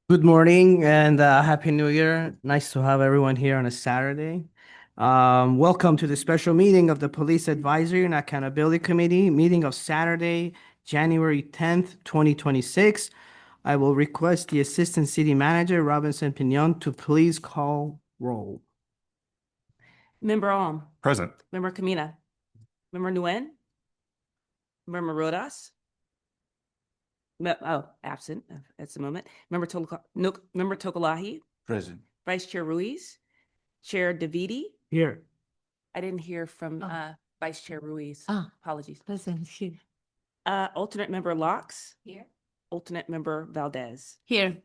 Good morning and Happy New Year. Nice to have everyone here on a Saturday. Welcome to the special meeting of the Police Advisory and Accountability Committee, meeting of Saturday, January 10th, 2026. I will request the Assistant City Manager, Robinson Pignon, to please call roll. Member Alm. Present. Member Kamina. Member Nguyen. Member Rodas. Absent at the moment. Member Tokolahi. Present. Vice Chair Ruiz. Chair Davidi. Here. I didn't hear from Vice Chair Ruiz. Apologies. Present here. Alternate Member Locks. Here. Alternate Member Valdez. Here.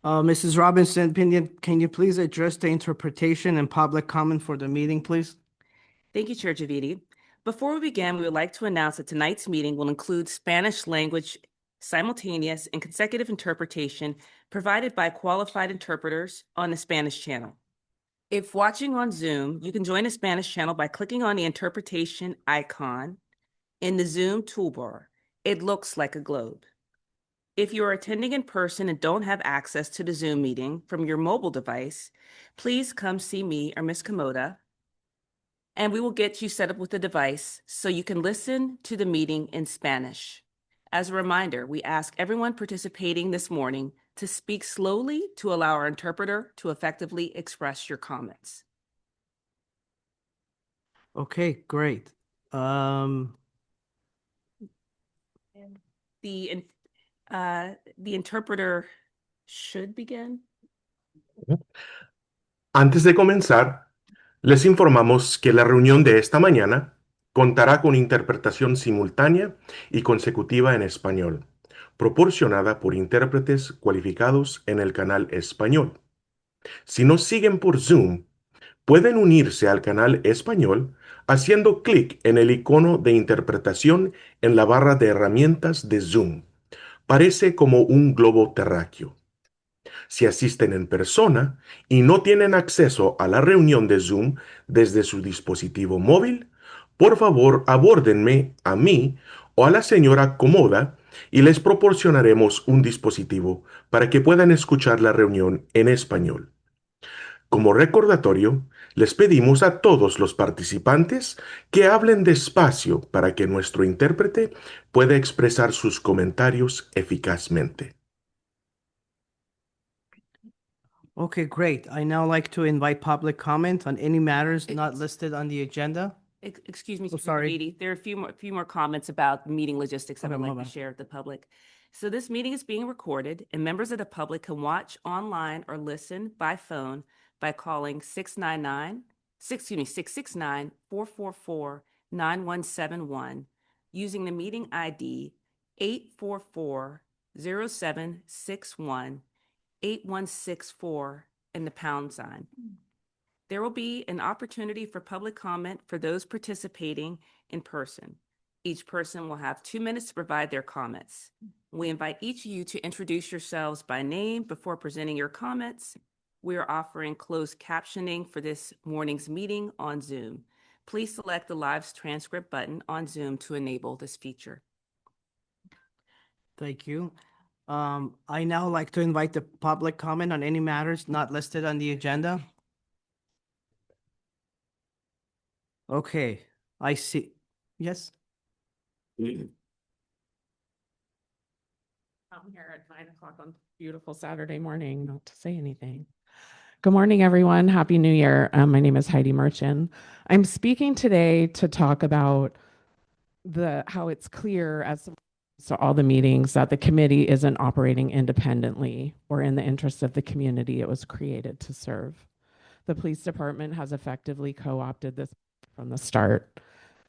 Mrs. Robinson Pinion, can you please address the interpretation and public comment for the meeting, please? Thank you, Chair Javidi. Before we begin, we would like to announce that tonight's meeting will include Spanish language simultaneous and consecutive interpretation provided by qualified interpreters on the Spanish channel. If watching on Zoom, you can join the Spanish channel by clicking on the interpretation icon in the Zoom toolbar. It looks like a globe. If you are attending in person and don't have access to the Zoom meeting from your mobile device, please come see me or Ms. Komoda, and we will get you set up with the device so you can listen to the meeting in Spanish. As a reminder, we ask everyone participating this morning to speak slowly to allow our interpreter to effectively express your comments. Okay, great. The interpreter should begin. Antes de comenzar, les informamos que la reunión de esta mañana contará con interpretación simultánea y consecutiva en español, proporcionada por intérpretes cualificados en el canal español. Si nos siguen por Zoom, pueden unirse al canal español haciendo clic en el icono de interpretación en la barra de herramientas de Zoom. Parece como un globo terráqueo. Si asisten en persona y no tienen acceso a la reunión de Zoom desde su dispositivo móvil, por favor abórdenme a mí o a la señora Komoda y les proporcionaremos un dispositivo para que puedan escuchar la reunión en español. Como recordatorio, les pedimos a todos los participantes que hablen despacio para que nuestro intérprete pueda expresar sus comentarios eficazmente. Okay, great. I now like to invite public comment on any matters not listed on the agenda. Excuse me, Oh, Mr. sorry. Davidi. There are a few more comments about meeting logistics that Okay, I'd like my to bad. share with the public. So this meeting is being recorded, and members of the public can watch online or listen by phone by calling 669-444-9171 using the meeting ID 844-0761, 8164 and the pound sign. There will be an opportunity for public comment for those participating in person. Each person will have 2 minutes to provide their comments. We invite each of you to introduce yourselves by name before presenting your comments. We are offering closed captioning for this morning's meeting on Zoom. Please select the live transcript button on Zoom to enable this feature. Thank you. I now like to invite the public comment on any matters not listed on the agenda. Okay, I see. Yes? I'm here at 9 o'clock on beautiful Saturday morning, not to say anything. Good morning, everyone. Happy New Year. My name is Heidi Merchant. I'm speaking today to talk about how it's clear as to all the meetings that the committee isn't operating independently or in the interest of the community it was created to serve. The police department has effectively co-opted this from the start.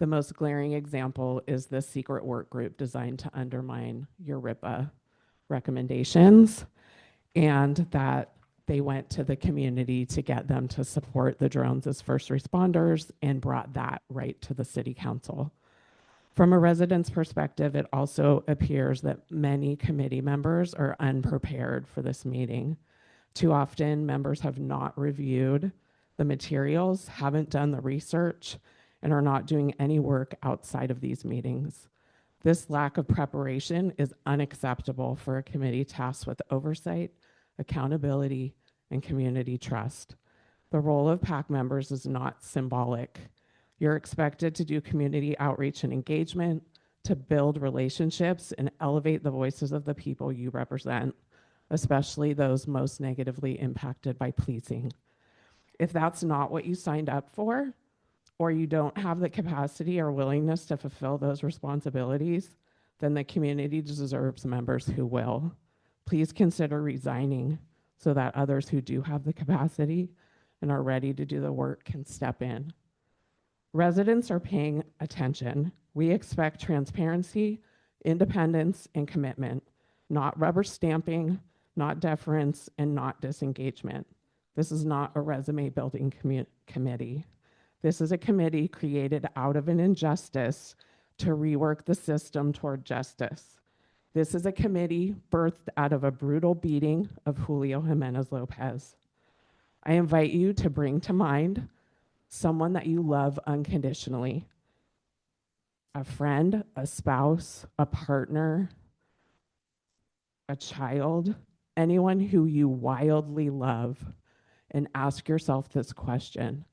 The most glaring example is this secret work group designed to undermine your RIPA recommendations, and that they went to the community to get them to support the drones as first responders and brought that right to the city council. From a resident's perspective, it also appears that many committee members are unprepared for this meeting. Too often, members have not reviewed the materials, haven't done the research, and are not doing any work outside of these meetings. This lack of preparation is unacceptable for a committee tasked with oversight, accountability, and community trust. The role of PAC members is not symbolic. You're expected to do community outreach and engagement, to build relationships and elevate the voices of the people you represent, especially those most negatively impacted by policing. If that's not what you signed up for, or you don't have the capacity or willingness to fulfill those responsibilities, then the community deserves members who will. Please consider resigning so that others who do have the capacity and are ready to do the work can step in. Residents are paying attention. We expect transparency, independence, and commitment, not rubber stamping, not deference, and not disengagement. This is not a resume building committee. This is a committee created out of an injustice to rework the system toward justice. This is a committee birthed out of a brutal beating of Julio Jimenez Lopez. I invite you to bring to mind someone that you love unconditionally, a friend, a spouse, a partner, a child, anyone who you wildly love, and ask yourself this question: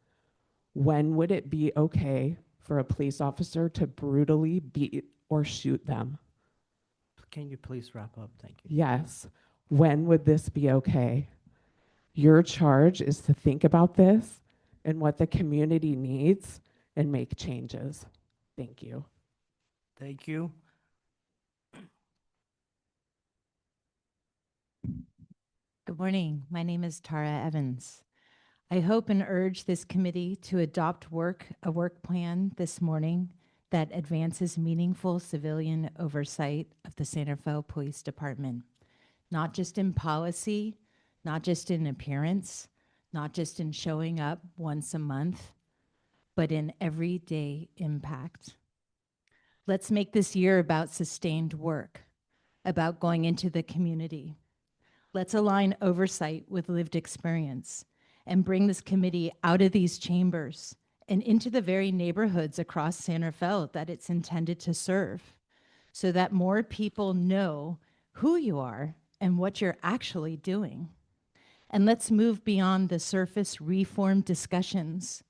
when would it be okay for a police officer to brutally beat or shoot them? Can you please wrap up? Thank you. Yes. When would this be okay? Your charge is to think about this and what the community needs and make changes. Thank you. Thank you. Good morning. My name is Tara Evans. I hope and urge this committee to adopt a work plan this morning that advances meaningful civilian oversight of the Santa Fe Police Department, not just in policy, not just in appearance, not just in showing up once a month, but in everyday impact. Let's make this year about sustained work, about going into the community. Let's align oversight with lived experience and bring this committee out of these chambers and into the very neighborhoods across Santa Fe that it's intended to serve, so that more people know who you are and what you're actually doing. And let's move beyond the surface reform discussions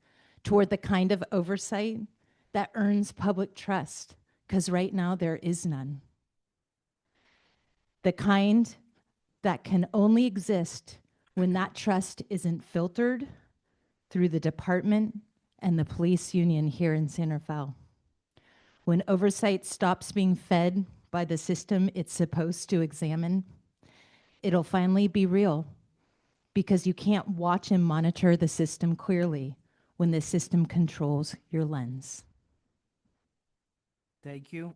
toward the kind of oversight that earns public trust, because right now there is none. The kind that can only exist when that trust isn't filtered through the department and the police union here in Santa Fe. When oversight stops being fed by the system it's supposed to examine, it'll finally be real, because you can't watch and monitor the system clearly when the system controls your lens. Thank you.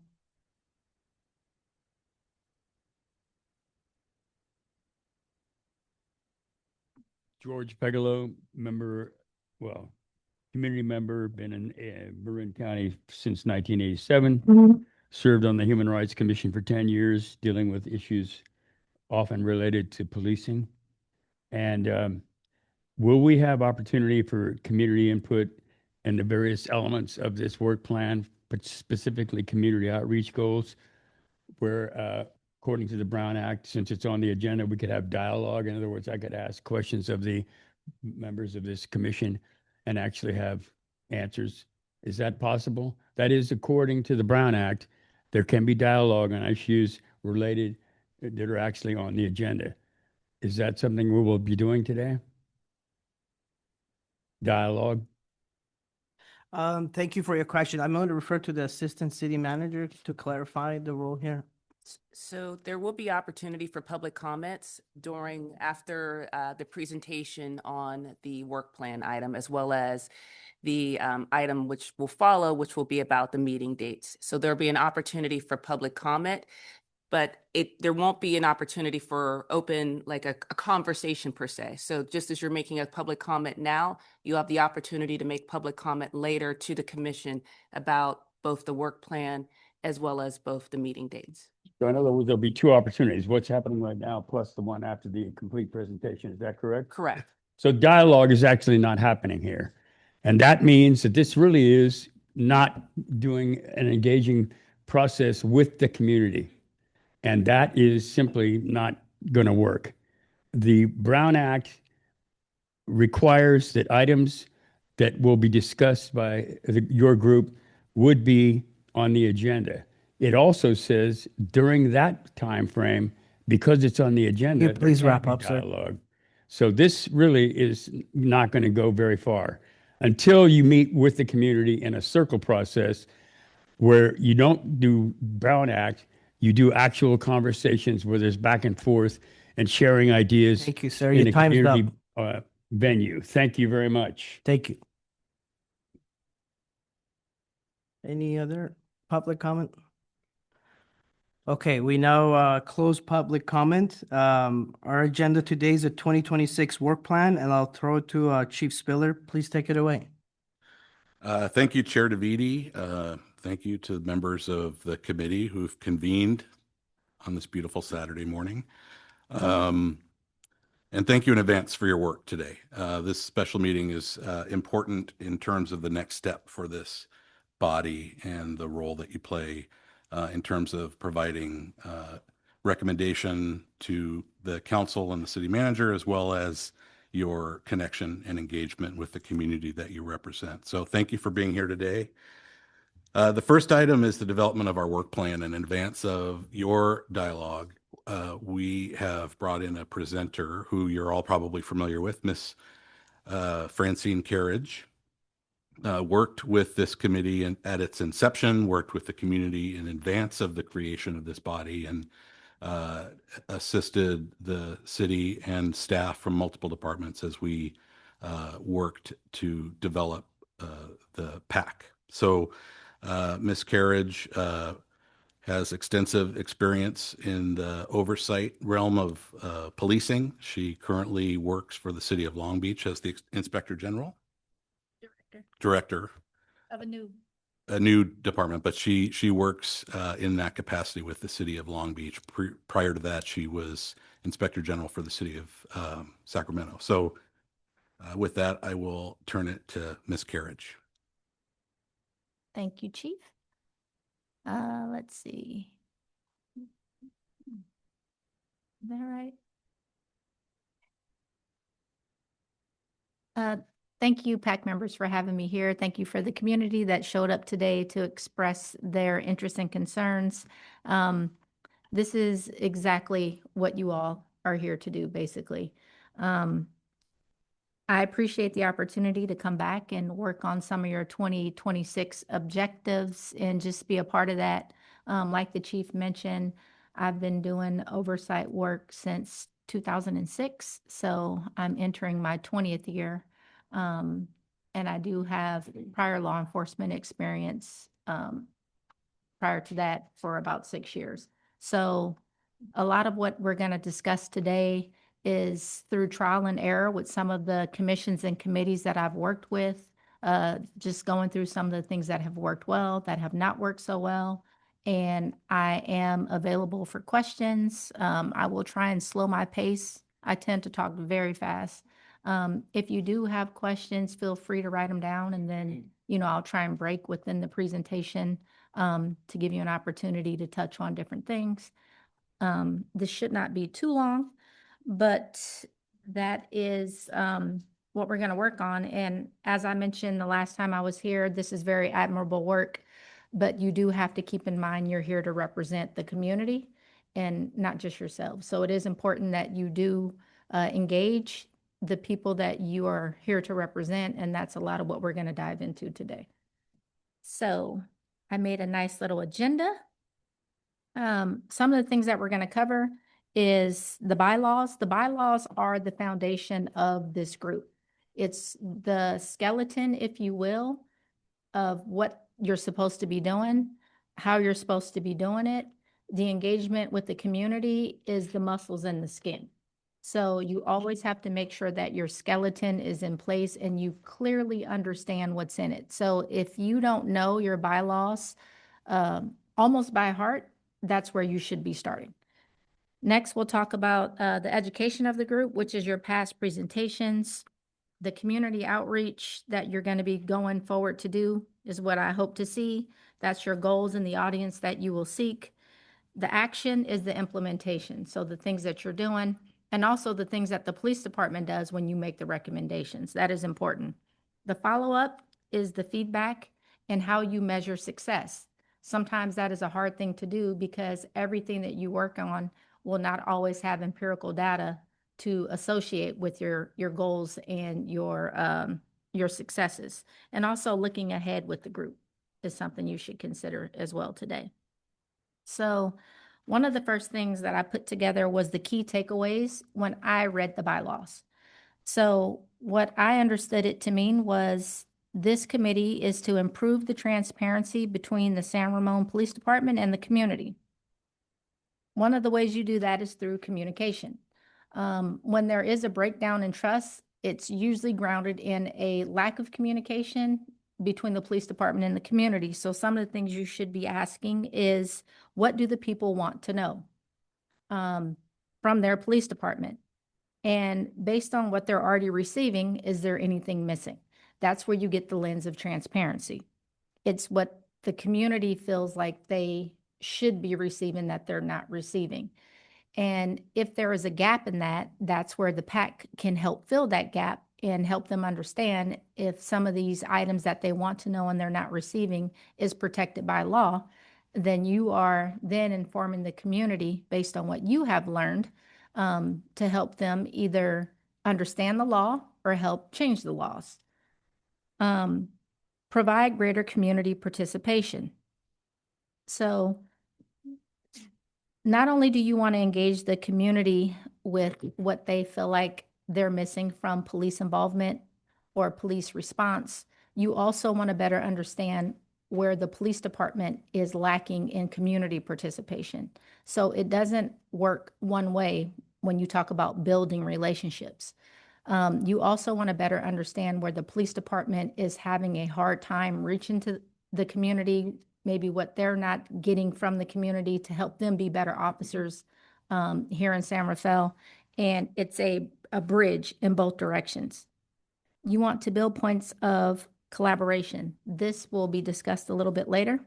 George Pegalo, community member, been in Marin County since 1987, served on the Human Rights Commission for 10 years, dealing with issues often related to policing. And will we have opportunity for community input and the various elements of this work plan, but specifically community outreach goals, where according to the Brown Act, since it's on the agenda, we could have dialogue. In other words, I could ask questions of the members of this commission and actually have answers. Is that possible? That is, according to the Brown Act, there can be dialogue on issues related that are actually on the agenda. Is that something we will be doing today? Dialogue? Thank you for your question. I'm going to refer to the Assistant City Manager to clarify the role here. So there will be opportunity for public comments after the presentation on the work plan item, as well as the item which will follow, which will be about the meeting dates. So there'll be an opportunity for public comment, but there won't be an opportunity for open, like a conversation per se. So just as you're making a public comment now, you have the opportunity to make public comment later to the commission about both the work plan as well as both the meeting dates. So in other words, there'll be two opportunities, what's happening right now, plus the one after the complete presentation. Is that correct? Correct. So dialogue is actually not happening here. And that means that this really is not doing and engaging process with the community. And that is simply not going to work. The Brown Act requires that items that will be discussed by your group would be on the agenda. It also says during that time frame, because it's on the agenda, you please there wrap can't be up, sir? dialogue. So this really is not going to go very far until you meet with the community in a circle process where you don't do Brown Act, you do actual conversations where there's back and forth and sharing ideas Thank you, sir. in Your a time's up. community venue. Thank you very much. Thank you. Any other public comment? Okay, we now close public comment. Our agenda today is a 2026 work plan, and I'll throw it to Chief Spiller. Please take it away. Thank you, Chair DeViti. Thank you to the members of the committee who've convened on this beautiful Saturday morning. And thank you in advance for your work today. This special meeting is important in terms of the next step for this body and the role that you play in terms of providing recommendation to the council and the city manager, as well as your connection and engagement with the community that you represent. So thank you for being here today. The first item is the development of our work plan. In advance of your dialogue, we have brought in a presenter who you're all probably familiar with, Miss Francine Carriage. Worked with this committee at its inception, worked with the community in advance of the creation of this body, and assisted the city and staff from multiple departments as we worked to develop the PAC. So Ms. Carriage has extensive experience in the oversight realm of policing. She currently works for the city of Long Beach as the Inspector General. Director of a new department, but she works in that capacity with the city of Long Beach. Prior to that, she was Inspector General for the city of Sacramento. So with that, I will turn it to Ms. Carriage. Thank you, Chief. Let's see. Is that right? Thank you, PAC members, for having me here. Thank you for the community that showed up today to express their interests and concerns. This is exactly what you all are here to do, basically. I appreciate the opportunity to come back and work on some of your 2026 objectives and just be a part of that. Like the chief mentioned, I've been doing oversight work since 2006, so I'm entering my 20th year. And I do have prior law enforcement experience prior to that for about 6 years. So a lot of what we're going to discuss today is through trial and error with some of the commissions and committees that I've worked with, just going through some of the things that have worked well, that have not worked so well. And I am available for questions. I will try and slow my pace. I tend to talk very fast. If you do have questions, feel free to write them down, and then, I'll try and break within the presentation to give you an opportunity to touch on different things. This should not be too long, but that is what we're going to work on. And as I mentioned the last time I was here, this is very admirable work, but you do have to keep in mind you're here to represent the community and not just yourself. So it is important that you do engage the people that you are here to represent, and that's a lot of what we're going to dive into today. So I made a nice little agenda. Some of the things that we're going to cover is the bylaws. The bylaws are the foundation of this group. It's the skeleton, if you will, of what you're supposed to be doing, how you're supposed to be doing it. The engagement with the community is the muscles and the skin. So you always have to make sure that your skeleton is in place and you clearly understand what's in it. So if you don't know your bylaws almost by heart, that's where you should be starting. Next, we'll talk about the education of the group, which is your past presentations. The community outreach that you're going to be going forward to do is what I hope to see. That's your goals and the audience that you will seek. The action is the implementation. So the things that you're doing and also the things that the police department does when you make the recommendations. That is important. The follow-up is the feedback and how you measure success. Sometimes that is a hard thing to do because everything that you work on will not always have empirical data to associate with your goals and your successes. And also looking ahead with the group is something you should consider as well today. So one of the first things that I put together was the key takeaways when I read the bylaws. So what I understood it to mean was this committee is to improve the transparency between the San Ramon Police Department and the community. One of the ways you do that is through communication. When there is a breakdown in trust, it's usually grounded in a lack of communication between the police department and the community. So some of the things you should be asking is, what do the people want to know from their police department? And based on what they're already receiving, is there anything missing? That's where you get the lens of transparency. It's what the community feels like they should be receiving that they're not receiving. And if there is a gap in that, that's where the PAC can help fill that gap and help them understand if some of these items that they want to know and they're not receiving is protected by law, then you are then informing the community based on what you have learned to help them either understand the law or help change the laws. Provide greater community participation. So not only do you want to engage the community with what they feel like they're missing from police involvement or police response, you also want to better understand where the police department is lacking in community participation. So it doesn't work one way when you talk about building relationships. You also want to better understand where the police department is having a hard time reaching to the community, maybe what they're not getting from the community to help them be better officers here in San Rafael. And it's a bridge in both directions. You want to build points of collaboration. This will be discussed a little bit later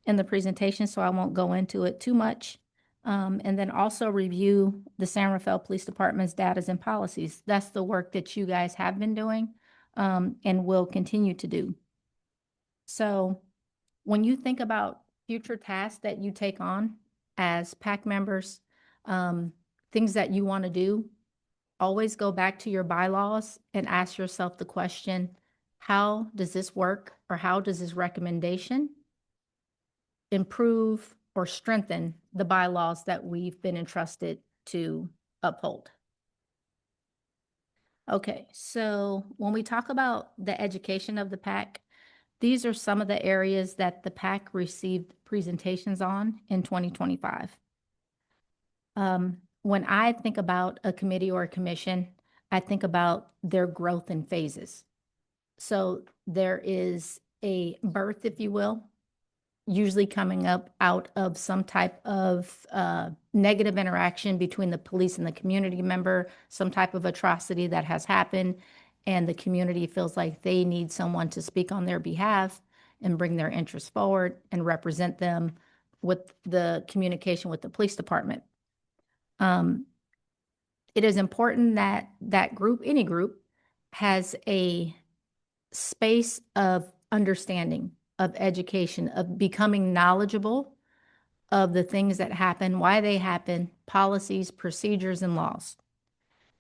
in the presentation, so I won't go into it too much. And then also review the San Rafael Police Department's data and policies. That's the work that you guys have been doing and will continue to do. So when you think about future tasks that you take on as PAC members, things that you want to do, always go back to your bylaws and ask yourself the question, how does this work, or how does this recommendation improve or strengthen the bylaws that we've been entrusted to uphold? Okay, so when we talk about the education of the PAC, these are some of the areas that the PAC received presentations on in 2025. When I think about a committee or a commission, I think about their growth in phases. So there is a birth, if you will, usually coming up out of some type of negative interaction between the police and the community member, some type of atrocity that has happened, and the community feels like they need someone to speak on their behalf and bring their interests forward and represent them with the communication with the police department. It is important that that group, any group, has a space of understanding, of education, of becoming knowledgeable of the things that happen, why they happen, policies, procedures, and laws.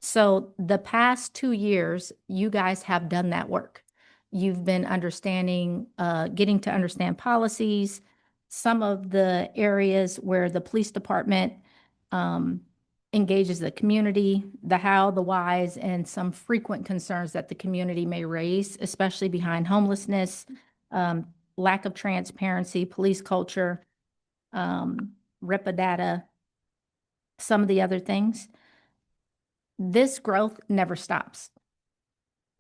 So the past 2 years, you guys have done that work. You've been understanding, getting to understand policies, some of the areas where the police department engages the community, the how, the whys, and some frequent concerns that the community may raise, especially behind homelessness, lack of transparency, police culture, RIPA data, some of the other things. This growth never stops,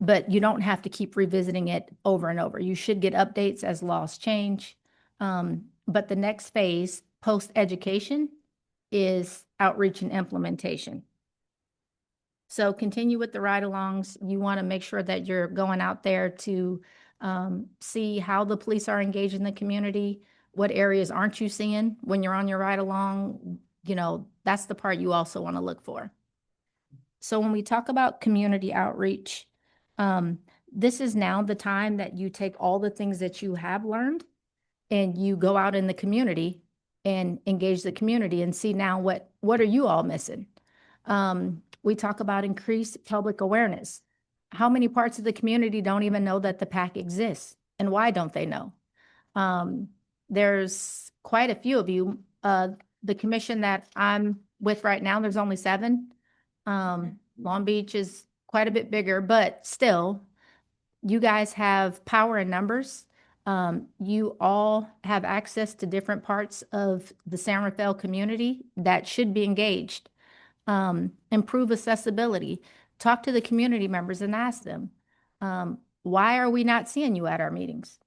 but you don't have to keep revisiting it over and over. You should get updates as laws change. But the next phase, post-education, is outreach and implementation. So continue with the ride-alongs. You want to make sure that you're going out there to see how the police are engaged in the community, What areas aren't you seeing when you're on your ride along? You know, that's the part you also want to look for. So when we talk about community outreach, this is now the time that you take all the things that you have learned and you go out in the community and engage the community and see now what are you all missing? We talk about increased public awareness. How many parts of the community don't even know that the PAC exists, and why don't they know? There's quite a few of you. The commission that I'm with right now, there's only 7. Long Beach is quite a bit bigger, but still, you guys have power in numbers. You all have access to different parts of the San Rafael community that should be engaged. Improve accessibility. Talk to the community members and ask them, why are we not seeing you at our meetings?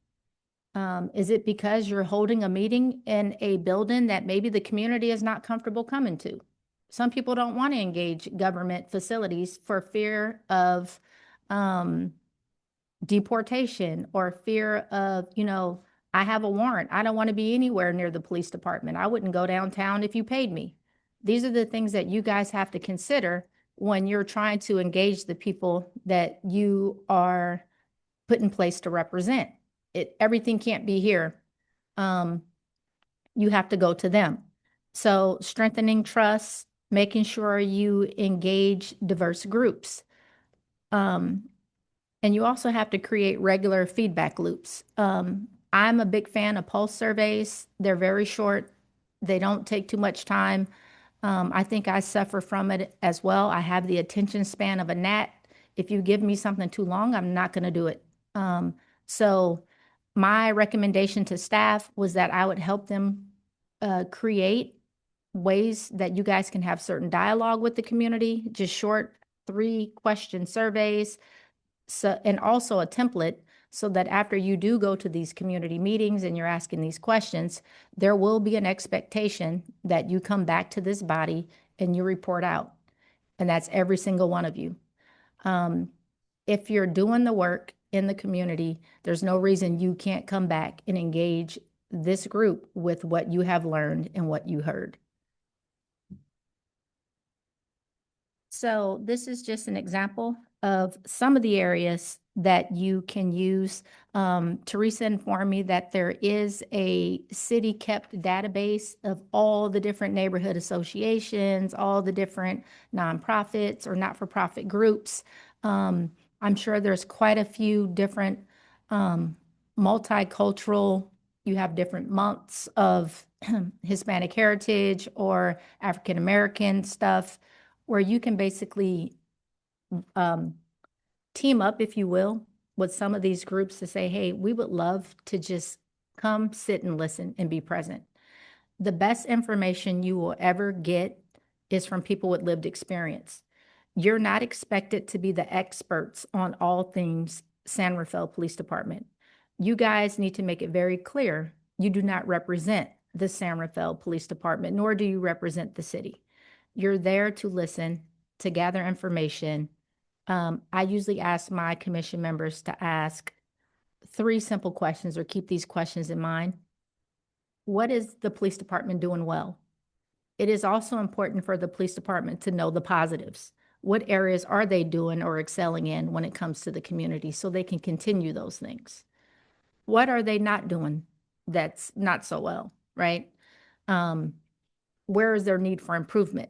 Is it because you're holding a meeting in a building that maybe the community is not comfortable coming to? Some people don't want to engage government facilities for fear of deportation or fear of, I have a warrant. I don't want to be anywhere near the police department. I wouldn't go downtown if you paid me. These are the things that you guys have to consider when you're trying to engage the people that you are put in place to represent. Everything can't be here. You have to go to them. So strengthening trust, making sure you engage diverse groups. And you also have to create regular feedback loops. I'm a big fan of pulse surveys. They're very short. They don't take too much time. I think I suffer from it as well. I have the attention span of a gnat. If you give me something too long, I'm not going to do it. So my recommendation to staff was that I would help them create ways that you guys can have certain dialogue with the community, just short 3-question surveys, and also a template so that after you do go to these community meetings and you're asking these questions, there will be an expectation that you come back to this body and you report out. And that's every single one of you. If you're doing the work in the community, there's no reason you can't come back and engage this group with what you have learned and what you heard. So this is just an example of some of the areas that you can use. Teresa informed me that there is a city-kept database of all the different neighborhood associations, all the different nonprofits or not-for-profit groups. I'm sure there's quite a few different multicultural, you have different months of Hispanic heritage or African-American stuff, where you can basically team up, if you will, with some of these groups to say, hey, we would love to just come, sit, and listen and be present. The best information you will ever get is from people with lived experience. You're not expected to be the experts on all things San Rafael Police Department. You guys need to make it very clear you do not represent the San Rafael Police Department, nor do you represent the city. You're there to listen, to gather information. I usually ask my commission members to ask 3 simple questions or keep these questions in mind. What is the police department doing well? It is also important for the police department to know the positives. What areas are they doing or excelling in when it comes to the community so they can continue those things? What are they not doing that's not so well, right? Where is their need for improvement?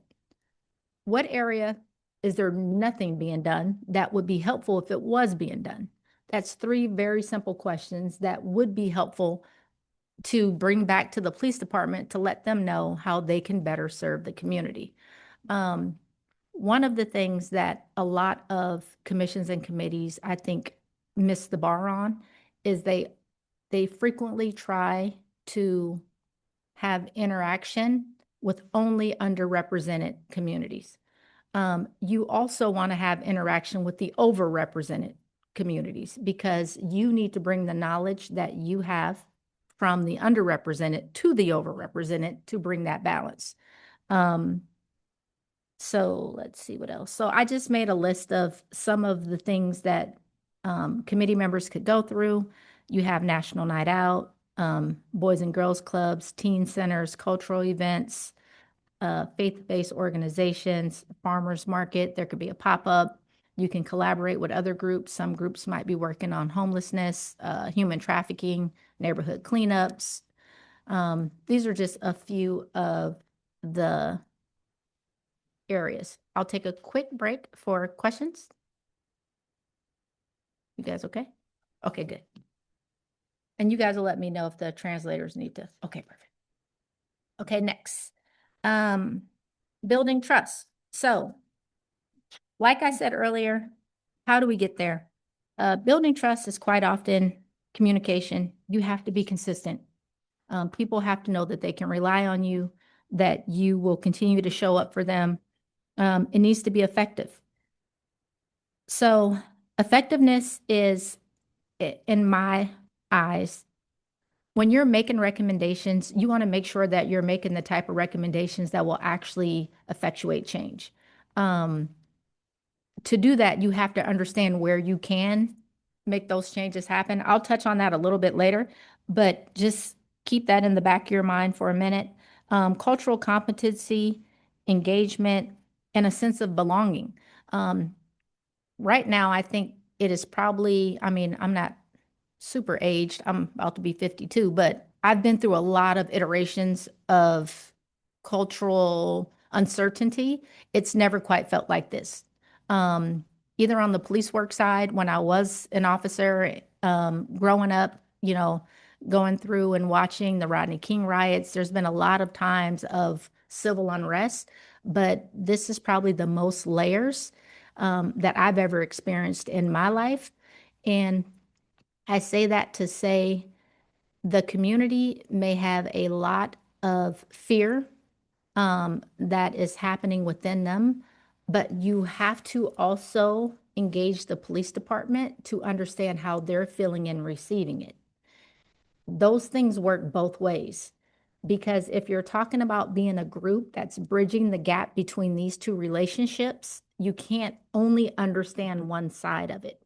What area is there nothing being done that would be helpful if it was being done? That's 3 very simple questions that would be helpful to bring back to the police department to let them know how they can better serve the community. One of the things that a lot of commissions and committees, I think, miss the bar on is they frequently try to have interaction with only underrepresented communities. You also want to have interaction with the overrepresented communities because you need to bring the knowledge that you have from the underrepresented to the overrepresented to bring that balance. So let's see what else. So I just made a list of some of the things that committee members could go through. You have National Night Out, boys and girls clubs, teen centers, cultural events, faith-based organizations, farmers market. There could be a pop-up. You can collaborate with other groups. Some groups might be working on homelessness, human trafficking, neighborhood cleanups. These are just a few of the areas. I'll take a quick break for questions. You guys okay? Okay, good. And you guys will let me know if the translators need to. Okay, perfect. Okay, next. Building trust. So, like I said earlier, how do we get there? Building trust is quite often communication. You have to be consistent. People have to know that they can rely on you, that you will continue to show up for them. It needs to be effective. So, effectiveness is, in my eyes, when you're making recommendations, you want to make sure that you're making the type of recommendations that will actually effectuate change. To do that, you have to understand where you can make those changes happen. I'll touch on that a little bit later, but just keep that in the back of your mind for a minute. Cultural competency, engagement, and a sense of belonging. Right now, I think it is probably, I mean, I'm not super aged. I'm about to be 52, but I've been through a lot of iterations of cultural uncertainty. It's never quite felt like this. Either on the police work side, when I was an officer, growing up, you know, going through and watching the Rodney King riots, there's been a lot of times of civil unrest, but this is probably the most layers that I've ever experienced in my life. And I say that to say the community may have a lot of fear that is happening within them, but you have to also engage the police department to understand how they're feeling and receiving it. Those things work both ways, because if you're talking about being a group that's bridging the gap between these two relationships, you can't only understand one side of it.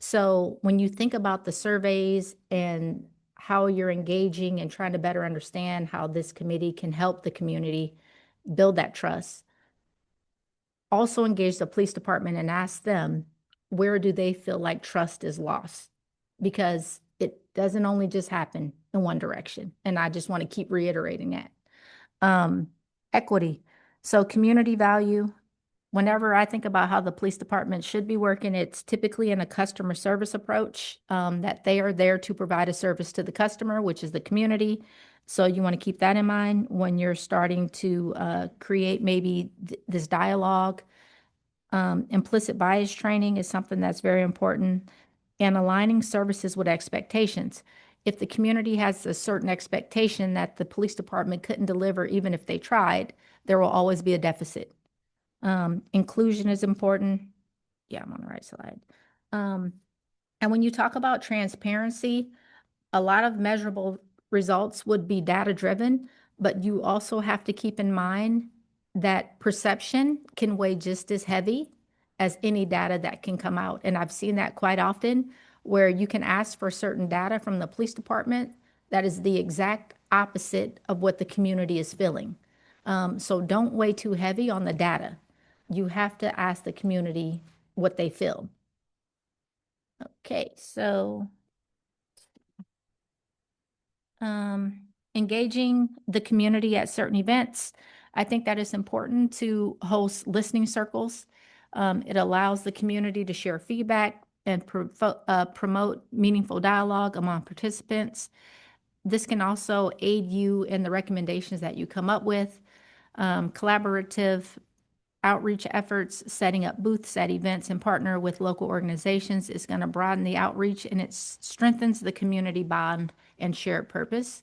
So when you think about the surveys and how you're engaging and trying to better understand how this committee can help the community build that trust, also engage the police department and ask them, where do they feel like trust is lost? Because it doesn't only just happen in one direction. And I just want to keep reiterating that. Equity. So community value. Whenever I think about how the police department should be working, it's typically in a customer service approach, that they are there to provide a service to the customer, which is the community. So you want to keep that in mind when you're starting to create maybe this dialogue. Implicit bias training is something that's very important, and aligning services with expectations. If the community has a certain expectation that the police department couldn't deliver, even if they tried, there will always be a deficit. Inclusion is important. Yeah, I'm on the right slide. And when you talk about transparency, a lot of measurable results would be data-driven, but you also have to keep in mind that perception can weigh just as heavy as any data that can come out. And I've seen that quite often, where you can ask for certain data from the police department that is the exact opposite of what the community is feeling. So don't weigh too heavy on the data. You have to ask the community what they feel. Okay, so engaging the community at certain events. I think that is important to host listening circles. It allows the community to share feedback and promote meaningful dialogue among participants. This can also aid you in the recommendations that you come up with. Collaborative outreach efforts, setting up booths at events and partner with local organizations is going to broaden the outreach, and it strengthens the community bond and shared purpose,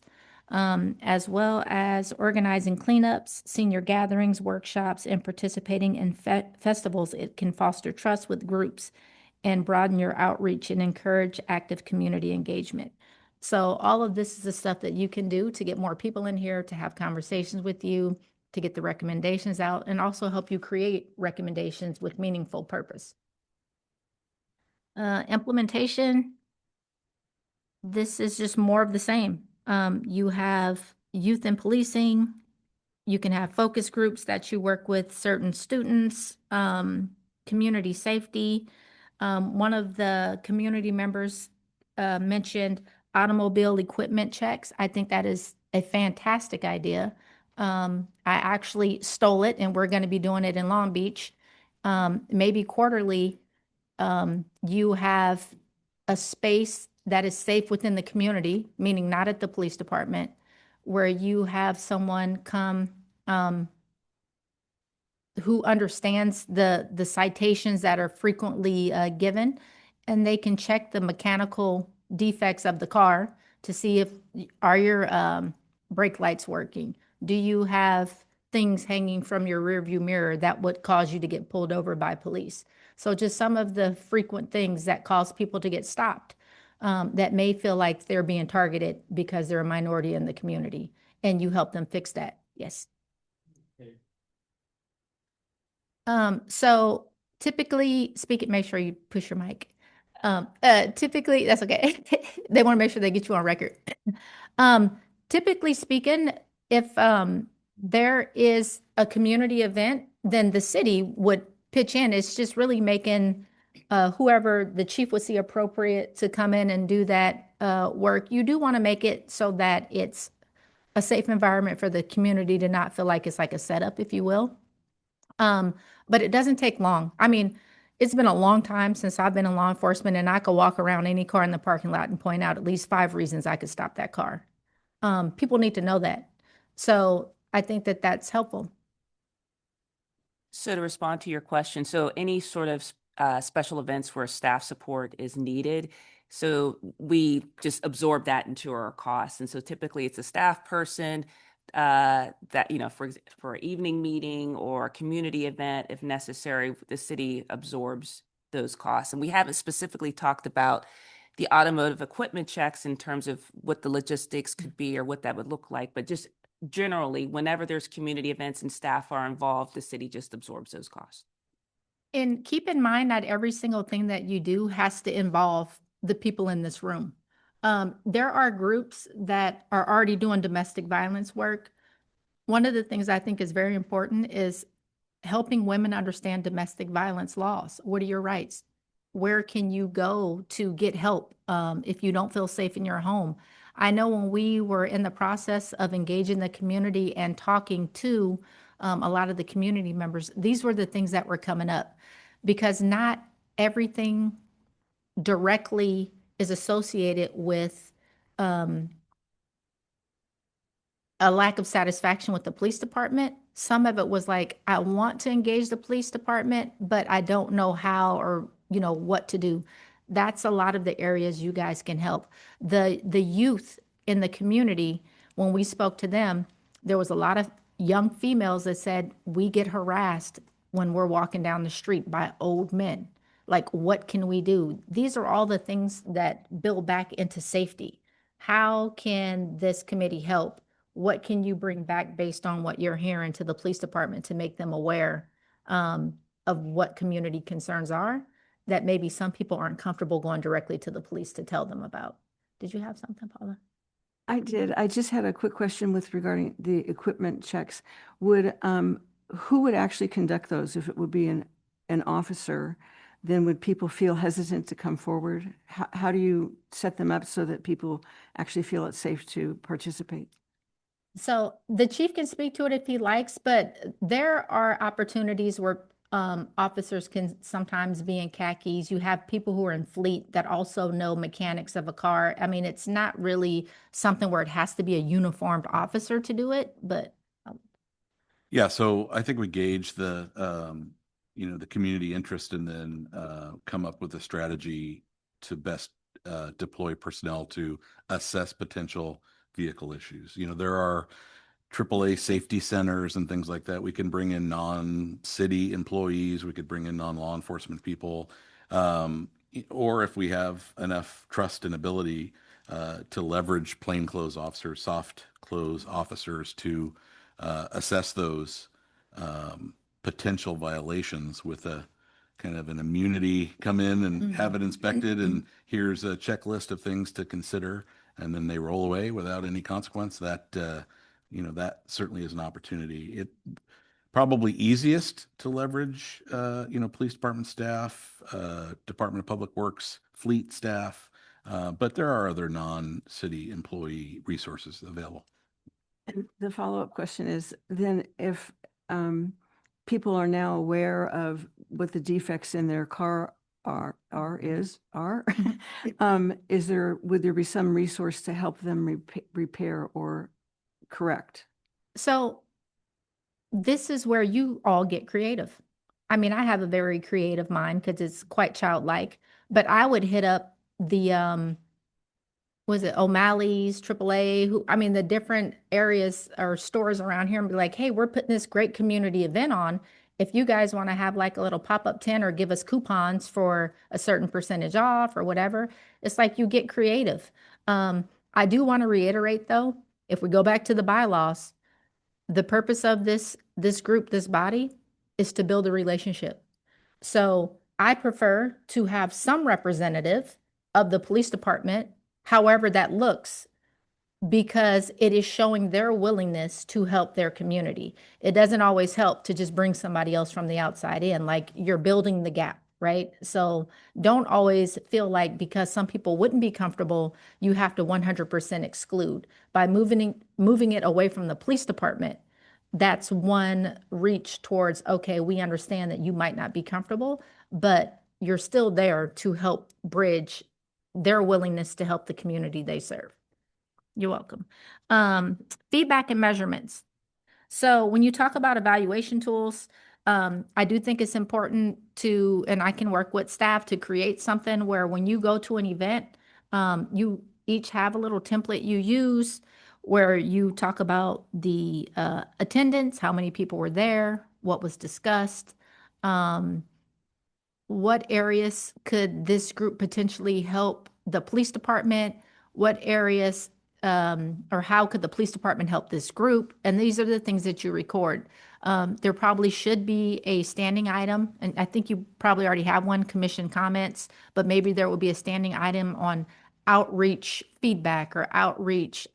as well as organizing cleanups, senior gatherings, workshops, and participating in festivals. It can foster trust with groups and broaden your outreach and encourage active community engagement. So all of this is the stuff that you can do to get more people in here, to have conversations with you, to get the recommendations out, and also help you create recommendations with meaningful purpose. Implementation. this is just more of the same. You have youth in policing. You can have focus groups that you work with certain students, community safety. One of the community members mentioned automobile equipment checks. I think that is a fantastic idea. I actually stole it, and we're going to be doing it in Long Beach. Maybe quarterly, you have a space that is safe within the community, meaning not at the police department, where you have someone come who understands the citations that are frequently given, and they can check the mechanical defects of the car to see if are your brake lights working? Do you have things hanging from your rearview mirror that would cause you to get pulled over by police? So just some of the frequent things that cause people to get stopped that may feel like they're being targeted because they're a minority in the community, and you help them fix that. Yes. So typically speaking, make sure you push your mic. Typically, that's okay. They want to make sure they get you on record. Typically speaking, if there is a community event, then the city would pitch in. It's just really making whoever the chief would see appropriate to come in and do that work. You do want to make it so that it's a safe environment for the community to not feel like it's like a setup, if you will. But it doesn't take long. I mean, it's been a long time since I've been in law enforcement, and I could walk around any car in the parking lot and point out at least 5 reasons I could stop that car. People need to know that. So I think that that's helpful. So to respond to your question, so any sort of special events where staff support is needed, so we just absorb that into our costs. And so typically it's a staff person that, for an evening meeting or a community event, if necessary, the city absorbs those costs. And we haven't specifically talked about the automotive equipment checks in terms of what the logistics could be or what that would look like, but just generally, whenever there's community events and staff are involved, the city just absorbs those costs. And keep in mind, not every single thing that you do has to involve the people in this room. There are groups that are already doing domestic violence work. One of the things I think is very important is helping women understand domestic violence laws. What are your rights? Where can you go to get help if you don't feel safe in your home? I know when we were in the process of engaging the community and talking to a lot of the community members, these were the things that were coming up, because not everything directly is associated with a lack of satisfaction with the police department. Some of it was like, I want to engage the police department, but I don't know how or what to do. That's a lot of the areas you guys can help. The youth in the community, when we spoke to them, there was a lot of young females that said, we get harassed when we're walking down the street by old men. Like, what can we do? These are all the things that build back into safety. How can this committee help? What can you bring back based on what you're hearing to the police department to make them aware of what community concerns are that maybe some people aren't comfortable going directly to the police to tell them about? Did you have something, Paula? I did. I just had a quick question regarding the equipment checks. Who would actually conduct those? If it would be an officer, then would people feel hesitant to come forward? How do you set them up so that people actually feel it's safe to participate? So the chief can speak to it if he likes, but there are opportunities where officers can sometimes be in khakis. You have people who are in fleet that also know mechanics of a car. I mean, it's not really something where it has to be a uniformed officer to do it, but. Yeah, so I think we gauge the community interest and then come up with a strategy to best deploy personnel to assess potential vehicle issues. There are AAA safety centers and things like that. We can bring in non-city employees. We could bring in non-law enforcement people. Or if we have enough trust and ability to leverage plainclothes officers, soft clothes officers to assess those potential violations with a kind of an immunity, come in and have it inspected, and here's a checklist of things to consider, and then they roll away without any consequence. That, that certainly is an opportunity. It probably easiest to leverage, police department staff, Department of Public Works, fleet staff, but there are other non-city employee resources available. And the follow-up question is then if people are now aware of what the defects in their car would there be some resource to help them repair or correct? So this is where you all get creative. I mean, I have a very creative mind because it's quite childlike, but I would hit up the, was it O'Malley's, AAA, the different areas or stores around here and be like, hey, we're putting this great community event on. If you guys want to have like a little pop-up tent or give us coupons for a certain percentage off or whatever, it's like you get creative. I do want to reiterate though, if we go back to the bylaws, the purpose of this group, this body, is to build a relationship. So I prefer to have some representative of the police department, however that looks, because it is showing their willingness to help their community. It doesn't always help to just bring somebody else from the outside in, like you're building the gap, right? So don't always feel like because some people wouldn't be comfortable, you have to 100% exclude. By moving it away from the police department, that's one reach towards, okay, we understand that you might not be comfortable, but you're still there to help bridge their willingness to help the community they serve. You're welcome. Feedback and measurements. So when you talk about evaluation tools, I do think it's important to, and I can work with staff to create something where when you go to an event, you each have a little template you use where you talk about the attendance, how many people were there, what was discussed, what areas could this group potentially help the police department, what areas or how could the police department help this group? And these are the things that you record. There probably should be a standing item, and I think you probably already have one, commission comments, but maybe there will be a standing item on outreach feedback or outreach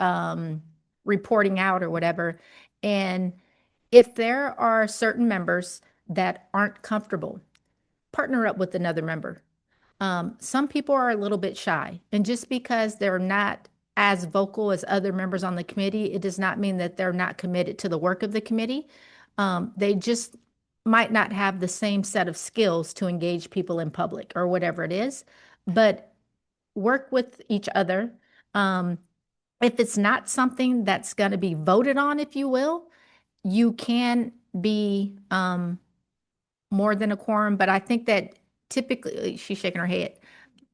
reporting out or whatever. And if there are certain members that aren't comfortable, partner up with another member. Some people are a little bit shy, and just because they're not as vocal as other members on the committee, it does not mean that they're not committed to the work of the committee. They just might not have the same set of skills to engage people in public or whatever it is, but work with each other. If it's not something that's going to be voted on, if you will, you can be more than a quorum, but I think that typically, she's shaking her head.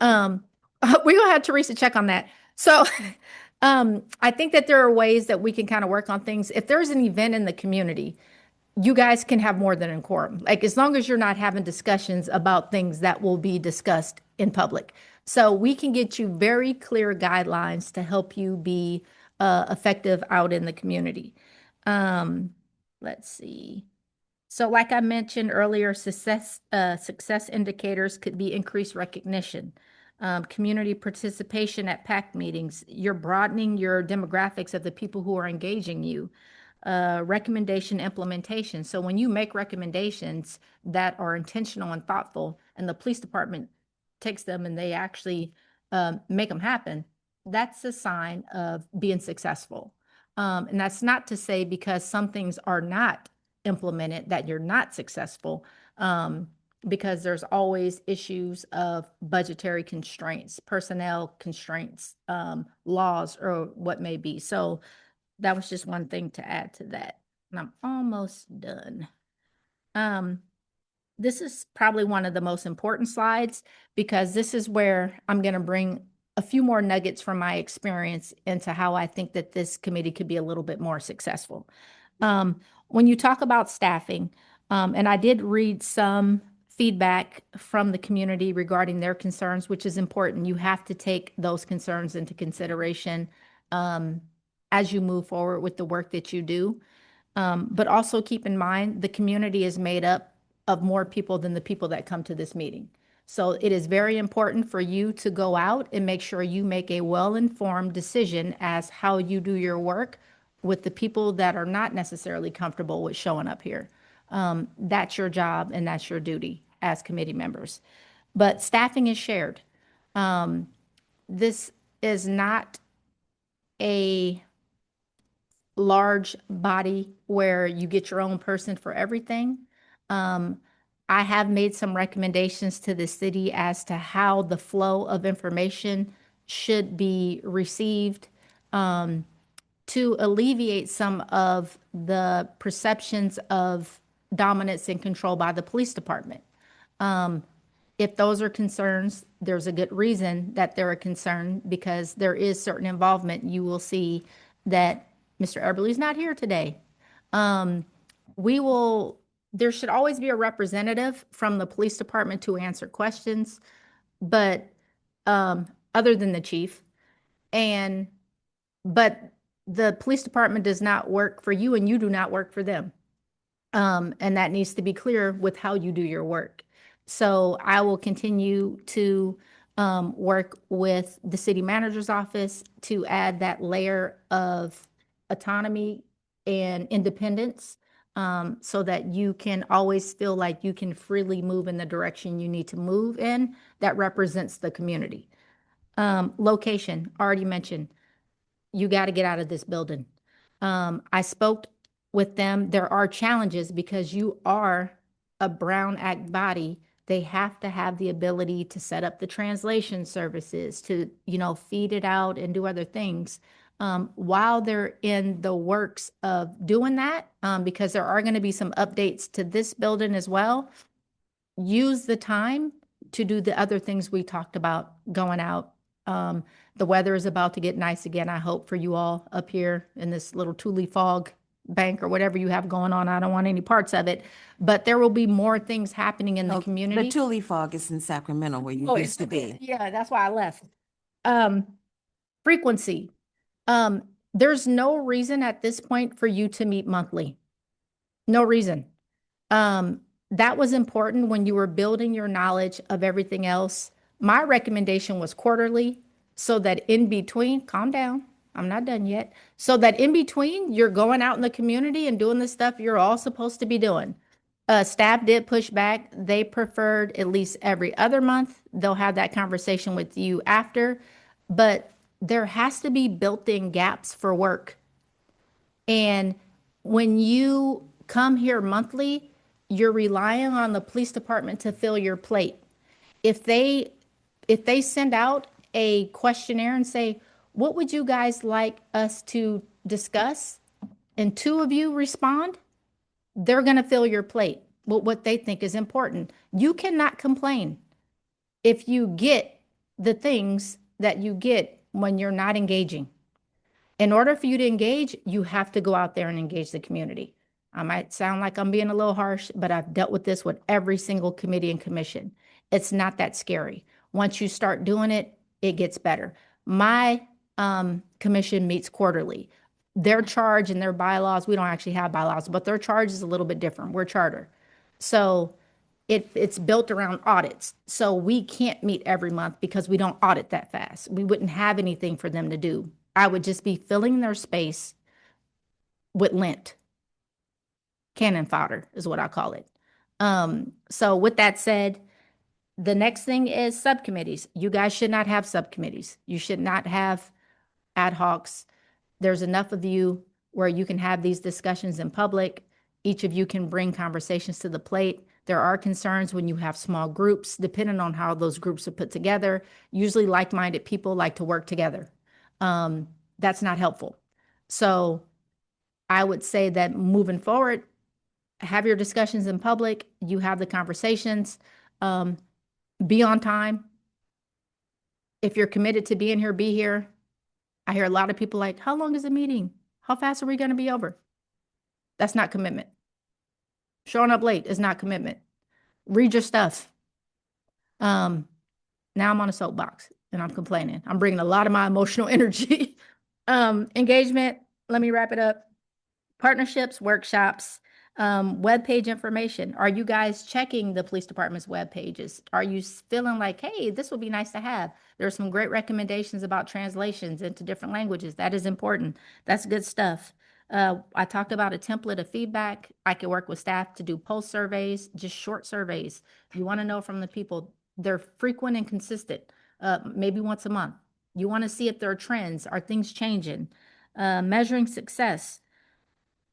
We're going to have Teresa check on that. So I think that there are ways that we can kind of work on things. If there's an event in the community, you guys can have more than a quorum. Like as long as you're not having discussions about things that will be discussed in public. So we can get you very clear guidelines to help you be effective out in the community. Let's see. So like I mentioned earlier, success indicators could be increased recognition, community participation at PAC meetings. You're broadening your demographics of the people who are engaging you. Recommendation implementation. So when you make recommendations that are intentional and thoughtful, and the police department takes them and they actually make them happen, that's a sign of being successful. And that's not to say because some things are not implemented that you're not successful, because there's always issues of budgetary constraints, personnel constraints, laws, or what may be. So that was just one thing to add to that. And I'm almost done. This is probably one of the most important slides because this is where I'm going to bring a few more nuggets from my experience into how I think that this committee could be a little bit more successful. When you talk about staffing, and I did read some feedback from the community regarding their concerns, which is important. You have to take those concerns into consideration as you move forward with the work that you do. But also keep in mind, the community is made up of more people than the people that come to this meeting. So it is very important for you to go out and make sure you make a well-informed decision as how you do your work with the people that are not necessarily comfortable with showing up here. That's your job and that's your duty as committee members. But staffing is shared. This is not a large body where you get your own person for everything. I have made some recommendations to the city as to how the flow of information should be received to alleviate some of the perceptions of dominance and control by the police department. If those are concerns, there's a good reason that they're a concern because there is certain involvement. You will see that Mr. Eberly's not here today. There should always be a representative from the police department to answer questions, but other than the chief. But the police department does not work for you and you do not work for them. And that needs to be clear with how you do your work. So I will continue to work with the city manager's office to add that layer of autonomy and independence so that you can always feel like you can freely move in the direction you need to move in that represents the community. Location, already mentioned, you got to get out of this building. I spoke with them. There are challenges because you are a Brown Act body. They have to have the ability to set up the translation services, to, feed it out and do other things. While they're in the works of doing that, because there are going to be some updates to this building as well, use the time to do the other things we talked about going out. The weather is about to get nice again, I hope, for you all up here in this little Thule fog bank or whatever you have going on. I don't want any parts of it, but there will be more things happening in the community. The Thule fog is in Sacramento where you used to be. Yeah, that's why I left. Frequency. There's no reason at this point for you to meet monthly. No reason. That was important when you were building your knowledge of everything else. My recommendation was quarterly so that in between, calm down, I'm not done yet, so that in between you're going out in the community and doing the stuff you're all supposed to be doing. Staff did push back. They preferred at least every other month. They'll have that conversation with you after, but there has to be built-in gaps for work. And when you come here monthly, you're relying on the police department to fill your plate. If they send out a questionnaire and say, what would you guys like us to discuss? And 2 of you respond, they're going to fill your plate with what they think is important. You cannot complain if you get the things that you get when you're not engaging. In order for you to engage, you have to go out there and engage the community. I might sound like I'm being a little harsh, but I've dealt with this with every single committee and commission. It's not that scary. Once you start doing it, it gets better. My commission meets quarterly. Their charge and their bylaws, we don't actually have bylaws, but their charge is a little bit different. We're charter. So it's built around audits. So we can't meet every month because we don't audit that fast. We wouldn't have anything for them to do. I would just be filling their space with lint. Cannon fodder is what I call it. So with that said, the next thing is subcommittees. You guys should not have subcommittees. You should not have ad hocs. There's enough of you where you can have these discussions in public. Each of you can bring conversations to the plate. There are concerns when you have small groups, depending on how those groups are put together. Usually like-minded people like to work together. That's not helpful. So I would say that moving forward, have your discussions in public. You have the conversations. Be on time. If you're committed to being here, be here. I hear a lot of people like, how long is the meeting? How fast are we going to be over? That's not commitment. Showing up late is not commitment. Read your stuff. Now I'm on a soapbox and I'm complaining. I'm bringing a lot of my emotional energy. Engagement, let me wrap it up. Partnerships, workshops. Webpage information. Are you guys checking the police department's web pages? Are you feeling like, hey, this would be nice to have? There's some great recommendations about translations into different languages. That is important. That's good stuff. I talked about a template of feedback. I could work with staff to do pulse surveys, just short surveys. You want to know from the people. They're frequent and consistent, maybe once a month. You want to see if there are trends. Are things changing? Measuring success.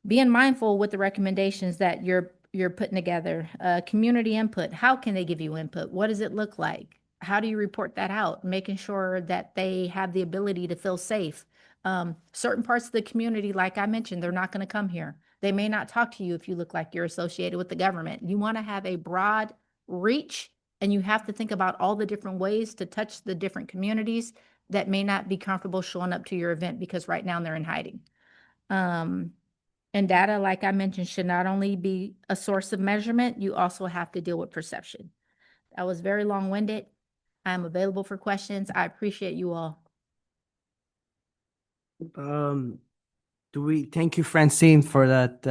Being mindful with the recommendations that you're putting together. Community input. How can they give you input? What does it look like? How do you report that out? Making sure that they have the ability to feel safe. Certain parts of the community, like I mentioned, they're not going to come here. They may not talk to you if you look like you're associated with the government. You want to have a broad reach, and you have to think about all the different ways to touch the different communities that may not be comfortable showing up to your event because right now they're in hiding. And data, like I mentioned, should not only be a source of measurement, you also have to deal with perception. That was very long-winded. I'm available for questions. I appreciate you all. Thank you, Francine, for that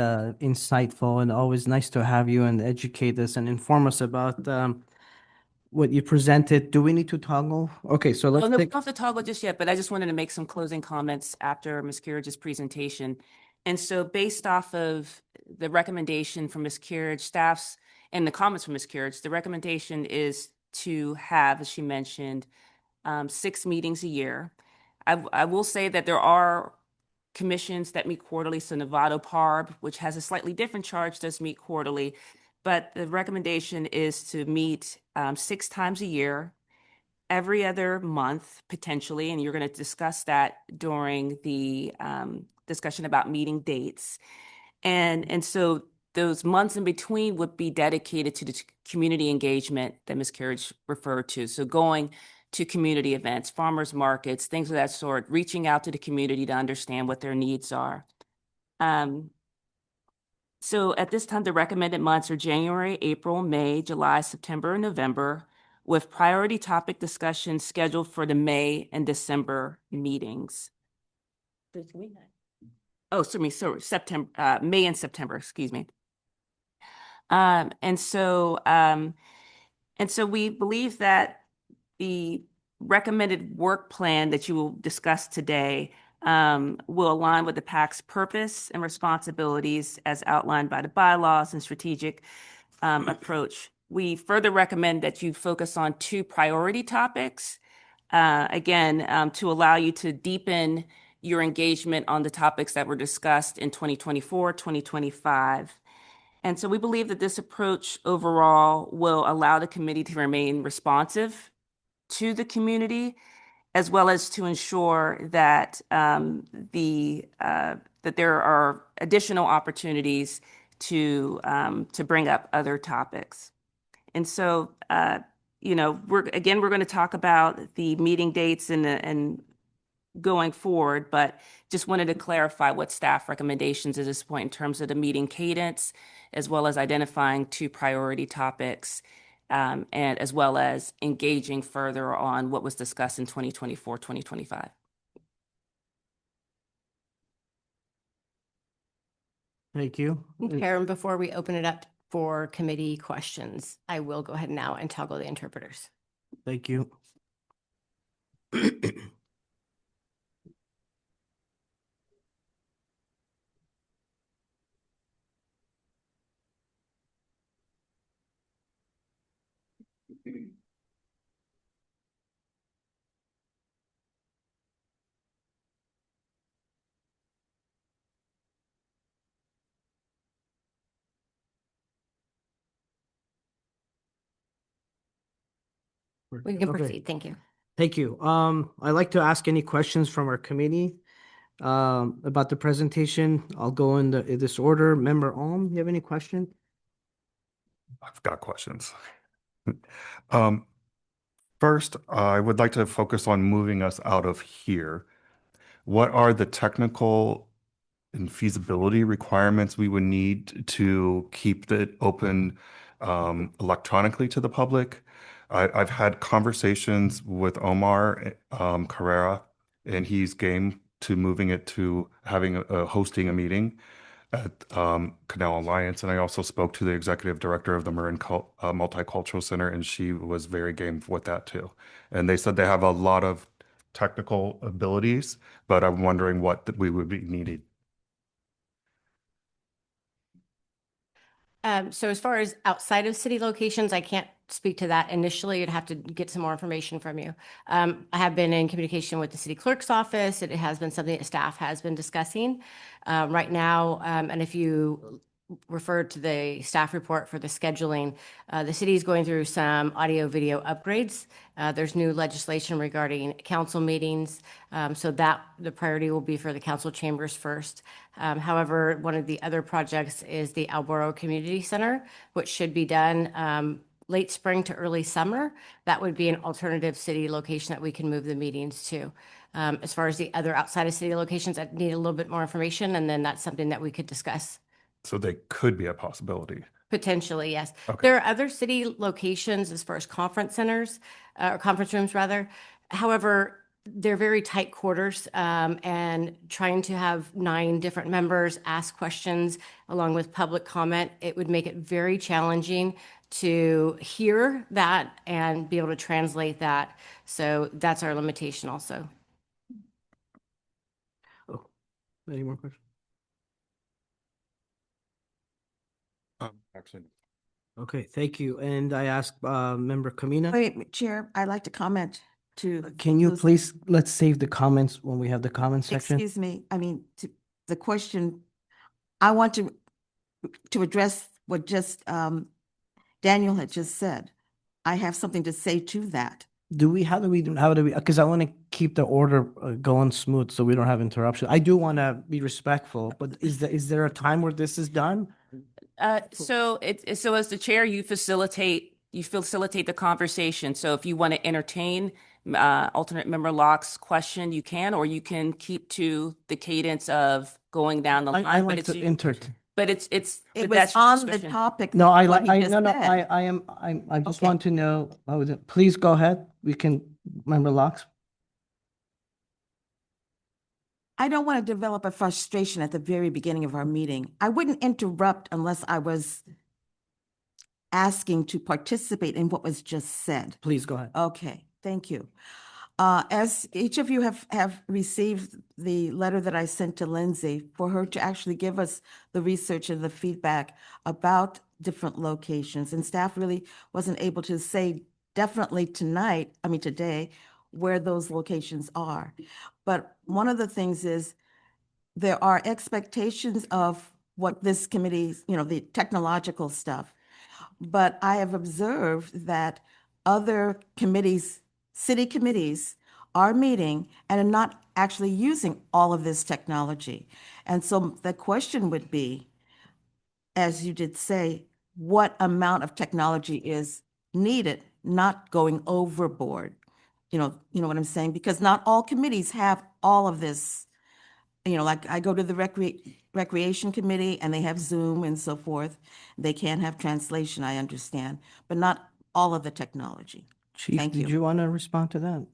insightful and always nice to have you and educate us and inform us about what you presented. Do we need to toggle? Okay, so let's Well, no, we take. don't have to toggle just yet, but I just wanted to make some closing comments after Ms. Kerridge's presentation. And so based off of the recommendation from Ms. Kerridge, staffs, and the comments from Ms. Kerridge, the recommendation is to have, as she mentioned, 6 meetings a year. I will say that there are commissions that meet quarterly. So Novato PARB, which has a slightly different charge, does meet quarterly. But the recommendation is to meet 6 times a year, every other month, potentially. And you're going to discuss that during the discussion about meeting dates. And so those months in between would be dedicated to the community engagement that Ms. Kerridge referred to. So going to community events, farmers markets, things of that sort, reaching out to the community to understand what their needs are. So at this time, the recommended months are January, April, May, July, September, and November, with priority topic discussions scheduled for the May and December meetings. Oh, sorry, September, May and September, excuse me. And so we believe that the recommended work plan that you will discuss today will align with the PAC's purpose and responsibilities as outlined by the bylaws and strategic approach. We further recommend that you focus on 2 priority topics, again, to allow you to deepen your engagement on the topics that were discussed in 2024, 2025. And so we believe that this approach overall will allow the committee to remain responsive to the community, as well as to ensure that that there are additional opportunities to bring up other topics. And so, we're going to talk about the meeting dates and going forward, but just wanted to clarify what staff recommendations at this point in terms of the meeting cadence, as well as identifying 2 priority topics, and as well as engaging further on what was discussed in 2024, 2025. Thank you. Karen, before we open it up for committee questions, I will go ahead now and toggle the interpreters. Thank you. We can Okay. proceed. Thank you. Thank you. I'd like to ask any questions from our committee about the presentation. I'll go in this order. Member Alm, you have any question? I've got questions. First, I would like to focus on moving us out of here. What are the technical and feasibility requirements we would need to keep it open electronically to the public? I've had conversations with Omar Carrera, and he's game to moving it to having hosting a meeting. at Canal Alliance, and I also spoke to the executive director of the Marin Multicultural Center, and she was very game with that too. And they said they have a lot of technical abilities, but I'm wondering what we would be needed. So as far as outside of city locations, I can't speak to that initially. I'd have to get some more information from you. I have been in communication with the city clerk's office. It has been something that staff has been discussing right now. And if you refer to the staff report for the scheduling, the city is going through some audio video upgrades. There's new legislation regarding council meetings. So that the priority will be for the council chambers first. However, one of the other projects is the Alboro Community Center, which should be done late spring to early summer. That would be an alternative city location that we can move the meetings to. As far as the other outside of city locations, I need a little bit more information, and then that's something that we could discuss. So they could be a possibility. Potentially, yes. Okay. There are other city locations as far as conference centers, or conference rooms rather. However, they're very tight quarters, and trying to have 9 different members ask questions along with public comment, it would make it very challenging to hear that and be able to translate that. So that's our limitation also. Any more questions? Actually, Okay, thank you. And I asked Member Kamina. Wait, Chair, I'd like to comment to. Can you those- please, let's save the comments when we have the comment section? Excuse me, I mean, the question, I want to address what just Daniel had just said. I have something to say to that. How do we, because I want to keep the order going smooth so we don't have interruption. I do want to be respectful, but is there a time where this is done? So as the chair, you facilitate the conversation. So if you want to entertain alternate member Locke's question, you can, or you can keep to the cadence of going down the line. I but like it's to entertain. But it's It but was that's on the discretion. topic. No, I what like, he just said. I just Okay. want to know, please go ahead. We can, Member Locks. I don't want to develop a frustration at the very beginning of our meeting. I wouldn't interrupt unless I was asking to participate in what was just said. Please go ahead. Okay, thank you. As each of you have received the letter that I sent to Lindsay for her to actually give us the research and the feedback about different locations, and staff really wasn't able to say definitely today, where those locations are. But one of the things is there are expectations of what this committee, the technological stuff. But I have observed that other committees, city committees, are meeting and are not actually using all of this technology. And so the question would be, as you did say, what amount of technology is needed, not going overboard? You know what I'm saying? Because not all committees have all of this. Like I go to the recreation committee and they have Zoom and so forth. They can have translation, I understand, but not all of the technology. Chief, Thank did you. you want to respond to that?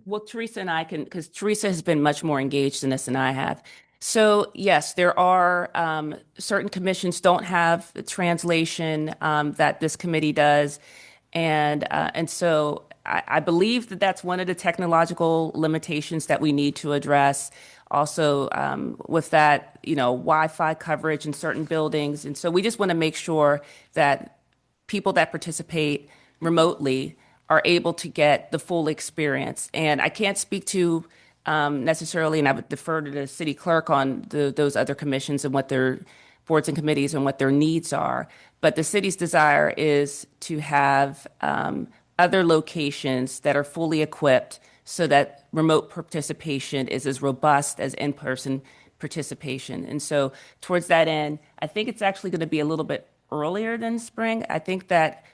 Well, Teresa and I can, because Teresa has been much more engaged in this than I have. So yes, there are certain commissions don't have the translation that this committee does. And so I believe that that's one of the technological limitations that we need to address. Also, with that, Wi-Fi coverage in certain buildings. And so we just want to make sure that people that participate remotely are able to get the full experience. And I can't speak to necessarily, and I would defer to the city clerk on those other commissions and what their boards and committees and what their needs are. But the city's desire is to have other locations that are fully equipped so that remote participation is as robust as in-person participation. And so towards that end, I think it's actually going to be a little bit earlier than spring. I think that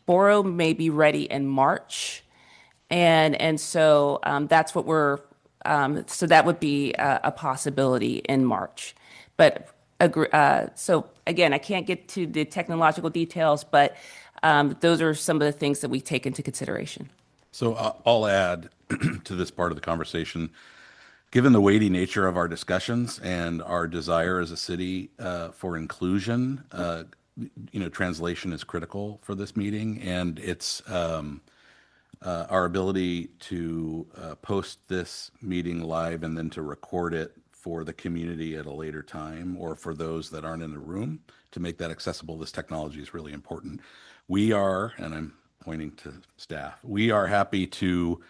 Borough may be ready in March. And so that's what so that would be a possibility in March. But so again, I can't get to the technological details, but those are some of the things that we take into consideration. So I'll add to this part of the conversation. Given the weighty nature of our discussions and our desire as a city for inclusion, translation is critical for this meeting, and it's our ability to post this meeting live and then to record it for the community at a later time, or for those that aren't in the room, to make that accessible. This technology is really important. We are, and I'm pointing to staff, we are happy to,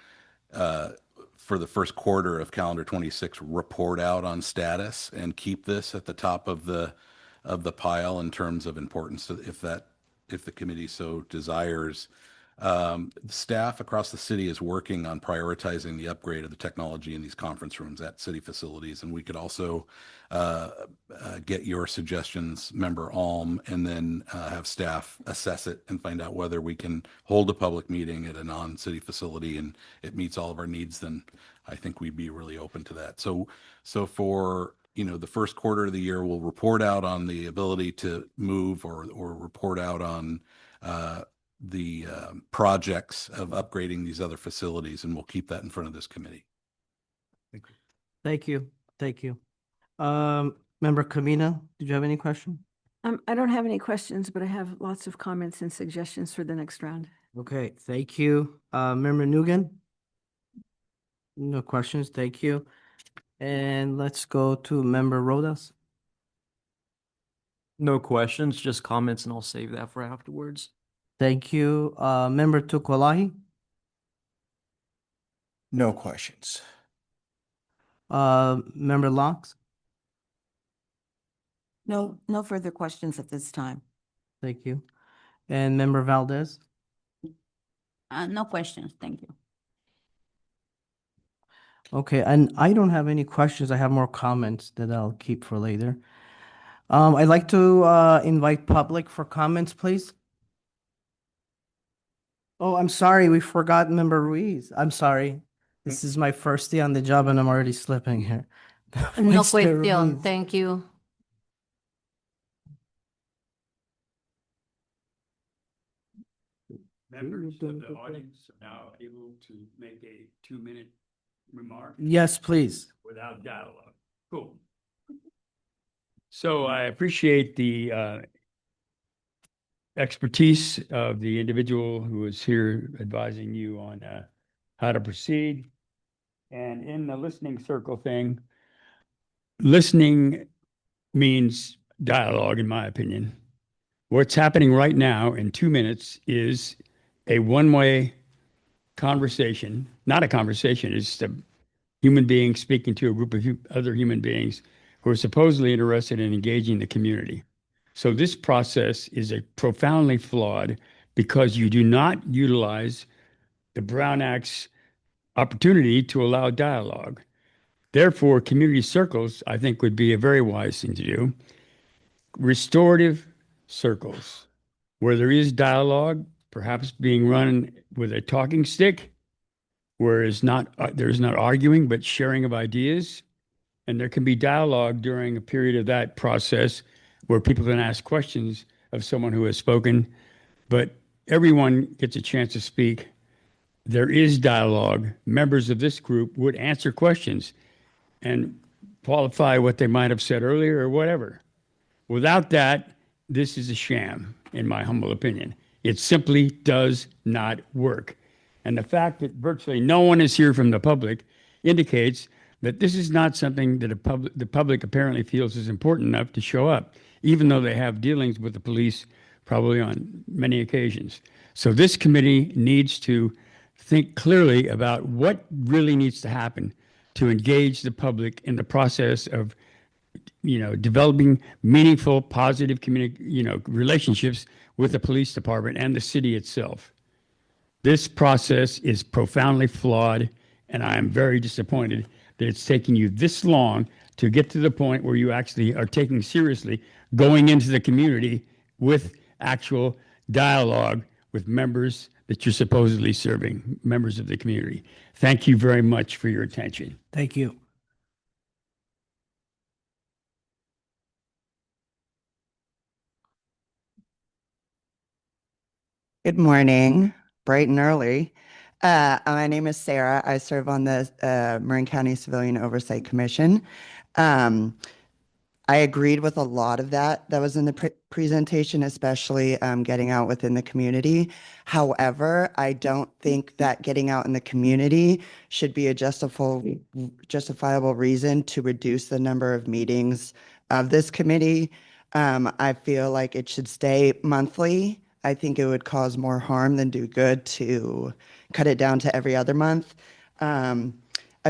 for the first quarter of calendar 26, report out on status and keep this at the top of the pile in terms of importance, if the committee so desires. Staff across the city is working on prioritizing the upgrade of the technology in these conference rooms at city facilities, and we could also get your suggestions, Member Alm, and then have staff assess it and find out whether we can hold a public meeting at a non-city facility and it meets all of our needs. Then I think we'd be really open to that. So for the first quarter of the year, we'll report out on the ability to move or report out on the projects of upgrading these other facilities, and we'll keep that in front of this committee. Thank you. Thank you. Member Kamina, did you have any question? I don't have any questions, but I have lots of comments and suggestions for the next round. Okay, thank you. Member Nugan? No questions, thank you. And let's go to Member Rodas. No questions, just comments, and I'll save that for afterwards. Thank you. Member Tukwalahi? No questions. Member Locks? No further questions at this time. Thank you. And Member Valdez? No questions, thank you. Okay, and I don't have any questions. I have more comments that I'll keep for later. I'd like to invite public for comments, please. Oh, I'm sorry, we forgot Member Ruiz. I'm sorry. This is my first day on the job and I'm already slipping here. No Mr. question, Ruiz. thank you. Members of the audience are now able to make a 2-minute remark Yes, please. without dialogue. Cool. So I appreciate the expertise of the individual who is here advising you on how to proceed. And in the listening circle thing, listening means dialogue, in my opinion. What's happening right now in 2 minutes is a one-way conversation, not a conversation, it's just a human being speaking to a group of other human beings who are supposedly interested in engaging the community. So this process is a profoundly flawed because you do not utilize the Brown Act's opportunity to allow dialogue. Therefore, community circles, I think, would be a very wise thing to do. Restorative circles, where there is dialogue, perhaps being run with a talking stick, where there's not arguing, but sharing of ideas. And there can be dialogue during a period of that process where people can ask questions of someone who has spoken, but everyone gets a chance to speak. There is dialogue. Members of this group would answer questions and qualify what they might have said earlier or whatever. Without that, this is a sham, in my humble opinion. It simply does not work. And the fact that virtually no one is here from the public indicates that this is not something that the public apparently feels is important enough to show up, even though they have dealings with the police probably on many occasions. So this committee needs to think clearly about what really needs to happen to engage the public in the process of developing meaningful, positive relationships with the police department and the city itself. This process is profoundly flawed, and I am very disappointed that it's taking you this long to get to the point where you actually are taking seriously going into the community with actual dialogue with members that you're supposedly serving, members of the community. Thank you very much for your attention. Thank you. Good morning, bright and early. My name is Sarah. I serve on the Marin County Civilian Oversight Commission. I agreed with a lot of that was in the presentation, especially getting out within the community. However, I don't think that getting out in the community should be a justifiable reason to reduce the number of meetings of this committee. I feel like it should stay monthly. I think it would cause more harm than do good to cut it down to every other month. I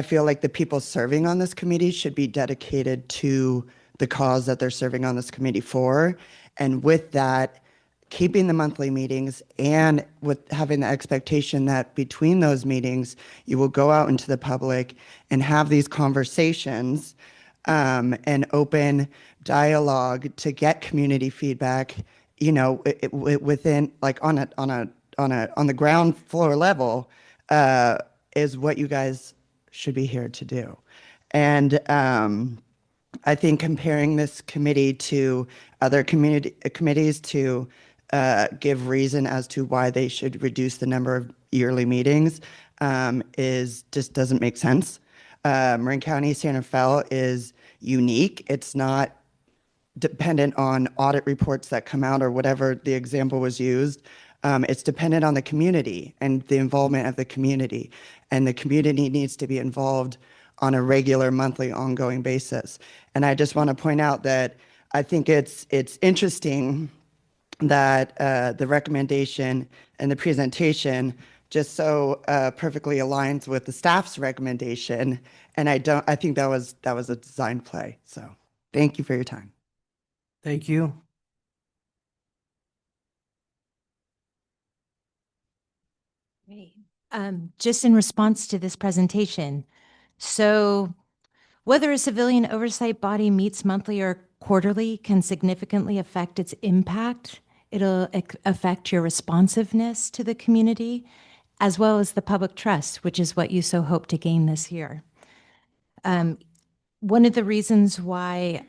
feel like the people serving on this committee should be dedicated to the cause that they're serving on this committee for. And with that, keeping the monthly meetings and with having the expectation that between those meetings, you will go out into the public and have these conversations and open dialogue to get community feedback, you know, within like on the ground floor level is what you guys should be here to do. And I think comparing this committee to other committees to give reason as to why they should reduce the number of yearly meetings is just doesn't make sense. Marin County Santa Fe is unique. It's not dependent on audit reports that come out or whatever the example was used. It's dependent on the community and the involvement of the community. And the community needs to be involved on a regular, monthly, ongoing basis. And I just want to point out that I think it's interesting that the recommendation and the presentation just so perfectly aligns with the staff's recommendation. And I think that was a design play. So thank you for your time. Thank you. Just in response to this presentation, so whether a civilian oversight body meets monthly or quarterly can significantly affect its impact. It'll affect your responsiveness to the community, as well as the public trust, which is what you so hope to gain this year. One of the reasons why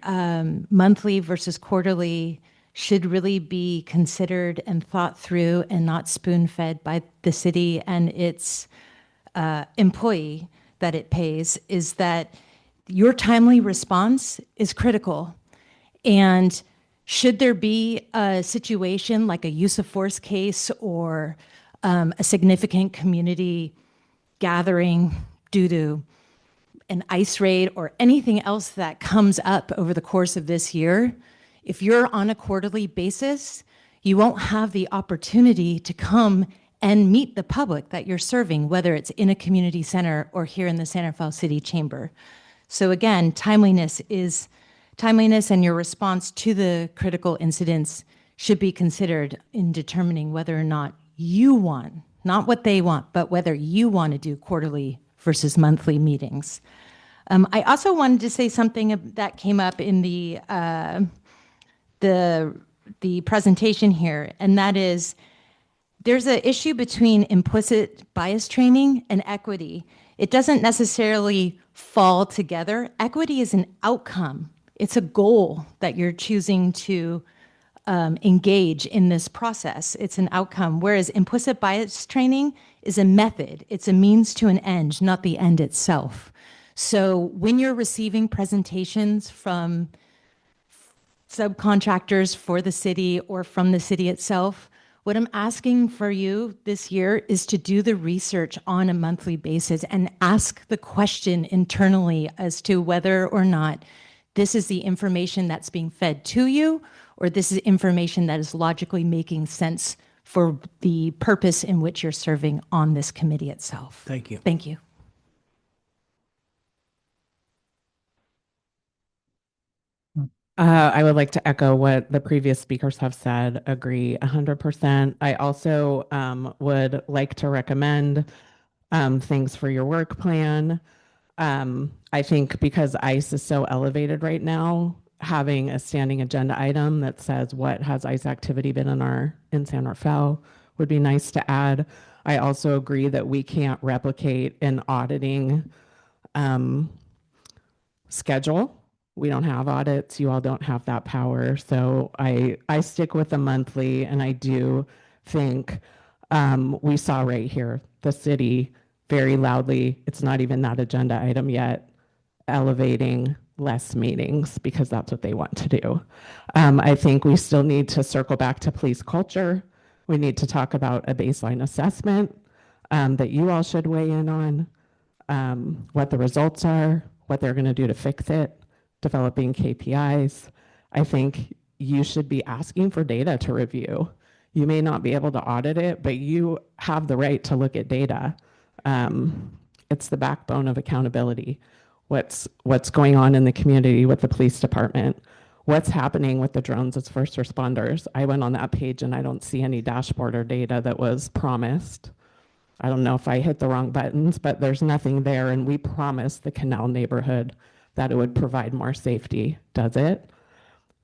monthly versus quarterly should really be considered and thought through and not spoon-fed by the city and its employee that it pays is that your timely response is critical. And should there be a situation like a use of force case or a significant community gathering due to an ICE raid or anything else that comes up over the course of this year, if you're on a quarterly basis, you won't have the opportunity to come and meet the public that you're serving, whether it's in a community center or here in the Santa Fe City Chamber. So again, timeliness and your response to the critical incidents should be considered in determining whether or not you want, not what they want, but whether you want to do quarterly versus monthly meetings. I also wanted to say something that came up in the presentation here, and that is there's an issue between implicit bias training and equity. It doesn't necessarily fall together. Equity is an outcome. It's a goal that you're choosing to engage in this process. It's an outcome, whereas implicit bias training is a method. It's a means to an end, not the end itself. So when you're receiving presentations from subcontractors for the city or from the city itself, what I'm asking for you this year is to do the research on a monthly basis and ask the question internally as to whether or not this is the information that's being fed to you, or this is information that is logically making sense for the purpose in which you're serving on this committee itself. Thank you. Thank you. I would like to echo what the previous speakers have said, agree 100%. I also would like to recommend things for your work plan. I think because ICE is so elevated right now, having a standing agenda item that says what has ICE activity been in San Rafael would be nice to add. I also agree that we can't replicate an auditing schedule. We don't have audits. You all don't have that power. So I stick with the monthly, and I do think We saw right here, the city very loudly, it's not even that agenda item yet, elevating less meetings because that's what they want to do. I think we still need to circle back to police culture. We need to talk about a baseline assessment that you all should weigh in on, what the results are, what they're going to do to fix it, developing KPIs. I think you should be asking for data to review. You may not be able to audit it, but you have the right to look at data. It's the backbone of accountability. What's going on in the community with the police department? What's happening with the drones as first responders? I went on that page and I don't see any dashboard or data that was promised. I don't know if I hit the wrong buttons, but there's nothing there. And we promised the Canal neighborhood that it would provide more safety. Does it?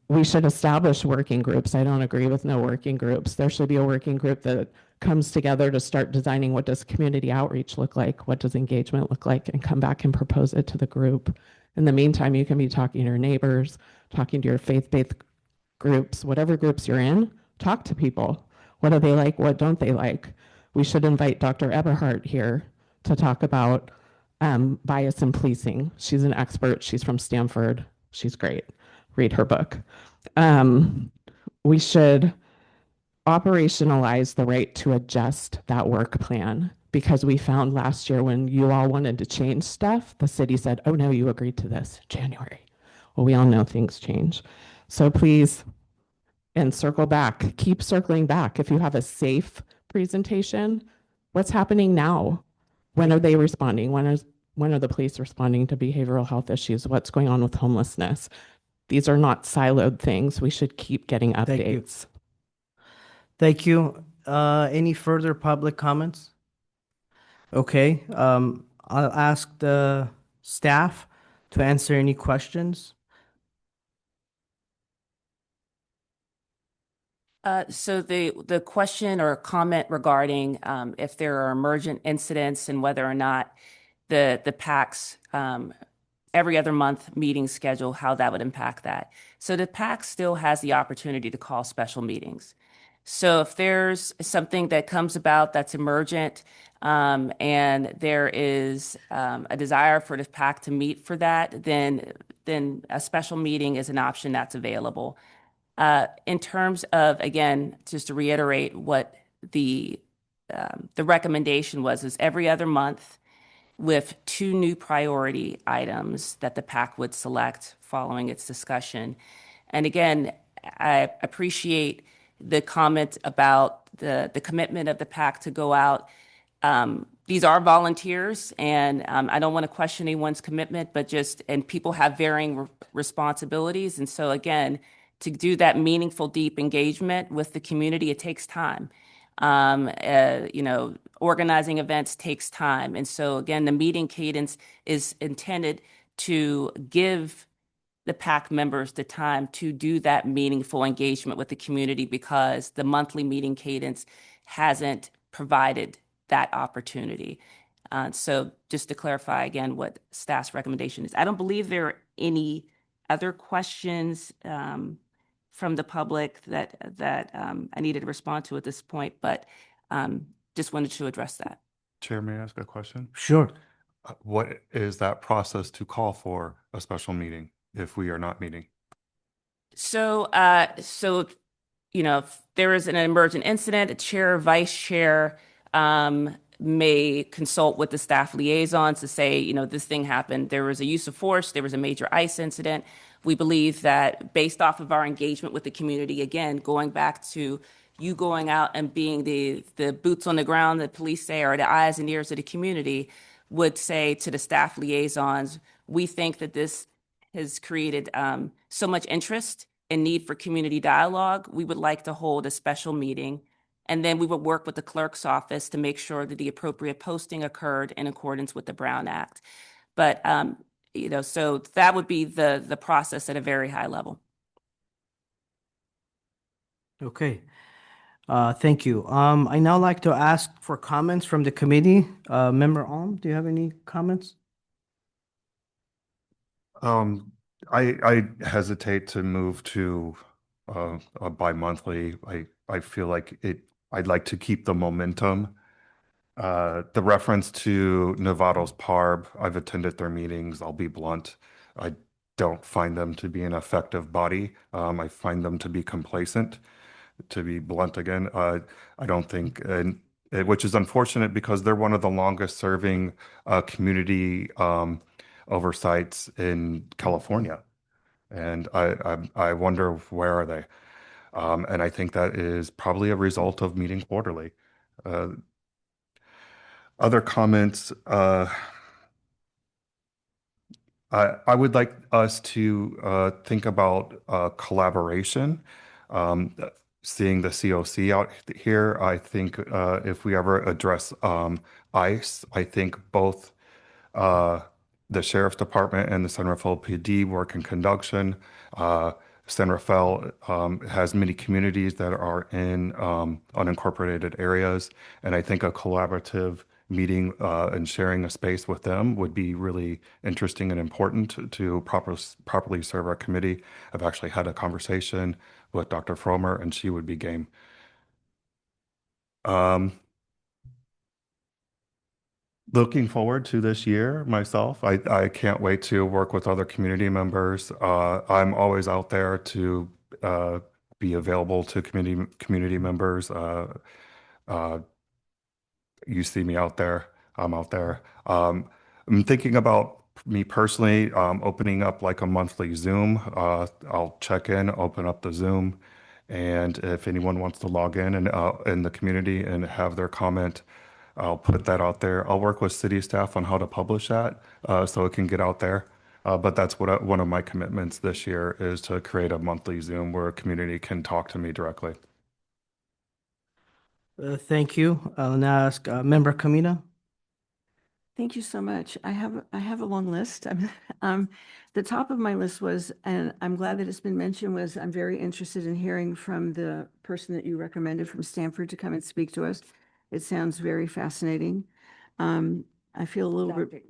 We should establish working groups. I don't agree with no working groups. There should be a working group that comes together to start designing what does community outreach look like, what does engagement look like, and come back and propose it to the group. In the meantime, you can be talking to your neighbors, talking to your faith-based groups, whatever groups you're in, talk to people. What do they like? What don't they like? We should invite Dr. Eberhardt here to talk about bias in policing. She's an expert. She's from Stanford. She's great. Read her book. We should operationalize the right to adjust that work plan, because we found last year when you all wanted to change stuff, the city said, oh no, you agreed to this January. Well, we all know things change. So please, and circle back, keep circling back. If you have a safe presentation, what's happening now? When are they responding? When are the police responding to behavioral health issues? What's going on with homelessness? These are not siloed things. We should keep getting updates. Thank you. Any further public comments? Okay, I'll ask the staff to answer any questions. So the question or comment regarding if there are emergent incidents and whether or not the PAC's every other month meeting schedule, how that would impact that. So the PAC still has the opportunity to call special meetings. So if there's something that comes about that's emergent and there is a desire for the PAC to meet for that, then a special meeting is an option that's available. In terms of, again, just to reiterate what the recommendation was, is every other month with 2 new priority items that the PAC would select following its discussion. And again, I appreciate the comment about the commitment of the PAC to go out. These are volunteers, and I don't want to question anyone's commitment, but and people have varying responsibilities. And so again, to do that meaningful, deep engagement with the community, it takes time. Organizing events takes time. And so again, the meeting cadence is intended to give the PAC members the time to do that meaningful engagement with the community, because the monthly meeting cadence hasn't provided that opportunity. So just to clarify again what staff's recommendation is. I don't believe there are any other questions from the public that I needed to respond to at this point, but just wanted to address that. Chair, may I ask a question? Sure. What is that process to call for a special meeting if we are not meeting? So, if there is an emergent incident, a chair or vice chair may consult with the staff liaisons to say, this thing happened. There was a use of force. There was a major ICE incident. We believe that based off of our engagement with the community, again, going back to you going out and being the boots on the ground, the police say, or the eyes and ears of the community, would say to the staff liaisons, we think that this has created so much interest and need for community dialogue. We would like to hold a special meeting. And then we would work with the clerk's office to make sure that the appropriate posting occurred in accordance with the Brown Act. But, so that would be the process at a very high level. Okay. Thank you. I now like to ask for comments from the committee. Member Alm, do you have any comments? I hesitate to move to a bi-monthly. I feel like it I'd like to keep the momentum. The reference to Novato's PARB, I've attended their meetings. I'll be blunt. I don't find them to be an effective body. I find them to be complacent, to be blunt again. I don't think, which is unfortunate because they're one of the longest serving community oversights in California. And I wonder, where are they? And I think that is probably a result of meeting quarterly. Other comments, I would like us to think about collaboration. Seeing the COC out here, I think if we ever address ICE, I think both the Sheriff's Department and the San Rafael PD work in conjunction. San Rafael has many communities that are in unincorporated areas, and I think a collaborative meeting and sharing a space with them would be really interesting and important to properly serve our committee. I've actually had a conversation with Dr. Fromer, and she would be game. Looking forward to this year myself. I can't wait to work with other community members. I'm always out there to be available to community members. You see me out there, I'm out there. I'm thinking about me personally opening up like a monthly Zoom. I'll check in, open up the Zoom, and if anyone wants to log in the community and have their comment, I'll put that out there. I'll work with city staff on how to publish that so it can get out there. But that's what one of my commitments this year is, to create a monthly Zoom where a community can talk to me directly. Thank you. I'll now ask Member Kamina. Thank you so much. I have a long list. The top of my list was, and I'm glad that it's been mentioned, was I'm very interested in hearing from the person that you recommended from Stanford to come and speak to us. It sounds very fascinating. I feel a little bit.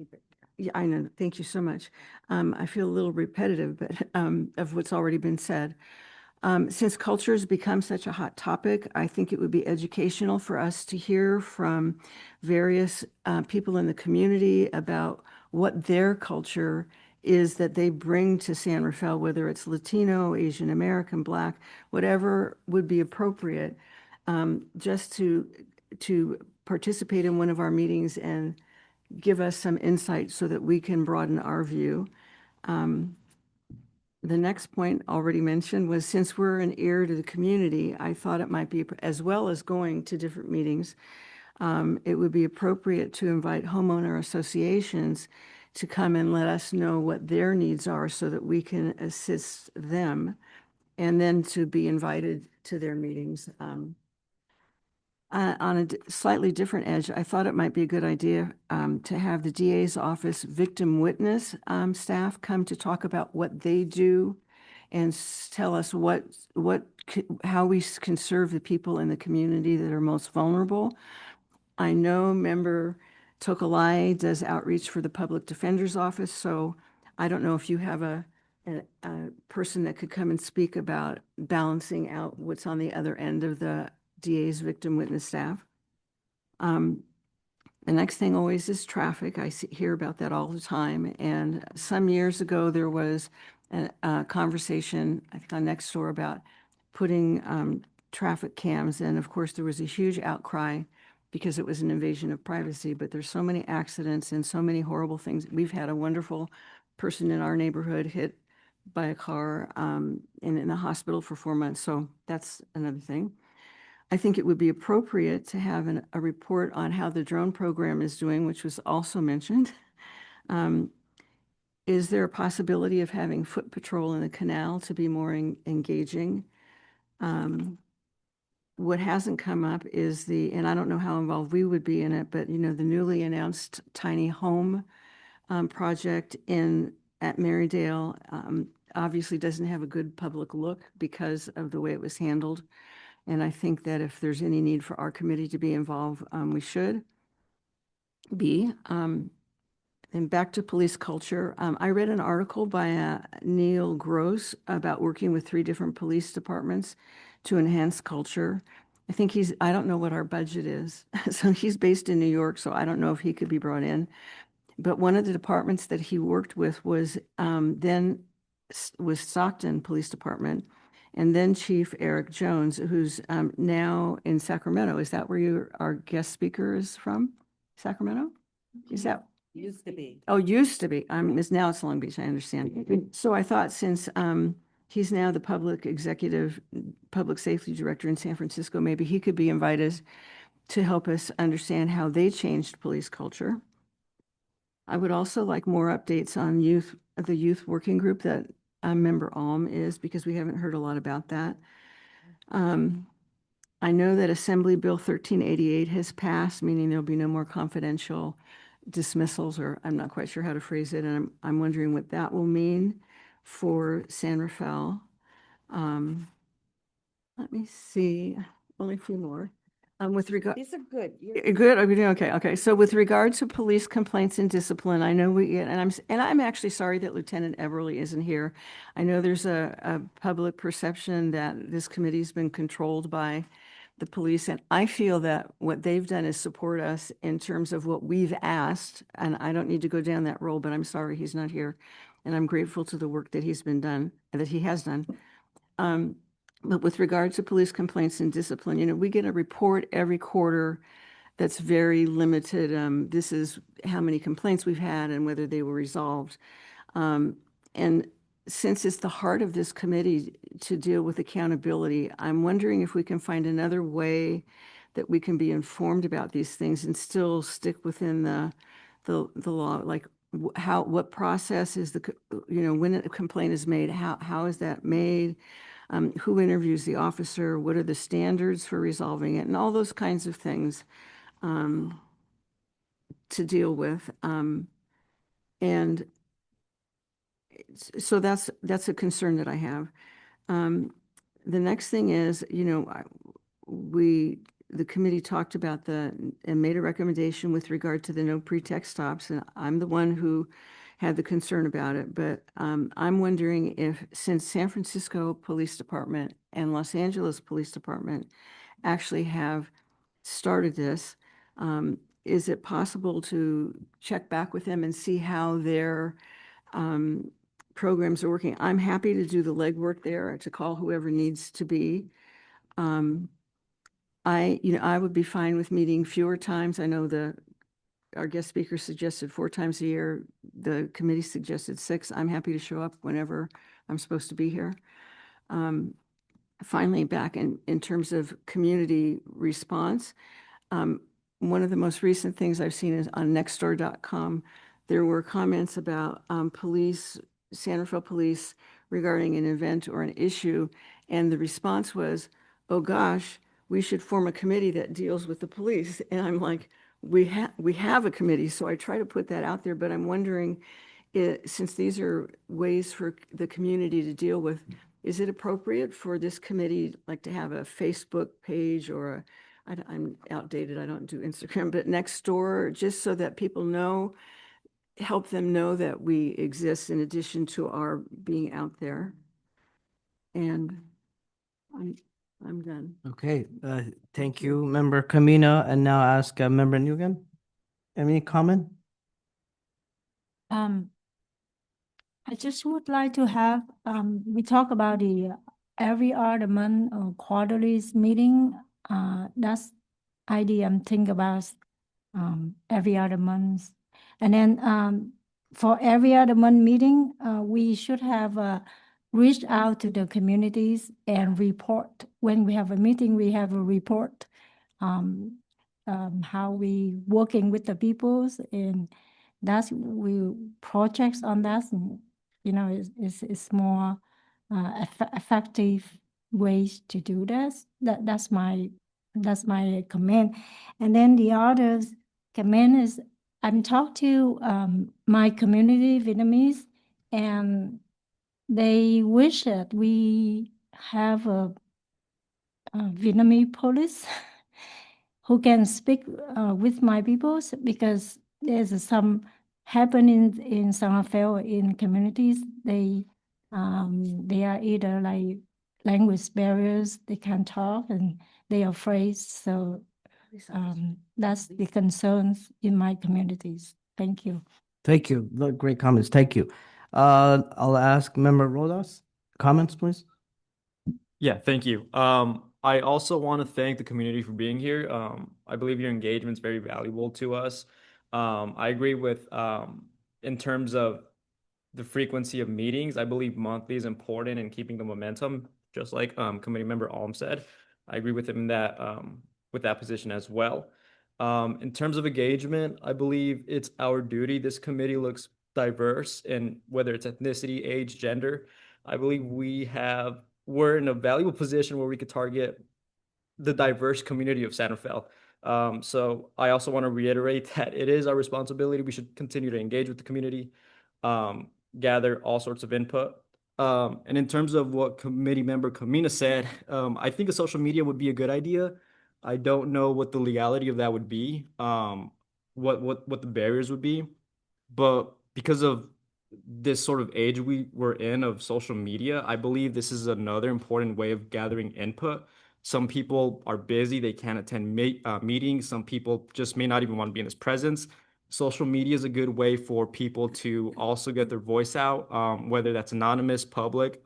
Yeah, I know. Thank you so much. I feel a little repetitive, but of what's already been said. Since culture has become such a hot topic, I think it would be educational for us to hear from various people in the community about what their culture is that they bring to San Rafael, whether it's Latino, Asian American, Black, whatever would be appropriate, just to participate in one of our meetings and give us some insight so that we can broaden our view. The next point already mentioned was, since we're an ear to the community, I thought it might be, as well as going to different meetings, it would be appropriate to invite homeowner associations to come and let us know what their needs are so that we can assist them, and then to be invited to their meetings. On a slightly different edge, I thought it might be a good idea to have the DA's office victim witness staff come to talk about what they do and tell us how we can serve the people in the community that are most vulnerable. I know Member Tokolai does outreach for the Public Defender's Office, so I don't know if you have a person that could come and speak about balancing out what's on the other end of the DA's victim witness staff. The next thing always is traffic. I hear about that all the time. And some years ago, there was a conversation, I think on Nextdoor, about putting traffic cams. And of course, there was a huge outcry because it was an invasion of privacy. But there's so many accidents and so many horrible things. We've had a wonderful person in our neighborhood hit by a car and in the hospital for 4 months. So that's another thing. I think it would be appropriate to have a report on how the drone program is doing, which was also mentioned. Is there a possibility of having foot patrol in the canal to be more engaging? What hasn't come up is and I don't know how involved we would be in it, but the newly announced tiny home project at Marydale obviously doesn't have a good public look because of the way it was handled. And I think that if there's any need for our committee to be involved, we should be. And back to police culture. I read an article by Neil Gross about working with 3 different police departments to enhance culture. I think I don't know what our budget is. So he's based in New York, so I don't know if he could be brought in. But one of the departments that he worked with was was Stockton Police Department, and then Chief Eric Jones, who's now in Sacramento. Is that where our guest speaker is from? Sacramento? Is that? Used to be. Oh, used to be. Now it's Long Beach, I understand. So I thought since he's now the public safety director in San Francisco, maybe he could be invited to help us understand how they changed police culture. I would also like more updates on the youth working group that Member Alm is, because we haven't heard a lot about that. I know that Assembly Bill 1388 has passed, meaning there'll be no more confidential dismissals, or I'm not quite sure how to phrase it, and I'm wondering what that will mean for San Rafael. Let me see, only a few more. With regard, These are good. good. Are we doing okay? Okay. So with regard to police complaints and discipline, I know and I'm actually sorry that Lieutenant Everly isn't here. I know there's a public perception that this committee's been controlled by the police, and I feel that what they've done is support us in terms of what we've asked, and I don't need to go down that road, but I'm sorry he's not here, and I'm grateful to the work that he has done. But with regard to police complaints and discipline, we get a report every quarter that's very limited. This is how many complaints we've had and whether they were resolved. And since it's the heart of this committee to deal with accountability, I'm wondering if we can find another way that we can be informed about these things and still stick within the law, like what process is when a complaint is made, how is that made? Who interviews the officer? What are the standards for resolving it? And all those kinds of things to deal with. And so that's a concern that I have. The next thing is, the committee talked about and made a recommendation with regard to the no pretext stops, and I'm the one who had the concern about it, but I'm wondering if, since San Francisco Police Department and Los Angeles Police Department actually have started this, is it possible to check back with them and see how their programs are working? I'm happy to do the legwork there, to call whoever needs to be. I would be fine with meeting fewer times. I know our guest speaker suggested 4 times a year. The committee suggested 6. I'm happy to show up whenever I'm supposed to be here. Finally, back in terms of community response, one of the most recent things I've seen is on nextdoor.com. There were comments about San Rafael police regarding an event or an issue, and the response was, "Oh gosh, we should form a committee that deals with the police." And I'm like, we have a committee, so I try to put that out there, but I'm wondering, since these are ways for the community to deal with, is it appropriate for this committee, like, to have a Facebook page or I'm outdated, I don't do Instagram, but Nextdoor, just so that people know, help them know that we exist in addition to our being out there? And I'm done. Okay, thank you, Member Camino, and now ask Member Nguyen. Any comment? I just would like to have, we talk about the every other month or quarterly meeting. That's idea I'm thinking about every other month. And then for every other month meeting, we should have reach out to the communities and report. When we have a meeting, we have a report how we working with the peoples, and we projects on that, and it's more effective ways to do this. That's my comment. And then the other comment is I'm talking to my community Vietnamese, and they wish that we have a Vietnamese police who can speak with my peoples, because there's some happening in San Rafael in communities. They are either like language barriers, they can't talk and they are afraid. So that's the concerns in my communities. Thank you. Thank you. Great comments. Thank you. I'll ask Member Rodas. Comments, please. Yeah, thank you. I also want to thank the community for being here. I believe your engagement is very valuable to us. I agree with in terms of the frequency of meetings. I believe monthly is important in keeping the momentum, just like Committee Member Alm said. I agree with him in that with that position as well. In terms of engagement, I believe it's our duty. This committee looks diverse, and whether it's ethnicity, age, gender, I believe we're in a valuable position where we could target the diverse community of Santa Fe. So I also want to reiterate that it is our responsibility. We should continue to engage with the community, gather all sorts of input. And in terms of what Committee Member Kamina said, I think a social media would be a good idea. I don't know what the legality of that would be, what the barriers would be, but because of this sort of age we're in of social media, I believe this is another important way of gathering input. Some people are busy, they can't attend meetings. Some people just may not even want to be in this presence. Social media is a good way for people to also get their voice out, whether that's anonymous, public.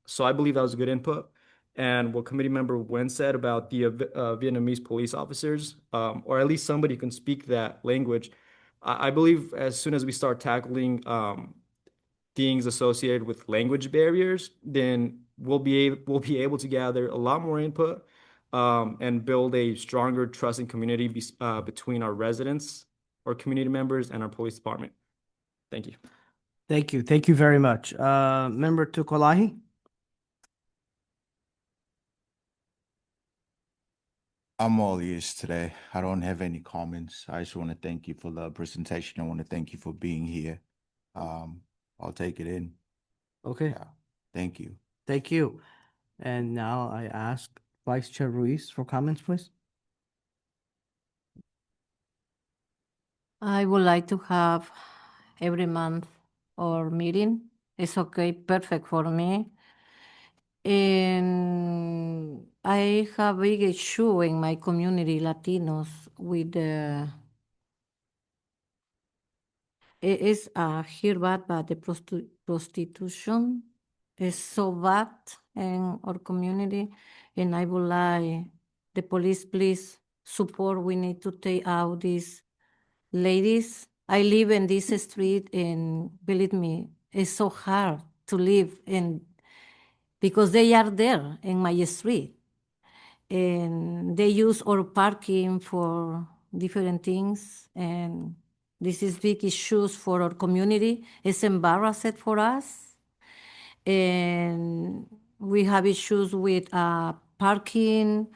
So I believe that was a good input. And what Committee Member Wen said about the Vietnamese police officers, or at least somebody who can speak that language, I believe as soon as we start tackling things associated with language barriers, then we'll be able to gather a lot more input and build a stronger trusting community between our residents, our community members, and our police department. Thank you. Thank you. Thank you very much. Member Tukolahi. I'm all ears today. I don't have any comments. I just want to thank you for the presentation. I want to thank you for being here. I'll take it in. Okay. Yeah. Thank you. Thank you. And now I ask Vice Chair Ruiz for comments, please. I would like to have every month our meeting. It's okay, perfect for me. And I have big issue in my community, Latinos, with the it is here bad, but the prostitution is so bad in our community. And I would like the police, please support. We need to take out these ladies. I live in this street, and believe me, it's so hard to live in because they are there in my street. And they use our parking for different things. And this is big issues for our community. It's embarrassing for us. And we have issues with parking,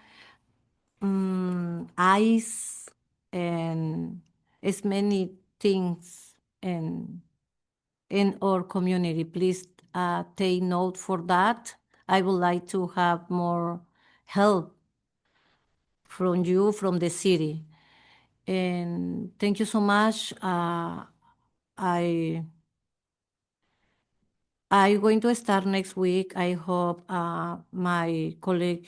ice, and it's many things in our community. Please take note for that. I would like to have more help from you, from the city. And thank you so much. I'm going to start next week. I hope my colleague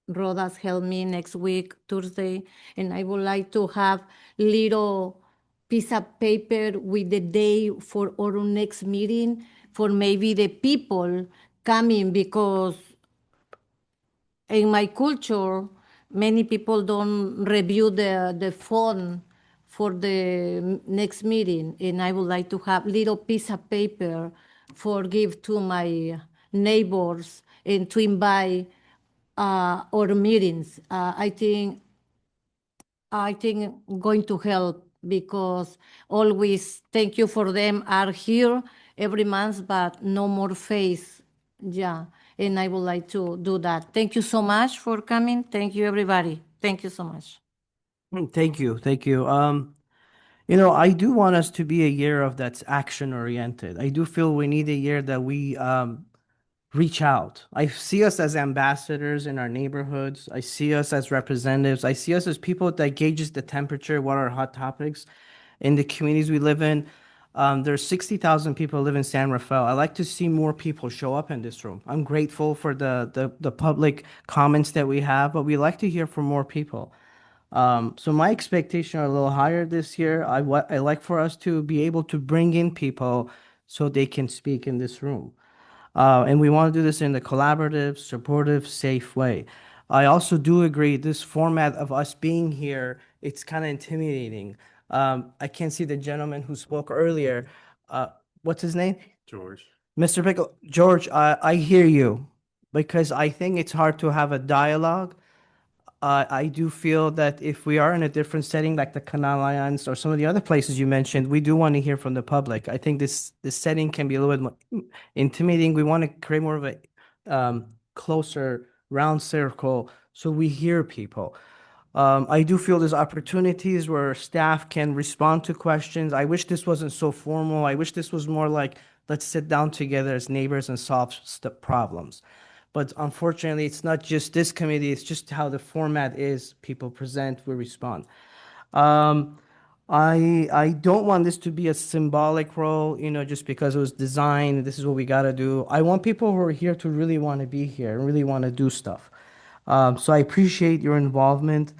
Rodas help me next week, Thursday. And I would like to have little piece of paper with the day for our next meeting for maybe the people coming, because in my culture, many people don't review the phone for the next meeting. And I would like to have little piece of paper for give to my neighbors and to invite our meetings. I think going to help, because always thank you for them are here every month, but no more face. Yeah. And I would like to do that. Thank you so much for coming. Thank you, everybody. Thank you so much. Thank you. Thank you. You know, I do want us to be a year of that's action oriented. I do feel we need a year that we reach out. I see us as ambassadors in our neighborhoods. I see us as representatives. I see us as people that gauges the temperature, what are hot topics in the communities we live in. There's 60,000 people live in San Rafael. I like to see more people show up in this room. I'm grateful for the public comments that we have, but we like to hear from more people. So my expectation are a little higher this year. I like for us to be able to bring in people so they can speak in this room. And we want to do this in a collaborative, supportive, safe way. I also do agree this format of us being here, it's kind of intimidating. I can't see the gentleman who spoke earlier. What's his name? George. Mr. Pickle. George, I hear you because I think it's hard to have a dialogue. I do feel that if we are in a different setting, like the Canal Alliance or some of the other places you mentioned, we do want to hear from the public. I think this setting can be a little bit more intimidating. We want to create more of a closer round circle so we hear people. I do feel there's opportunities where staff can respond to questions. I wish this wasn't so formal. I wish this was more like, let's sit down together as neighbors and solve problems. But unfortunately, it's not just this committee, it's just how the format is. People present, we respond. I don't want this to be a symbolic role, just because it was designed, this is what we got to do. I want people who are here to really want to be here and really want to do stuff. So I appreciate your involvement.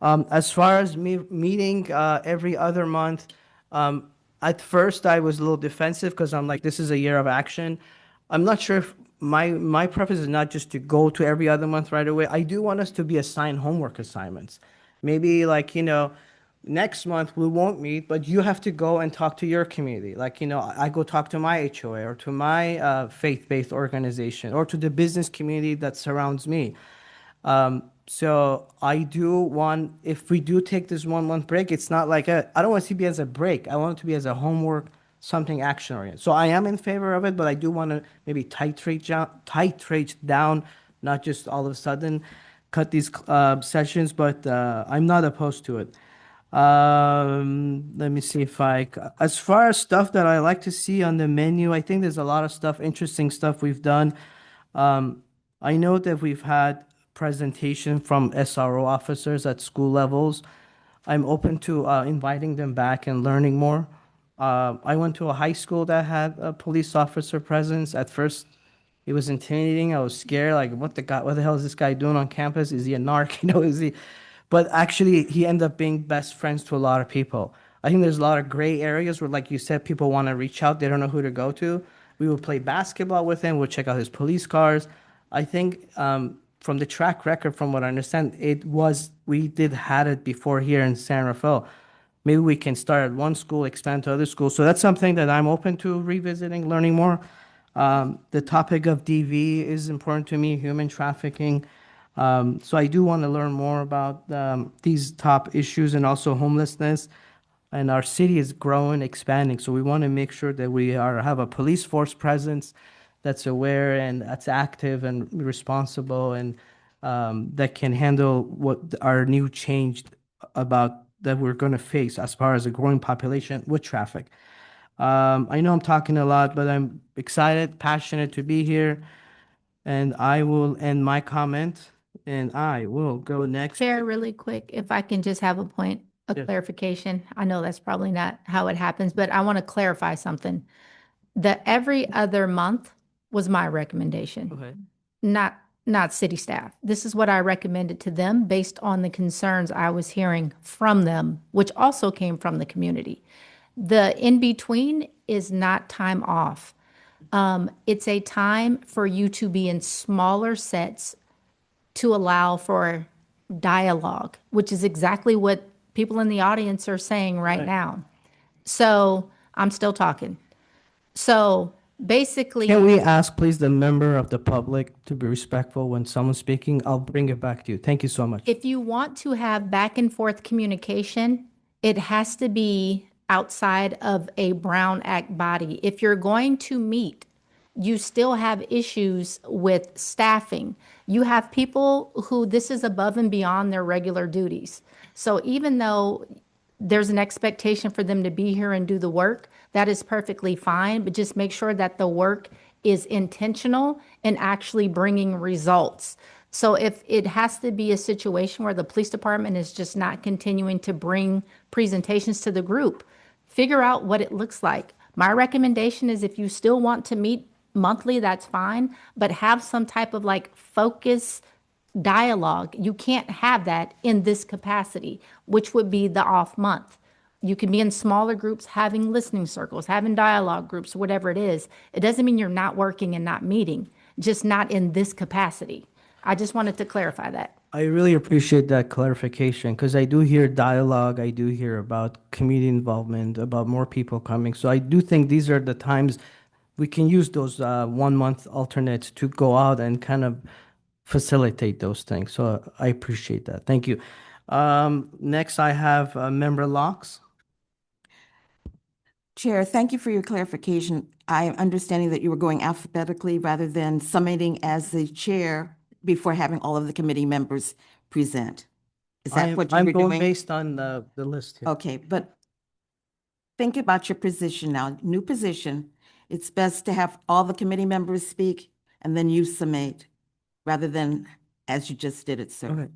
As far as meeting every other month, at first I was a little defensive because I'm like, this is a year of action. I'm not sure if my preference is not just to go to every other month right away. I do want us to be assigned homework assignments. Maybe next month we won't meet, but you have to go and talk to your community. I go talk to my HOA or to my faith-based organization or to the business community that surrounds me. So I do want, if we do take this 1 month break, it's not like I don't want it to be as a break. I want it to be as a homework, something action oriented. So I am in favor of it, but I do want to maybe titrate down, not just all of a sudden cut these sessions, but I'm not opposed to it. Let me see as far as stuff that I like to see on the menu, I think there's a lot of stuff, interesting stuff we've done. I know that we've had presentation from SRO officers at school levels. I'm open to inviting them back and learning more. I went to a high school that had a police officer presence. At first, it was intimidating. I was scared, like, what the hell is this guy doing on campus? Is he a narc? Is he? But actually, he ended up being best friends to a lot of people. I think there's a lot of gray areas where, like you said, people want to reach out. They don't know who to go to. We would play basketball with him. We'll check out his police cars. I think from the track record, from what I understand, we had it before here in San Rafael. Maybe we can start at one school, expand to other schools. So that's something that I'm open to revisiting, learning more. The topic of DV is important to me, human trafficking. So I do want to learn more about these top issues and also homelessness. And our city is growing, expanding. So we want to make sure that we have a police force presence that's aware and that's active and responsible and that can handle what our new change about that we're going to face as far as a growing population with traffic. I know I'm talking a lot, but I'm excited, passionate to be here. And I will end my comment and I will go next. Chair, really quick, if I can just have a point of Yes. clarification. I know that's probably not how it happens, but I want to clarify something. The every other month was my recommendation. Okay. Not city staff. This is what I recommended to them based on the concerns I was hearing from them, which also came from the community. The in between is not time off. It's a time for you to be in smaller sets to allow for dialogue, which is exactly what people in the audience are saying right now. So I'm still talking. So basically, Can we ask, please, the member of the public to be respectful when someone's speaking? I'll bring it back to you. Thank you so much. if you want to have back and forth communication, it has to be outside of a Brown Act body. If you're going to meet, you still have issues with staffing. You have people who this is above and beyond their regular duties. So even though there's an expectation for them to be here and do the work, that is perfectly fine, but just make sure that the work is intentional and actually bringing results. So if it has to be a situation where the police department is just not continuing to bring presentations to the group, figure out what it looks like. My recommendation is if you still want to meet monthly, that's fine, but have some type of like focus dialogue. You can't have that in this capacity, which would be the off month. You can be in smaller groups, having listening circles, having dialogue groups, whatever it is. It doesn't mean you're not working and not meeting, just not in this capacity. I just wanted to clarify that. I really appreciate that clarification because I do hear dialogue, I do hear about community involvement, about more people coming. So I do think these are the times we can use those 1 month alternates to go out and kind of facilitate those things. So I appreciate that. Thank you. Next, I have Member Locks. Chair, thank you for your clarification. I'm understanding that you were going alphabetically rather than summating as the chair before having all of the committee members present. Is that what you I'm were going doing? based on the list here. Okay, but think about your position now, new position. It's best to have all the committee members speak and then you summate rather than as you just did it, sir.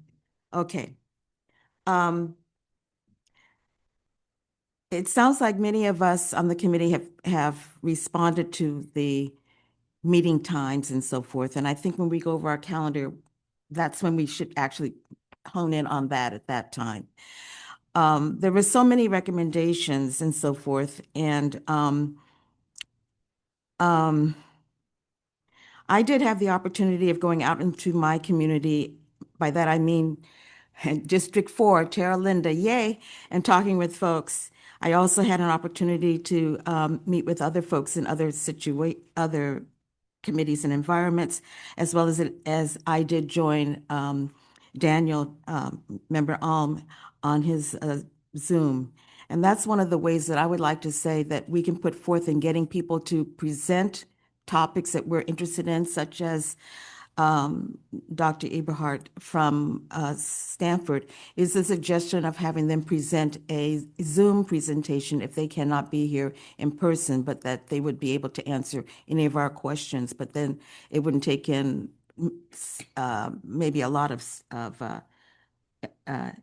Okay. Okay. It sounds like many of us on the committee have responded to the meeting times and so forth. And I think when we go over our calendar, that's when we should actually hone in on that at that time. There were so many recommendations and so forth. And I did have the opportunity of going out into my community. By that, I mean District 4, Terra Linda, yay, and talking with folks. I also had an opportunity to meet with other folks in other other committees and environments, as well as I did join Daniel, Member Alm, on his Zoom. And that's one of the ways that I would like to say that we can put forth in getting people to present topics that we're interested in, such as Dr. Eberhardt from Stanford, is the suggestion of having them present a Zoom presentation if they cannot be here in person, but that they would be able to answer any of our questions. But then it wouldn't take in maybe a lot of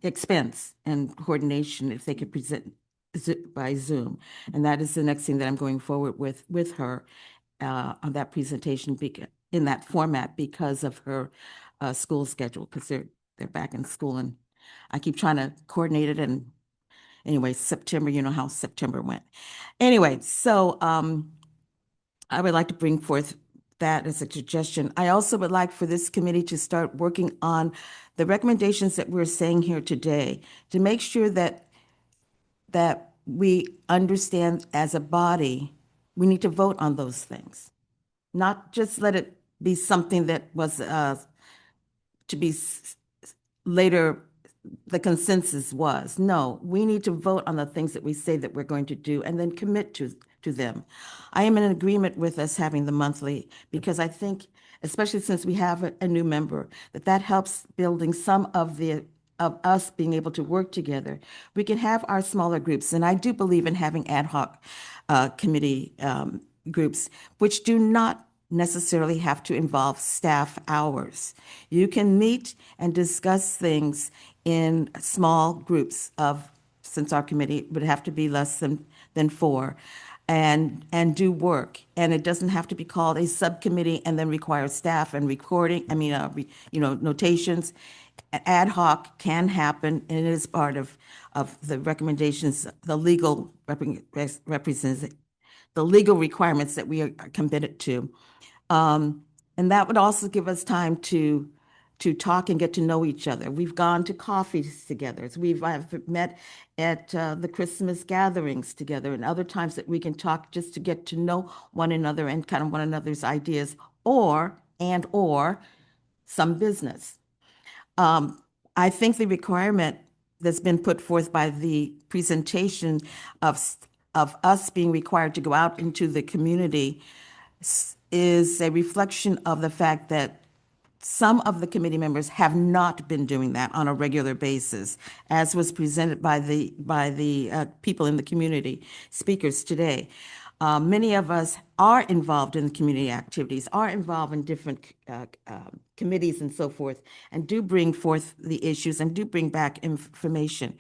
expense and coordination if they could present by Zoom. And that is the next thing that I'm going forward with her on that presentation in that format because of her school schedule, because they're back in school and I keep trying to coordinate it. And anyway, September, you know how September went. Anyway, so I would like to bring forth that as a suggestion. I also would like for this committee to start working on the recommendations that we're saying here today to make sure that we understand as a body, we need to vote on those things, not just let it be something that was to be later the consensus was. No, we need to vote on the things that we say that we're going to do and then commit to them. I am in agreement with us having the monthly because I think, especially since we have a new member, that helps building some of us being able to work together. We can have our smaller groups, and I do believe in having ad hoc committee groups, which do not necessarily have to involve staff hours. You can meet and discuss things in small groups since our committee would have to be less than 4, and do work. And it doesn't have to be called a subcommittee and then require staff and recording, notations. Ad hoc can happen, and it is part of the recommendations, the legal the legal requirements that we are committed to. And that would also give us time to talk and get to know each other. We've gone to coffees together. I've met at the Christmas gatherings together, and other times that we can talk just to get to know one another and kind of one another's ideas or some business. I think the requirement that's been put forth by the presentation of us being required to go out into the community is a reflection of the fact that some of the committee members have not been doing that on a regular basis, as was presented by the people in the community speakers today. Many of us are involved in community activities, are involved in different committees and so forth, and do bring forth the issues and do bring back information.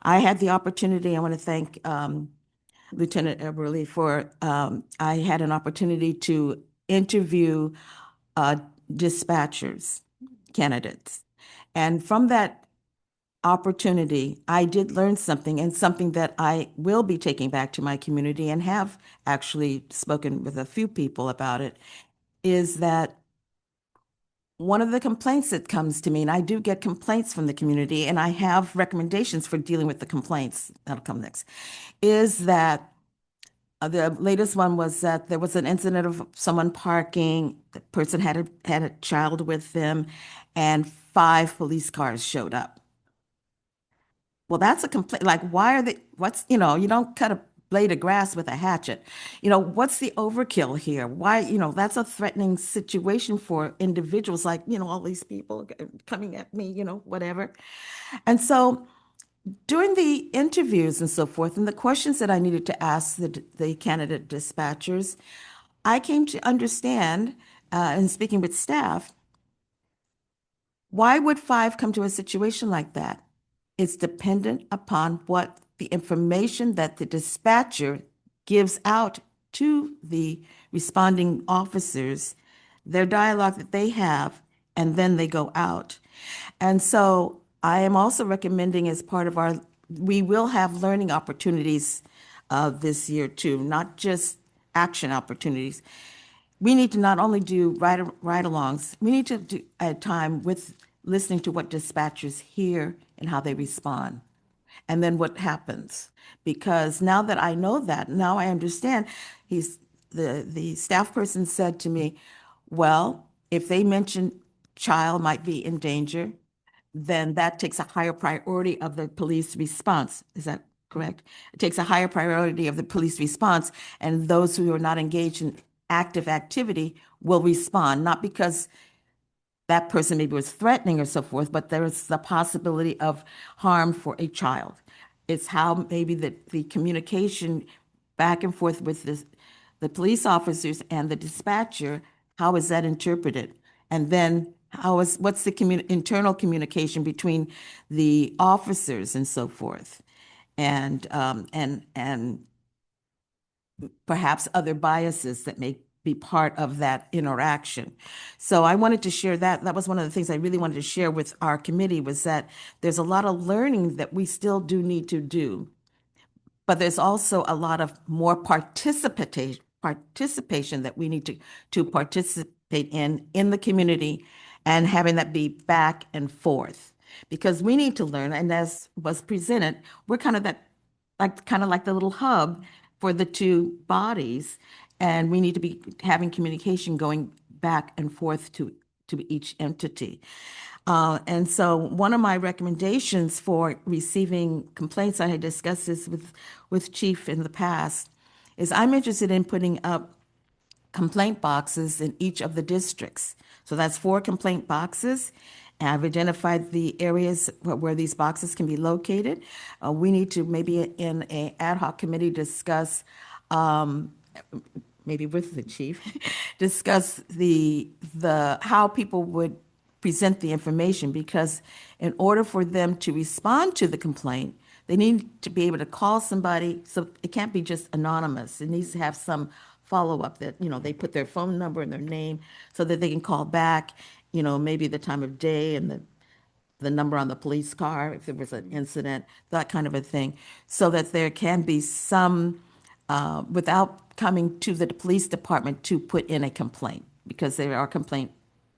I had the opportunity, I want to thank Lieutenant Eberly, for I had an opportunity to interview dispatchers, candidates. And from that opportunity, I did learn something, and something that I will be taking back to my community and have actually spoken with a few people about it, is that one of the complaints that comes to me, and I do get complaints from the community, and I have recommendations for dealing with the complaints, that'll come next, is that the latest one was that there was an incident of someone parking, the person had a child with them, and 5 police cars showed up. Well, that's a complaint. Like, why are they, you don't cut a blade of grass with a hatchet. What's the overkill here? Why, that's a threatening situation for individuals, like, all these people coming at me, whatever. And so during the interviews and so forth, and the questions that I needed to ask the candidate dispatchers, I came to understand, in speaking with staff, why would 5 come to a situation like that? It's dependent upon what the information that the dispatcher gives out to the responding officers, their dialogue that they have, and then they go out. And so I am also recommending, as part of we will have learning opportunities this year too, not just action opportunities. We need to not only do ride-alongs, we need to do a time with listening to what dispatchers hear and how they respond, and then what happens. Because now that I know that, now I understand. The staff person said to me, well, if they mention child might be in danger, then that takes a higher priority of the police response. Is that correct? It takes a higher priority of the police response, and those who are not engaged in active activity will respond, not because that person maybe was threatening or so forth, but there is the possibility of harm for a child. It's how maybe the communication back and forth with the police officers and the dispatcher, how is that interpreted? And then what's the internal communication between the officers and so forth? And perhaps other biases that may be part of that interaction. So I wanted to share that. That was one of the things I really wanted to share with our committee, was that there's a lot of learning that we still do need to do, but there's also a lot of more participation that we need to participate in the community, and having that be back and forth, because we need to learn. And as was presented, we're kind of like the little hub for the 2 bodies, and we need to be having communication going back and forth to each entity. And so one of my recommendations for receiving complaints, I had discussed this with Chief in the past, is I'm interested in putting up complaint boxes in each of the districts. So that's 4 complaint boxes. And I've identified the areas where these boxes can be located. We need to, maybe in an ad hoc committee, discuss, maybe with the chief, discuss how people would present the information, because in order for them to respond to the complaint, they need to be able to call somebody. So it can't be just anonymous. It needs to have some follow-up that, they put their phone number and their name so that they can call back, maybe the time of day and the number on the police car, if there was an incident, that kind of a thing, so that there can be some, without coming to the police department to put in a complaint, because there are complaint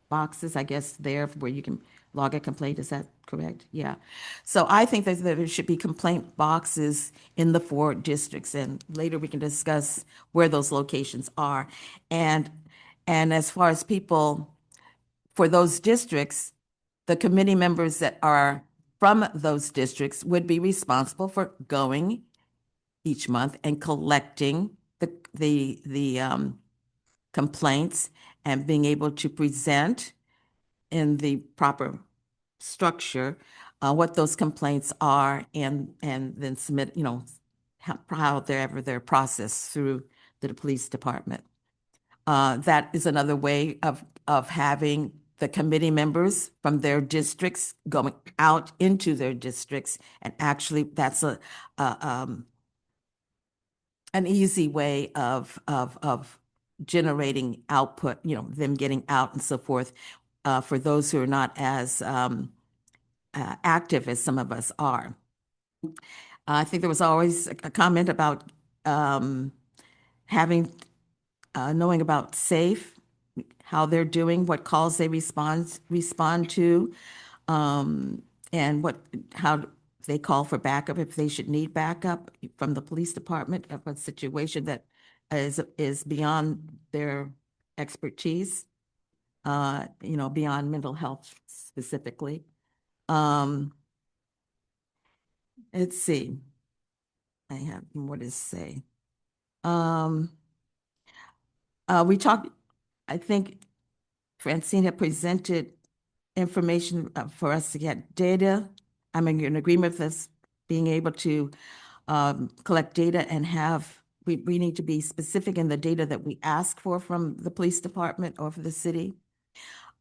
boxes, I guess, there where you can log a complaint. Is that correct? Yeah. So I think that there should be complaint boxes in the 4 districts, and later we can discuss where those locations are. And as far as people for those districts, the committee members that are from those districts would be responsible for going each month and collecting the complaints and being able to present in the proper structure what those complaints are, and then submit, how they're processed through the police department. That is another way of having the committee members from their districts going out into their districts, and actually that's an easy way of generating output, them getting out and so forth, for those who are not as active as some of us are. I think there was always a comment about knowing about SAFE, how they're doing, what calls they respond to, and how they call for backup if they should need backup from the police department of a situation that is beyond their expertise, beyond mental health specifically. Let's see. I have more to say. We talked, I think Francine had presented information for us to get data. I'm in agreement with us being able to collect data and we need to be specific in the data that we ask for from the police department or for the city,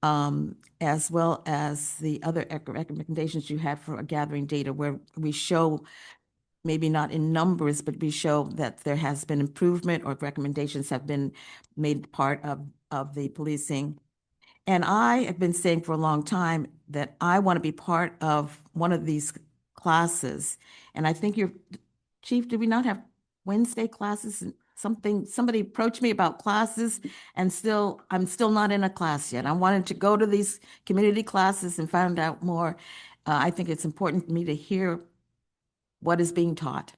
as well as the other recommendations you have for gathering data where we show, maybe not in numbers, but we show that there has been improvement or recommendations have been made part of the policing. And I have been saying for a long time that I want to be part of one of these classes. And I think Chief, did we not have Wednesday classes? Somebody approached me about classes and I'm still not in a class yet. I wanted to go to these community classes and find out more. I think it's important for me to hear what is being taught.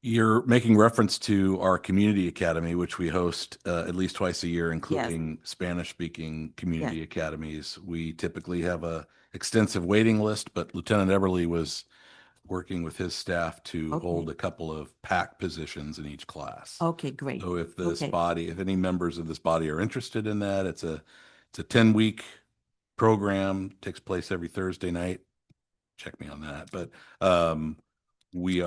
You're making reference to our community academy, which we host at least twice a year, including Spanish-speaking community academies. We typically have a extensive waiting list, but Lieutenant Eberly was working with his staff to hold a couple of PAC positions in each class. Okay, great. So if if any members of this body are interested in that, it's a 10-week program, takes place every Thursday night. Check me on that. But we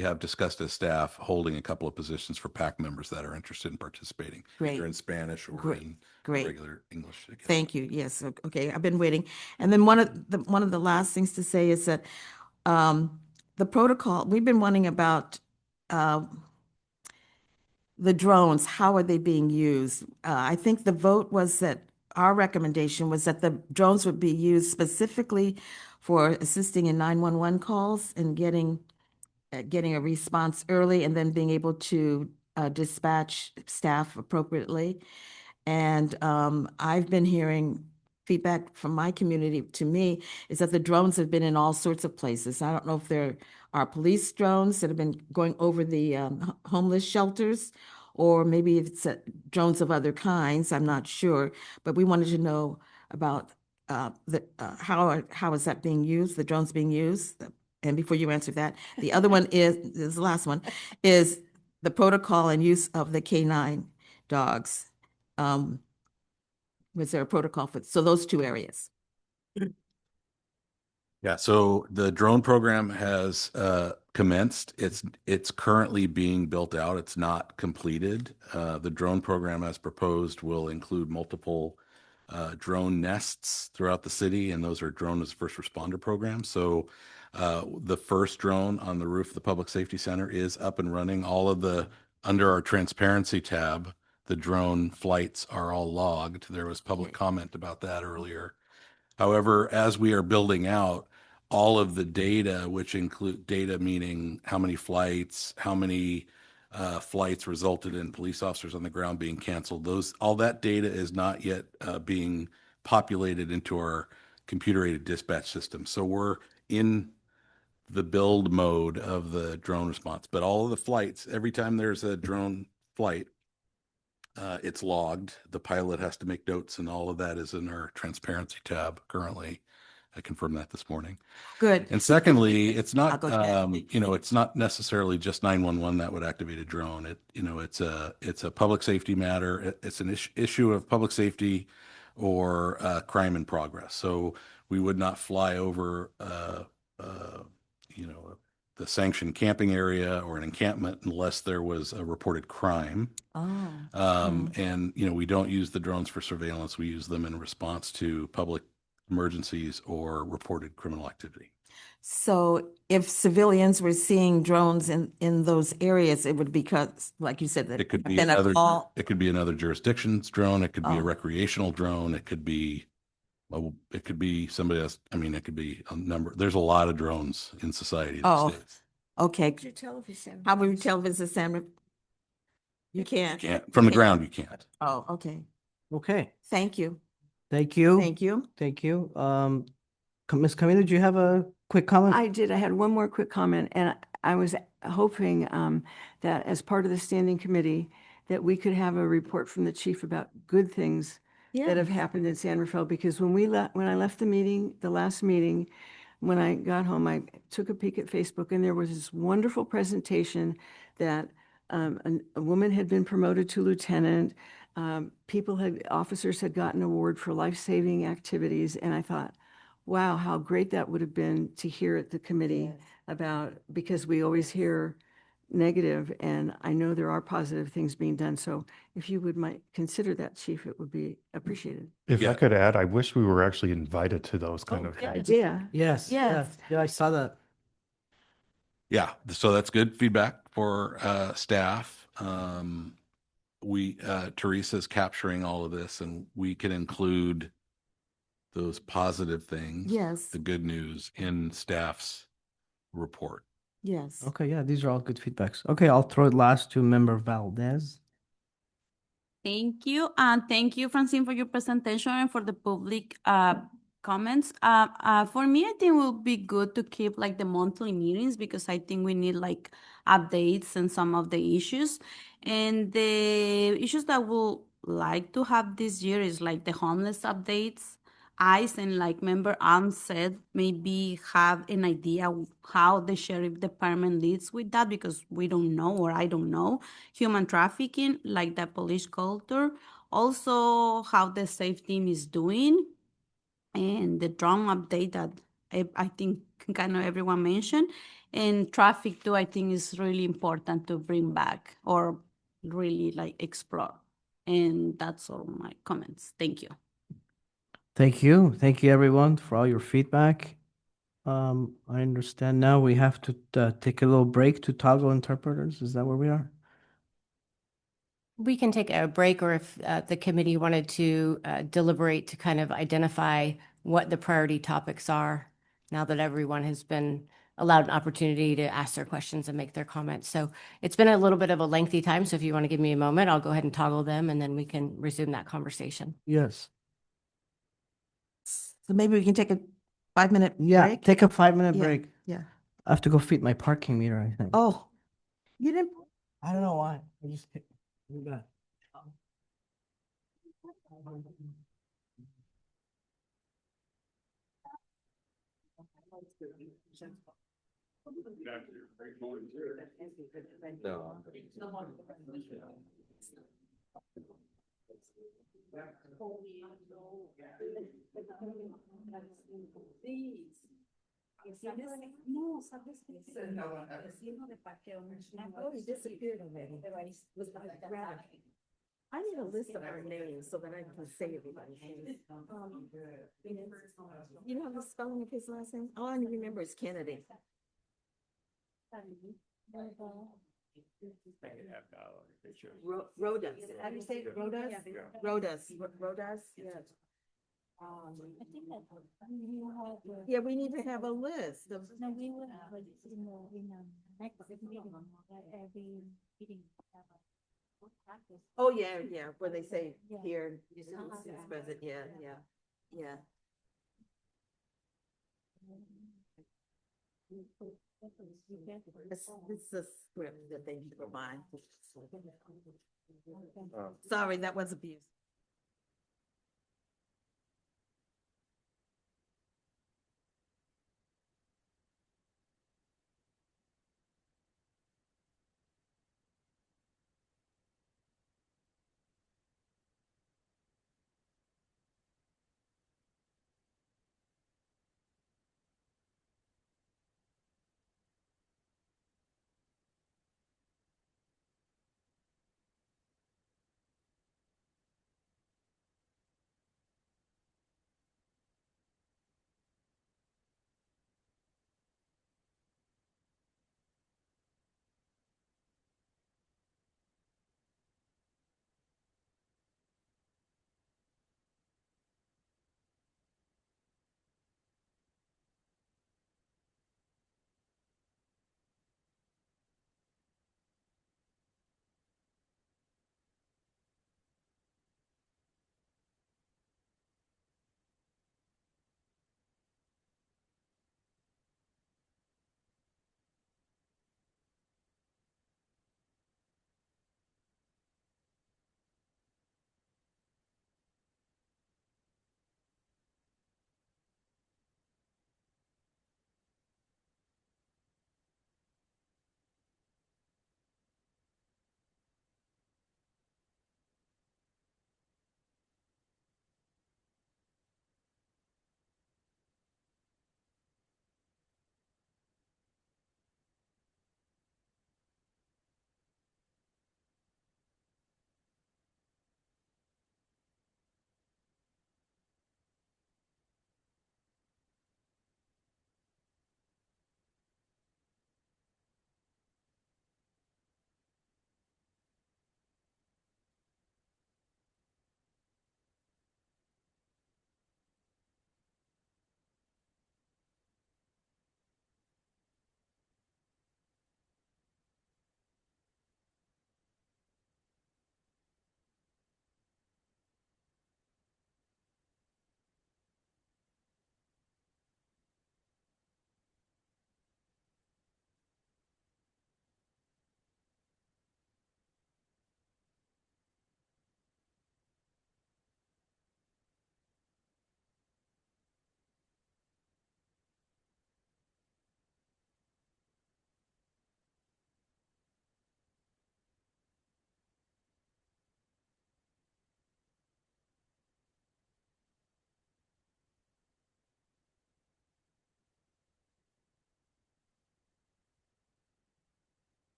have discussed as staff holding a couple of positions for PAC members that are interested in participating, either in Spanish or in regular English. Thank you. Yes. Okay. I've been waiting. And then one of the last things to say is that the protocol, we've been wondering about the drones. How are they being used? I think the vote was that our recommendation was that the drones would be used specifically for assisting in 911 calls and getting a response early and then being able to dispatch staff appropriately. And I've been hearing feedback from my community to me is that the drones have been in all sorts of places. I don't know if there are police drones that have been going over the homeless shelters, or maybe it's drones of other kinds. I'm not sure, but we wanted to know about how is that being used, the drones being used. And before you answer that, the other one is the last one, is the protocol and use of the K9 dogs. Was there a protocol so those two areas? Yeah, so the drone program has commenced. It's currently being built out. It's not completed. The drone program as proposed will include multiple drone nests throughout the city, and those are drone as first responder programs. So the first drone on the roof of the Public Safety Center is up and running. Under our transparency tab, the drone flights are all logged. There was public comment about that earlier. However, as we are building out all of the data, which include data meaning how many flights, how many flights resulted in police officers on the ground being canceled, all that data is not yet being populated into our computer-aided dispatch system. So we're in the build mode of the drone response. But all of the flights, every time there's a drone flight, it's logged. The pilot has to make notes, and all of that is in our transparency tab currently. I confirmed that this morning. Good. And secondly, it's not it's not necessarily just 911 that would activate a drone. It's a public safety matter. It's an issue of public safety or crime in progress. So we would not fly over the sanctioned camping area or an encampment unless there was a reported crime. And we don't use the drones for surveillance. We use them in response to public emergencies or reported criminal activity. So if civilians were seeing drones in those areas, it would be because, like you said, that It could be been a another, call. it could be another jurisdiction's drone. It could be a Oh. recreational drone. It could be, somebody else. I mean, it could be a number. There's a lot of drones in society these Oh, days. okay. How would you tell Visit San? You can't. Can't, from the ground, you can't. Oh, okay. Okay, Thank you. thank you. Thank you. Thank you. Ms. Camila, do you have a quick comment? I did. I had one more quick comment, and I was hoping that as part of the standing committee, that we could have a report from the chief about good things that have happened in San Rafael, because when I left the meeting, the last meeting, when I got home, I took a peek at Facebook, and there was this wonderful presentation that a woman had been promoted to lieutenant. Officers had gotten an award for life-saving activities, and I thought, wow, how great that would have been to hear at the committee about, because we always hear negative, and I know there are positive things being done. So if you might consider that, Chief, it would be appreciated. If Yeah. I could add, I wish we were actually invited to those kind of Good things. idea. Yes, yeah, Yes. yeah, I saw that. Yeah, so that's good feedback for staff. Teresa's capturing all of this, and we can include those positive things, Yes. the good news in staff's report. Yes. Okay, yeah, these are all good feedbacks. Okay, I'll throw it last to Member Valdez. Thank you. And thank you, Francine, for your presentation and for the public comments. For me, I think it will be good to keep like the monthly meetings because I think we need like updates and some of the issues. And the issues that we'll like to have this year is like the homeless updates. ICE and like Member Arm said, maybe have an idea of how the sheriff department leads with that because we don't know or I don't know. Human trafficking, like the police culture. Also, how the safe team is doing and the drone update that I think kind of everyone mentioned. And traffic too, I think is really important to bring back or really like explore. And that's all my comments. Thank you. Thank you. Thank you, everyone, for all your feedback. I understand now we have to take a little break to toggle interpreters. Is that where we are? We can take a break, or if the committee wanted to deliberate to kind of identify what the priority topics are now that everyone has been allowed an opportunity to ask their questions and make their comments. So it's been a little bit of a lengthy time. So if you want to give me a moment, I'll go ahead and toggle them and then we can resume that conversation. Yes. So maybe we can take a 5-minute Yeah, break? take a 5-minute Yeah, break. yeah. I have to go feed my parking meter, I think. Oh, you didn't. I don't know why. I just we got. No, ¿sabes qué? Vecino de parqueo. He disappeared already. I need a list of our names so that I can say everybody's name. You know the spelling of his last name? All I remember is Kennedy. Rodas. How do you say it? Rodas? Rodas. Rodas, yes. I think that you have. Yeah, we need to have a list of. No, we will have it in the next meeting, every meeting. Practice. Oh, yeah, yeah, where they say Yeah. here, Uh-huh. since present, yeah, yeah, yeah. It's a script that they provide. Sorry, that was abuse.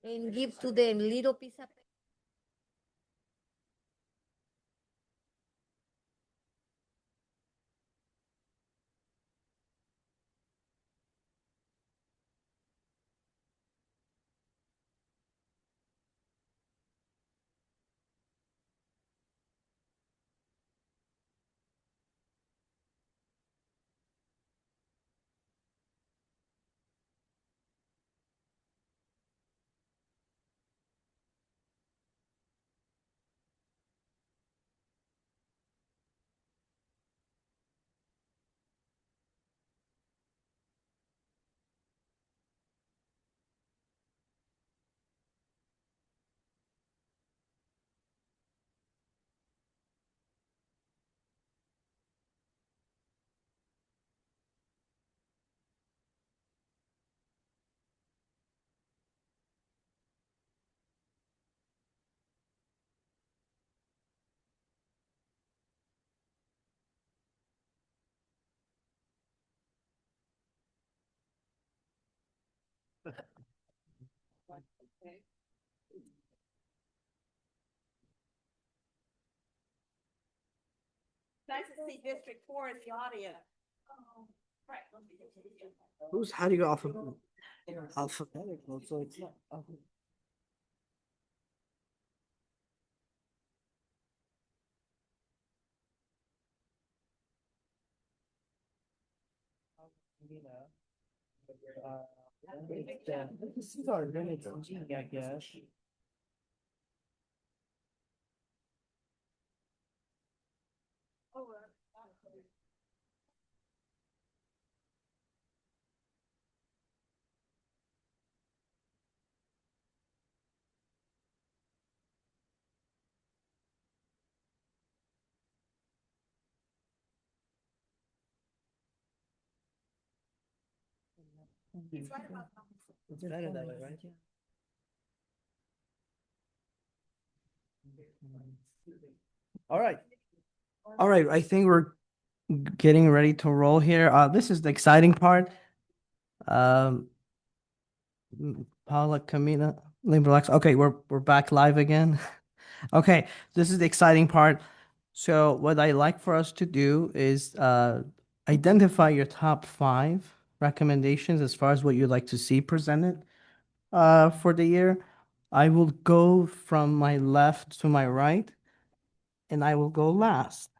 and give to them little piece of paper. Nice to see District 4 in the audience. How do you go alphabetical? So it's not. This is our limit, I guess. It's better that way, right? All right. All right, I think we're getting ready to roll here. This is the exciting part. Paula, Camila, relax. Okay, we're back live again. Okay, this is the exciting part. So what I like for us to do is identify your top 5 recommendations as far as what you'd like to see presented for the year. I will go from my left to my right, and I will go last.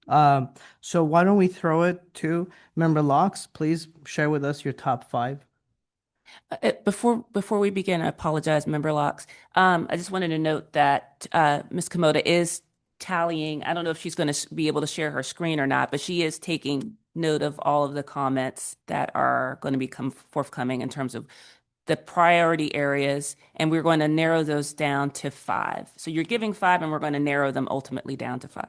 So why don't we throw it to Member Locks? Please share with us your top 5. Before we begin, I apologize, Member Locks. I just wanted to note that Ms. Komoda is tallying. I don't know if she's going to be able to share her screen or not, but she is taking note of all of the comments that are going to be forthcoming in terms of the priority areas, and we're going to narrow those down to 5. So you're giving 5, and we're going to narrow them ultimately down to 5.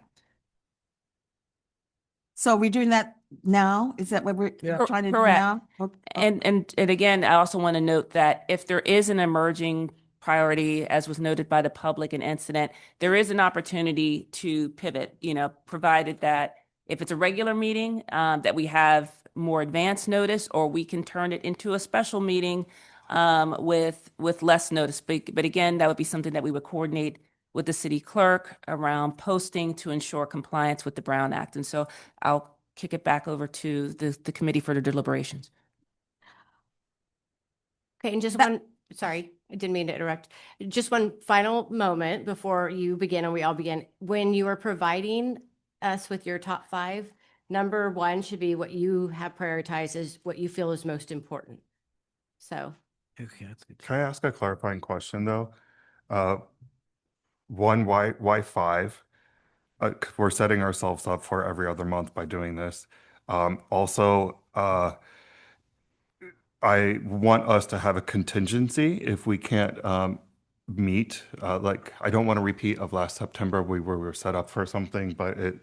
So we're doing that now? Is that what we're trying to do Correct. now? Okay. And again, I also want to note that if there is an emerging priority, as was noted by the public, an incident, there is an opportunity to pivot, provided that if it's a regular meeting, that we have more advance notice, or we can turn it into a special meeting with less notice. But again, that would be something that we would coordinate with the city clerk around posting to ensure compliance with the Brown Act. And so I'll kick it back over to the committee for the deliberations. Okay, and just sorry, I didn't mean to interrupt. Just one final moment before you begin and we all begin. When you are providing us with your top 5, number 1 should be what you have prioritized as what you feel is most important. So. Okay, that's good. Can I ask a clarifying question though? One, why 5? We're setting ourselves up for every other month by doing this. Also, I want us to have a contingency if we can't meet. Like, I don't want a repeat of last September. We were set up for something, but it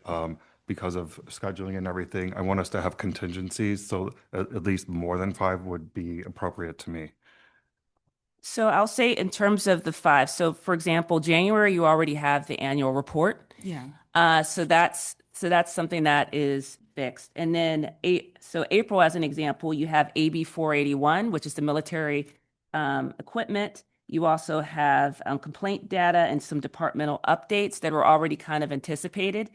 because of scheduling and everything, I want us to have contingencies. So at least more than 5 would be appropriate to me. So I'll say in terms of the 5. So for example, January, you already have the annual report. Yeah. So that's something that is fixed. And then so April, as an example, you have AB 481, which is the military equipment. You also have complaint data and some departmental updates that were already kind of anticipated.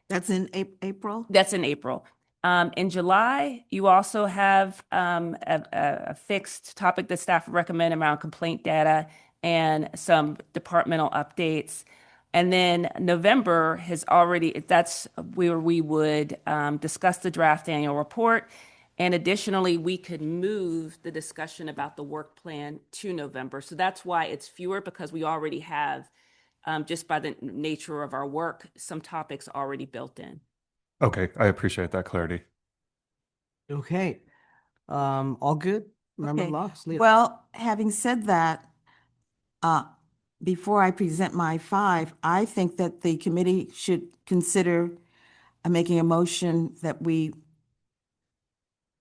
That's in April? That's in April. In July, you also have a fixed topic that staff recommend around complaint data and some departmental updates. And then November has already, that's where we would discuss the draft annual report. And additionally, we could move the discussion about the work plan to November. So that's why it's fewer, because we already have, just by the nature of our work, some topics already built in. Okay, I appreciate that clarity. Okay. All good? Member Okay. Locke? Leah? Well, having said that, before I present my 5, I think that the committee should consider making a motion that we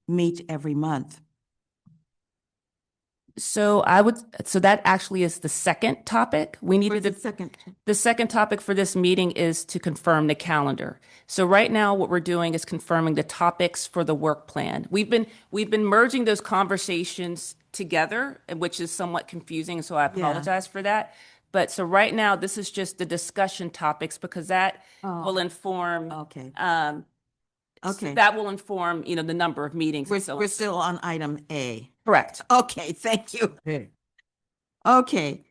meet every month. So that actually is the second topic. We needed the second topic for this meeting is to confirm the calendar. So right now, what we're doing is confirming the topics for the work plan. We've been merging those conversations together, which is somewhat confusing, so I apologize for that. But so right now, this is just the discussion topics, because that will inform. Okay. So that will inform, the number of meetings. We're still on item A. Correct. Okay, thank you. Okay. Okay.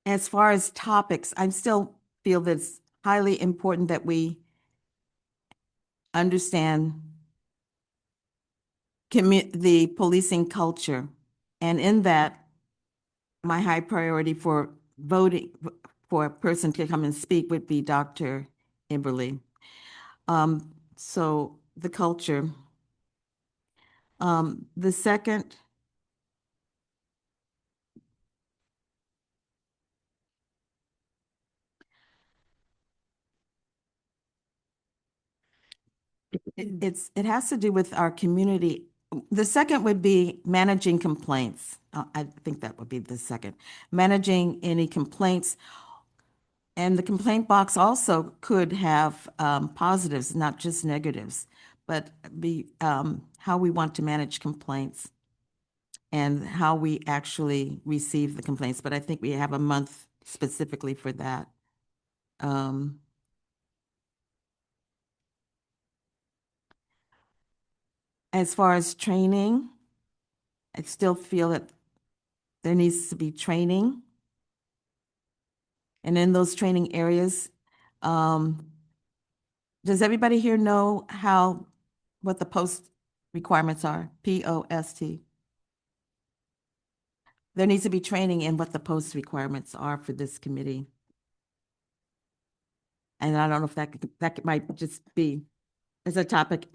As far as topics, I still feel that it's highly important that we understand the policing culture. And in that, my high priority for voting for a person to come and speak would be Dr. Iberly. So the culture. The second, it has to do with our community. The second would be managing complaints. I think that would be the second. Managing any complaints. And the complaint box also could have positives, not just negatives, but be how we want to manage complaints and how we actually receive the complaints. But I think we have a month specifically for that. As far as training, I still feel that there needs to be training. And in those training areas, does everybody here know what the post requirements are? POST. There needs to be training in what the post requirements are for this committee. And I don't know if that might just be as a topic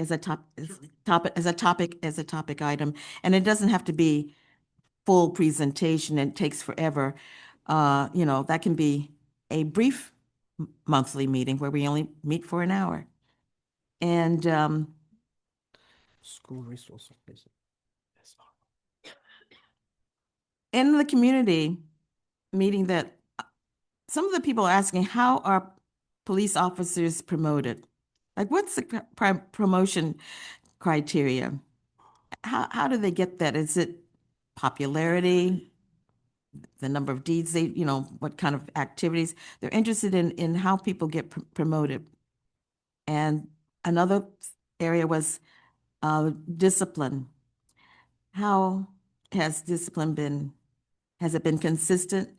item. And it doesn't have to be full presentation and it takes forever. That can be a brief monthly meeting where we only meet for an hour. And School resource officer. in the community meeting, that some of the people are asking, how are police officers promoted? Like, what's the promotion criteria? How do they get that? Is it popularity, the number of deeds they, what kind of activities? They're interested in how people get promoted. And another area was discipline. How has discipline been? Has it been consistent?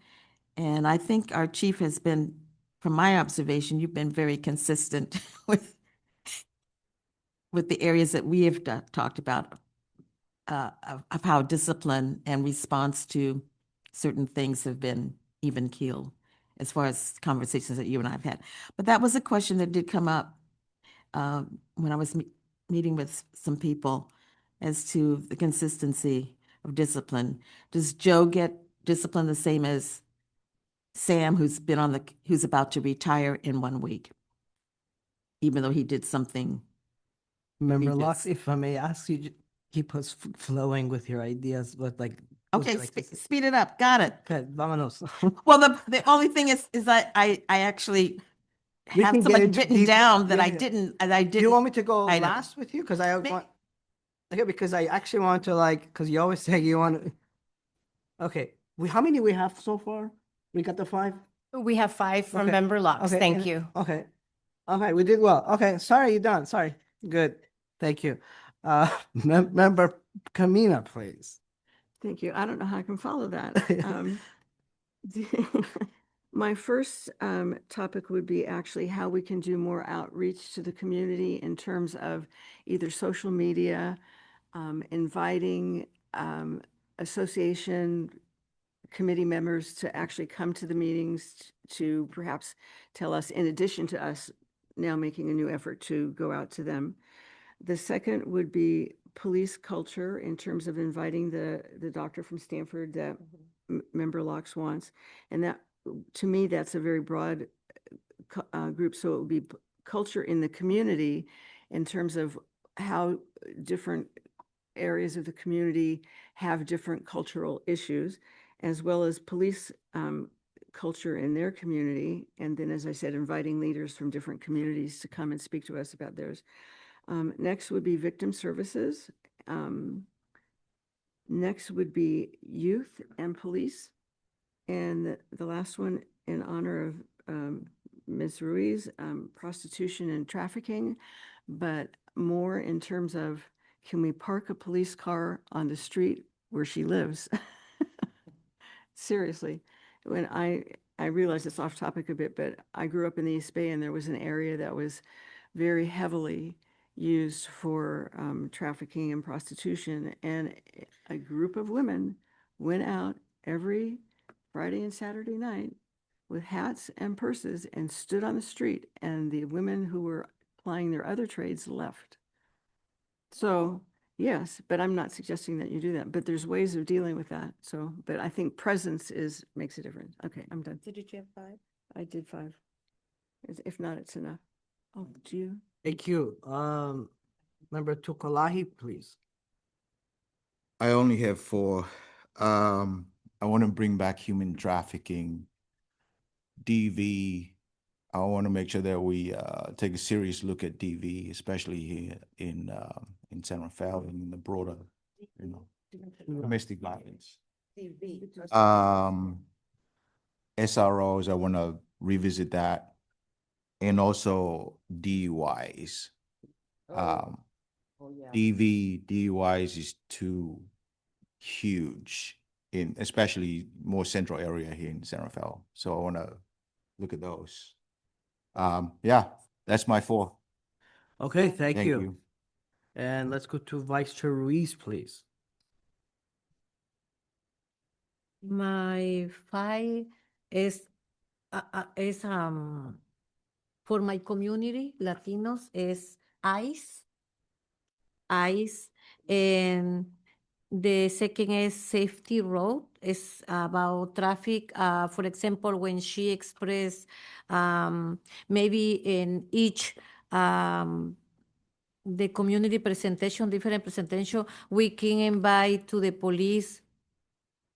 And I think our chief has been, from my observation, you've been very consistent with the areas that we have talked about of how discipline and response to certain things have been even keeled, as far as conversations that you and I have had. But that was a question that did come up when I was meeting with some people as to the consistency of discipline. Does Joe get discipline the same as Sam, who's about to retire in 1 week, even though he did something? Member Locke, if I may ask you, keep us flowing with your ideas, but Okay, speed it up. Got it. Okay, vámonos. Well, the only thing is I actually We have can so get much into written deep- down that yeah, I yeah. didn't, Do you want me to go I know. last with you? Because I want, okay, because I actually want to like, because you always say you want to. Okay, how many we have so far? We got the 5? We have 5 from Okay, member locks. okay, Thank and- you. Okay, okay, we did well. Okay, sorry, you're done. Sorry. Good. Thank you. Member Kamina, please. Thank you. I don't know how I can follow that. My first topic would be actually how we can do more outreach to the community in terms of either social media, inviting association committee members to actually come to the meetings to perhaps tell us, in addition to us now making a new effort to go out to them. The second would be police culture in terms of inviting the doctor from Stanford that Member Locks wants. And that, to me, that's a very broad group. So it would be culture in the community in terms of how different areas of the community have different cultural issues, as well as police culture in their community. And then, as I said, inviting leaders from different communities to come and speak to us about theirs. Next would be victim services. Next would be youth and police. And the last one, in honor of Ms. Ruiz, prostitution and trafficking, but more in terms of, can we park a police car on the street where she lives? Seriously, when I realize it's off topic a bit, but I grew up in the East Bay and there was an area that was very heavily used for trafficking and prostitution. And a group of women went out every Friday and Saturday night with hats and purses and stood on the street, and the women who were plying their other trades left. So yes, but I'm not suggesting that you do that, but there's ways of dealing with that. So, but I think presence makes a difference. Okay, I'm done. So did you have 5? I did 5. If not, it's enough. Oh, do you? Thank you. Member Tukalahi, please. I only have 4. I want to bring back human trafficking, DV. I want to make sure that we take a serious look at DV, especially here in San Rafael and in the broader, domestic violence. SROs, I want to revisit that, and also DUIs. DUIs is too huge especially more central area here in San Rafael. So I want to look at those. Yeah, that's my 4. Okay, thank Thank you. you. And let's go to Vice Chair Ruiz, please. My 5 is for my community, Latinos, is ICE. And the second is safety road. It's about traffic. For example, when she expressed maybe in each the community presentation, different presentation, we can invite to the police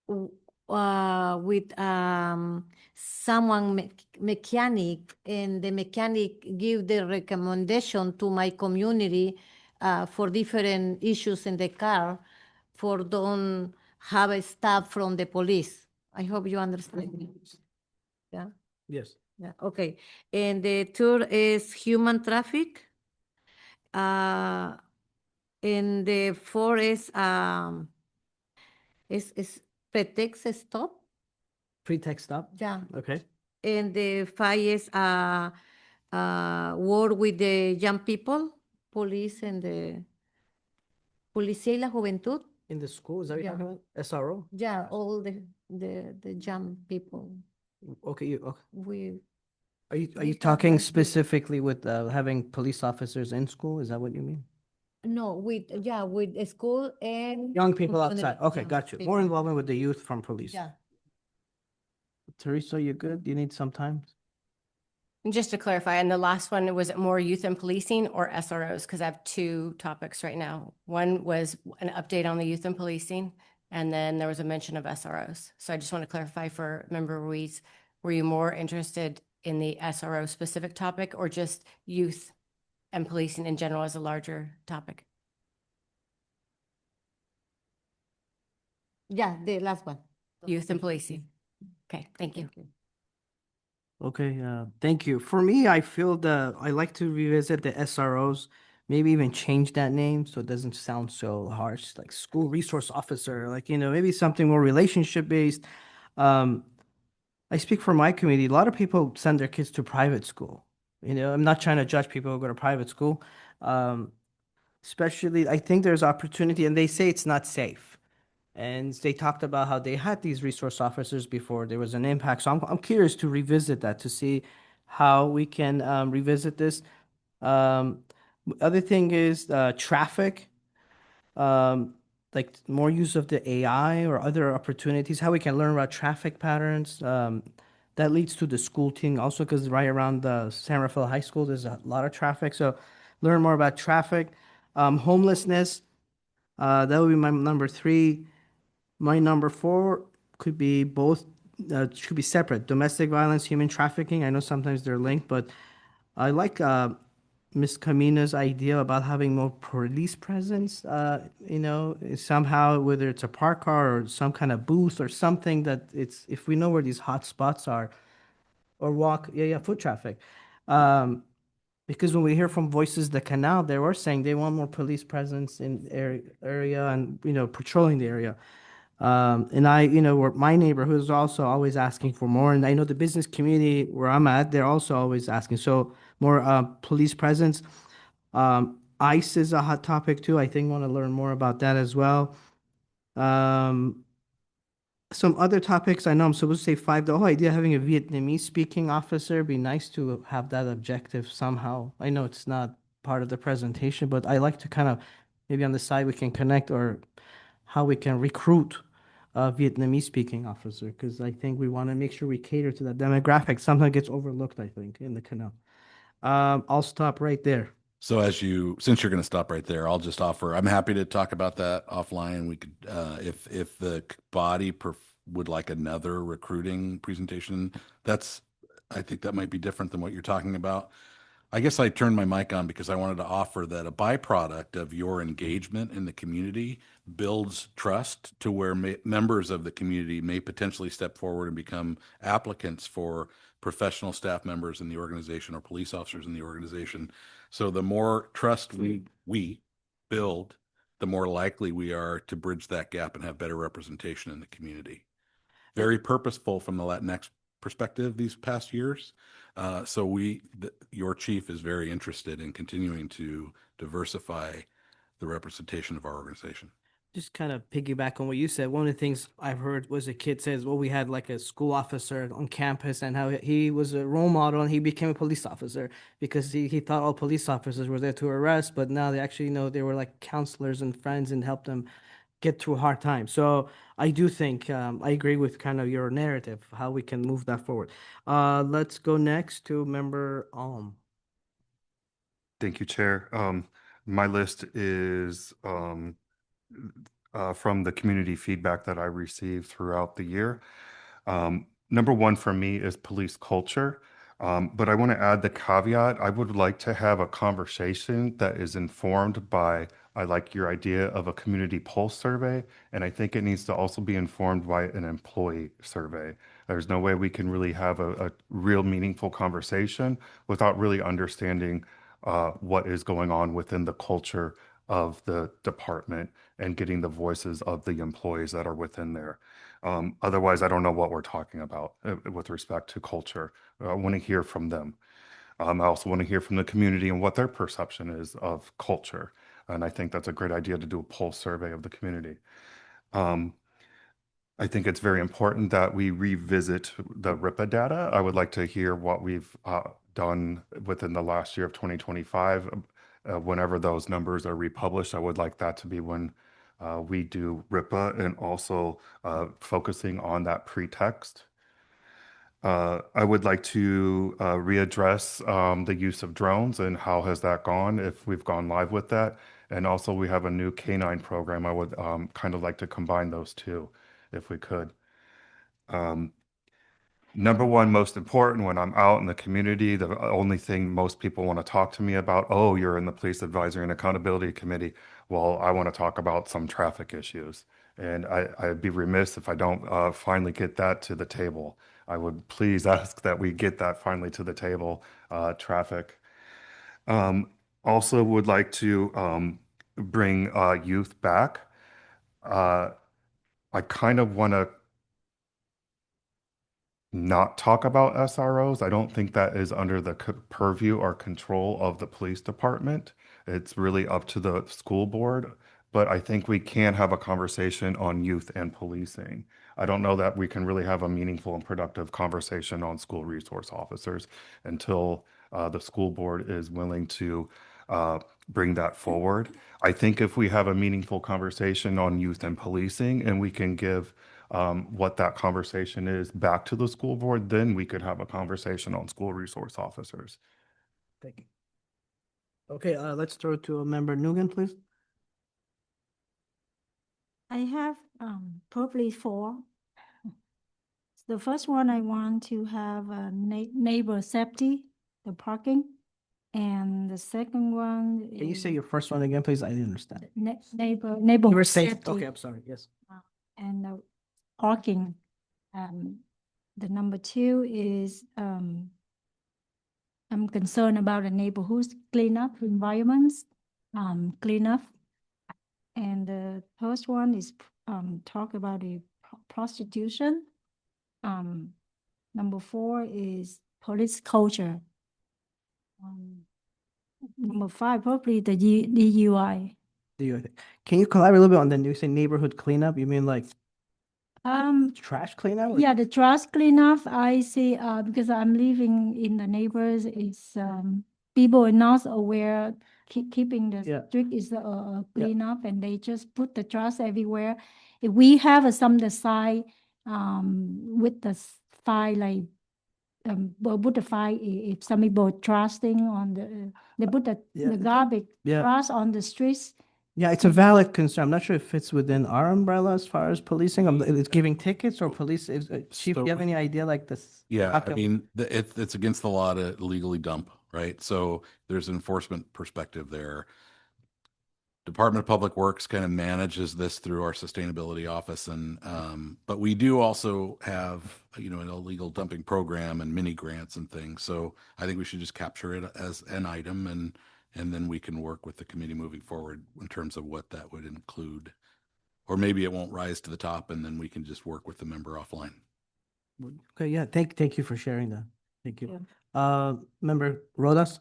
with someone mechanic, and the mechanic give the recommendation to my community for different issues in the car, for don't have a stop from the police. I hope you understand. Yeah. Yes. Yeah. Okay. And the third is human traffic. And the 4 is pretext stop. Pretext stop? Yeah. Okay. And the 5 is work with the young people, police and the Policía y la Juventud. In the school, is that what you're Yeah. talking about? SRO? Yeah, all the young people. Okay, okay. We Are you we have talking like specifically with having police officers in school? Is that what you mean? no with the school and Young people community, outside. Okay, young got you. people. More involvement with the youth from police. Yeah. Teresa, you good? Do you need some time? And just to clarify, and the last one, was it more youth and policing or SROs? Because I have 2 topics right now. One was an update on the youth and policing, and then there was a mention of SROs. So I just want to clarify for Member Ruiz, were you more interested in the SRO specific topic, or just youth and policing in general as a larger topic? Yeah, the last one. Youth and policing. Okay, thank you. Okay, thank you. For me, I feel I like to revisit the SROs, maybe even change that name so it doesn't sound so harsh, like school resource officer, like, maybe something more relationship based. I speak for my community. A lot of people send their kids to private school. I'm not trying to judge people who go to private school. Especially, I think there's opportunity, and they say it's not safe. And they talked about how they had these resource officers before there was an impact. So I'm curious to revisit that to see how we can revisit this. Other thing is traffic, like more use of the AI or other opportunities, how we can learn about traffic patterns. That leads to the school team also, because right around the San Rafael High School, there's a lot of traffic. So learn more about traffic. Homelessness, that would be my number 3. My number 4 could be both, should be separate. Domestic violence, human trafficking. I know sometimes they're linked, but I like Ms. Camina's idea about having more police presence. Somehow, whether it's a park car or some kind of booth or something that if we know where these hot spots are, or foot traffic. Because when we hear from Voices the Canal, they were saying they want more police presence in area and patrolling the area. And my neighborhood is also always asking for more. And I know the business community where I'm at, they're also always asking. So more police presence. ICE is a hot topic too. I think want to learn more about that as well. Some other topics, I know I'm supposed to say 5. The whole idea of having a Vietnamese speaking officer, be nice to have that objective somehow. I know it's not part of the presentation, but I like to kind of, maybe on the side we can connect, or how we can recruit a Vietnamese speaking officer, because I think we want to make sure we cater to that demographic. Sometimes gets overlooked, I think, in the canal. I'll stop right there. So since you're going to stop right there, I'll just offer, I'm happy to talk about that offline. We could, if the body would like another recruiting presentation, I think that might be different than what you're talking about. I guess I turned my mic on because I wanted to offer that a byproduct of your engagement in the community builds trust to where members of the community may potentially step forward and become applicants for professional staff members in the organization or police officers in the organization. So the more trust we build, the more likely we are to bridge that gap and have better representation in the community. Very purposeful from the Latinx perspective these past years. So your chief is very interested in continuing to diversify the representation of our organization. Just kind of piggyback on what you said. One of the things I've heard was a kid says, well, we had like a school officer on campus and how he was a role model and he became a police officer because he thought all police officers were there to arrest, but now they actually know they were like counselors and friends and helped them get through a hard time. So I do think I agree with kind of your narrative, how we can move that forward. Let's go next to Member Alm. Thank you, Chair. My list is from the community feedback that I received throughout the year. Number 1 for me is police culture. But I want to add the caveat. I would like to have a conversation that is informed by, I like your idea of a community pulse survey, and I think it needs to also be informed by an employee survey. There's no way we can really have a real meaningful conversation without really understanding what is going on within the culture of the department and getting the voices of the employees that are within there. Otherwise, I don't know what we're talking about with respect to culture. I want to hear from them. I also want to hear from the community and what their perception is of culture. And I think that's a great idea to do a pulse survey of the community. I think it's very important that we revisit the RIPA data. I would like to hear what we've done within the last year of 2025. Whenever those numbers are republished, I would like that to be when we do RIPA and also focusing on that pretext. I would like to readdress the use of drones and how has that gone, if we've gone live with that. And also we have a new K9 program. I would kind of like to combine those two if we could. number one, most important when I'm out in the community, the only thing most people want to talk to me about, oh, you're in the Police Advisory and Accountability Committee. Well, I want to talk about some traffic issues. And I'd be remiss if I don't finally get that to the table. I would please ask that we get that finally to the table, traffic. Also would like to bring youth back. I kind of want to not talk about SROs. I don't think that is under the purview or control of the police department. It's really up to the school board. But I think we can have a conversation on youth and policing. I don't know that we can really have a meaningful and productive conversation on school resource officers until the school board is willing to bring that forward. I think if we have a meaningful conversation on youth and policing and we can give what that conversation is back to the school board, then we could have a conversation on school resource officers. Thank you. Okay, let's throw to a member Nugan, please. I have probably four. The first one, I want to have neighbor safety, the parking. And the second one Can you is say your first one again, please? I didn't understand. neighborhood Neighbor safety. safety. Okay, I'm sorry. Yes. And the parking. The number two is I'm concerned about the neighborhood cleanup environments, cleanup. And the first one is talk about the prostitution. Number four is police culture. Number five, probably the DUI. Can you elaborate a little bit on the new say neighborhood cleanup? You mean like trash cleanup? or- Yeah, the trash cleanup, I see, because I'm living in the neighbors, it's, people are not aware, keeping the Yeah. street is clean up and they just put the trash everywhere. If we have some the side, with the file, like, put the file, if some people trashing on the, they put Yeah. the garbage Yeah. trash on the streets. Yeah, it's a valid concern. I'm not sure if it's within our umbrella as far as policing. It's giving tickets or police. Chief, do you have any idea like this? Yeah, How I come- mean, it's against the law to illegally dump, right? So there's an enforcement perspective there. Department of Public Works kind of manages this through our sustainability office, and but we do also have an illegal dumping program and mini grants and things. So I think we should just capture it as an item, and then we can work with the committee moving forward in terms of what that would include. Or maybe it won't rise to the top, and then we can just work with the member offline. Okay, yeah, thank you for sharing that. Thank you. Member Rodas?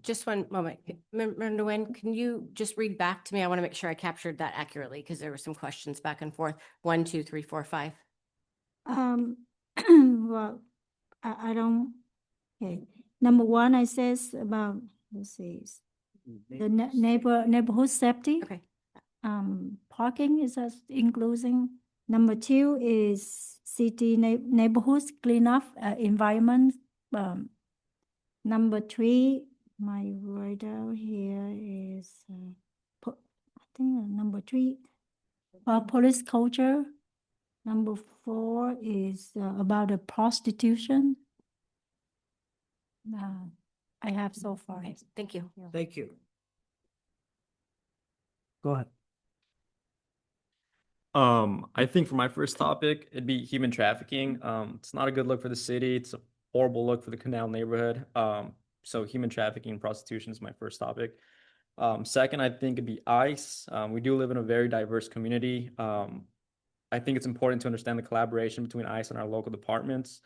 Just one moment. Member Nguyen, can you just read back to me? I want to make sure I captured that accurately because there were some questions back and forth. 1, 2, 3, 4, 5. Well, I don't, okay. Number one, I says about, let's see, the neighborhood safety. Okay. Parking is including. Number two is city neighborhoods cleanup, environment. Number three, my writer here is, I think number three, police culture. Number four is about the prostitution. I have so far. Thank you. Thank you. Go ahead. I think for my first topic, it'd be human trafficking. It's not a good look for the city. It's a horrible look for the Canal neighborhood. So human trafficking and prostitution is my first topic. Second, I think it'd be ICE. We do live in a very diverse community. I think it's important to understand the collaboration between ICE and our local departments,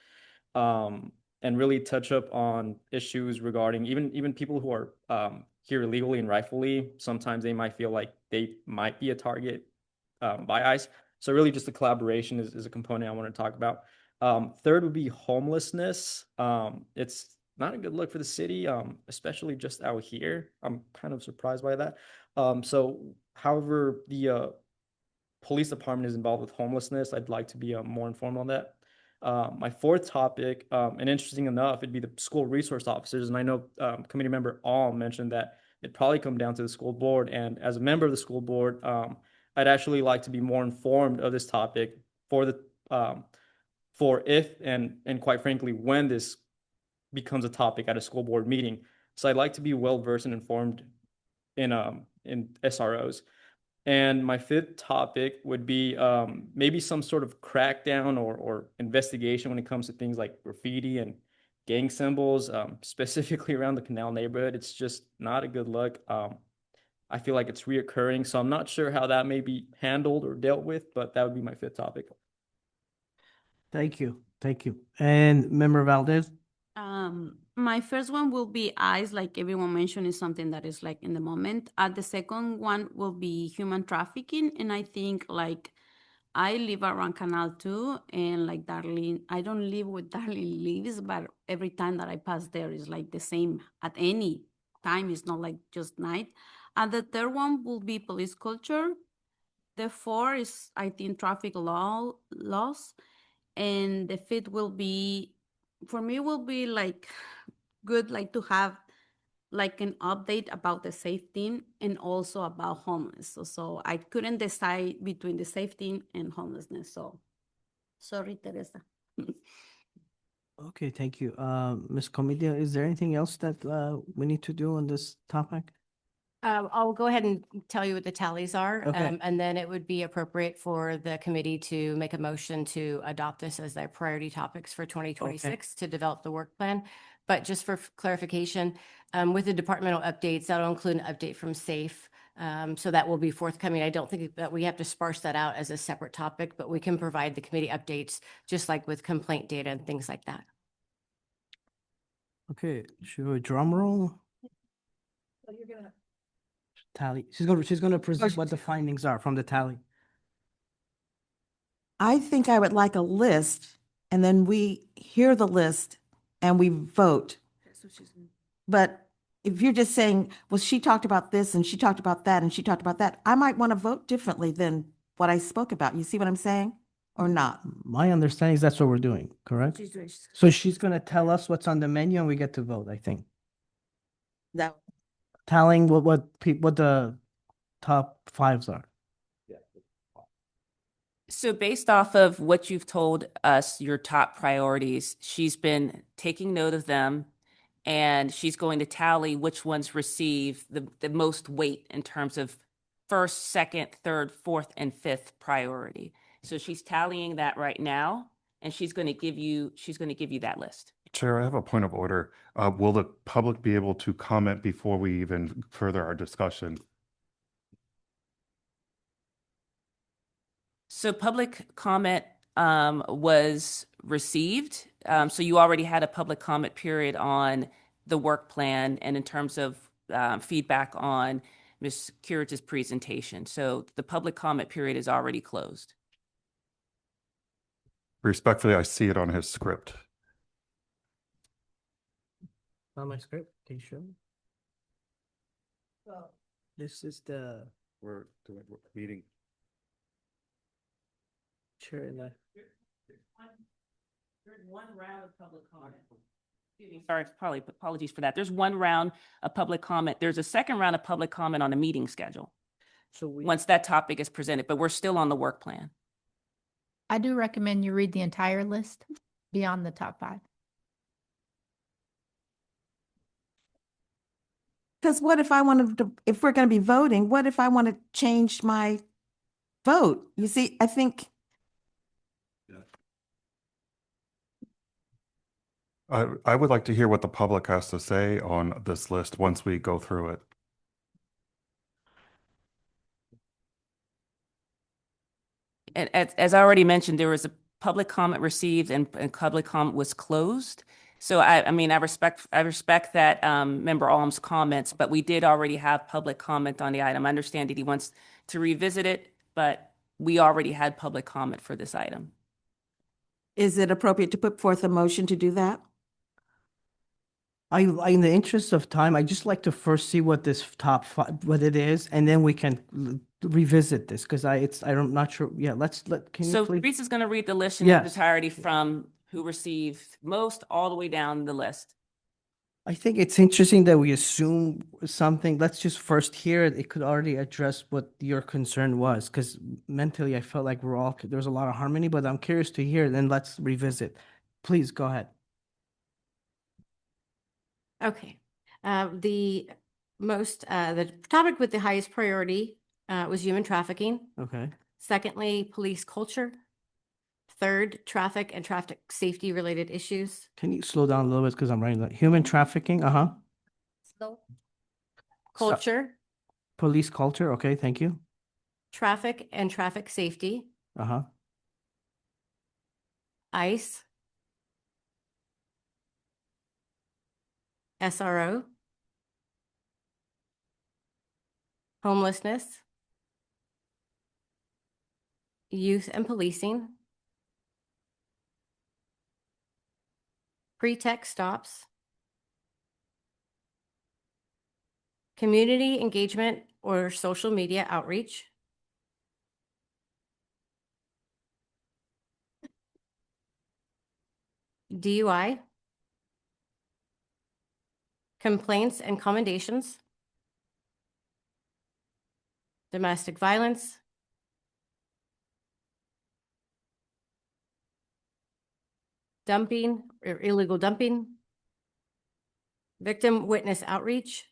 and really touch up on issues regarding even people who are here illegally and rightfully. Sometimes they might feel like they might be a target by ICE. So really just the collaboration is a component I want to talk about. Third would be homelessness. It's not a good look for the city, especially just out here. I'm kind of surprised by that. However, the police department is involved with homelessness. I'd like to be more informed on that. My fourth topic, and interesting enough, it'd be the school resource officers. And I know committee member All mentioned that it'd probably come down to the school board. And as a member of the school board, I'd actually like to be more informed of this topic for the for if and quite frankly, when this becomes a topic at a school board meeting. So I'd like to be well versed and informed in SROs. And my fifth topic would be maybe some sort of crackdown or investigation when it comes to things like graffiti and gang symbols, specifically around the Canal neighborhood. It's just not a good look. I feel like it's reoccurring, so I'm not sure how that may be handled or dealt with, but that would be my fifth topic. Thank you. Thank you. And Member Valdez? My first one will be eyes, like everyone mentioned, is something that is like in the moment. The second one will be human trafficking, and I think like I live around Canal too, and like Darlene, I don't live where Darlene lives, but every time that I pass there is like the same at any time. It's not like just night. And the third one will be police culture. The fourth is, I think, traffic laws. And the fifth will be, for me, will be like good, like to have like an update about the safety and also about homeless. So I couldn't decide between the safety and homelessness. So sorry, Teresa. Okay, thank you. Ms. Comedia, is there anything else that we need to do on this topic? I'll go ahead and tell you what the tallies are. Okay. And then it would be appropriate for the committee to make a motion to adopt this as their priority topics for 2026 to develop the work plan. But just for clarification, with the departmental updates, that'll include an update from SAFE. So that will be forthcoming. I don't think that we have to sparse that out as a separate topic, but we can provide the committee updates, just like with complaint data and things like that. Okay, should we drum roll? So you're gonna. Tally. She's gonna present what the findings are from the tally. I think I would like a list, and then we hear the list and we vote. But if you're just saying, well, she talked about this and she talked about that and she talked about that, I might want to vote differently than what I spoke about. You see what I'm saying? Or not? My understanding is that's what we're doing, correct? So she's gonna tell us what's on the menu and we get to vote, I think. That. Telling what the top fives are. So based off of what you've told us, your top priorities, she's been taking note of them and she's going to tally which ones receive the most weight in terms of first, second, third, fourth, and fifth priority. So she's tallying that right now and she's going to give you that list. Chair, I have a point of order. Will the public be able to comment before we even further our discussion? So public comment was received. So you already had a public comment period on the work plan and in terms of feedback on Ms. Curich's presentation. So the public comment period is already closed. Respectfully, I see it on his script. On my script, can you show me? Well, This is the We're doing meeting. chair and There's one round of public comment. Sorry, probably apologies for that. There's one round of public comment. There's a second round of public comment on a meeting schedule So we. once that topic is presented, but we're still on the work plan. I do recommend you read the entire list beyond the top 5. Because what if I wanted to, if we're going to be voting, what if I want to change my vote? You see, I think. I would like to hear what the public has to say on this list once we go through it. And as I already mentioned, there was a public comment received and public comment was closed. So I mean, I respect that Member Alm's comments, but we did already have public comment on the item. I understand that he wants to revisit it, but we already had public comment for this item. Is it appropriate to put forth a motion to do that? In the interest of time, I just like to first see what this top five, what it is, and then we can revisit this because I'm not sure. Yeah, can you So please? Reese is going to read the list in its Yes. entirety from who received most all the way down the list. I think it's interesting that we assume something. Let's just first hear it. It could already address what your concern was, because mentally I felt like there was a lot of harmony, but I'm curious to hear, then let's revisit. Please go ahead. Okay. The topic with the highest priority was human trafficking. Okay. Secondly, police culture. Third, traffic and traffic safety related issues. Can you slow down a little bit because I'm writing that. Human trafficking, uh-huh. Culture, Police culture, okay, thank you. traffic and traffic safety, Uh-huh. ICE, SRO, homelessness, youth and policing, pretext stops, community engagement or social media outreach, DUI, complaints and commendations, domestic violence, dumping or illegal dumping, victim witness outreach,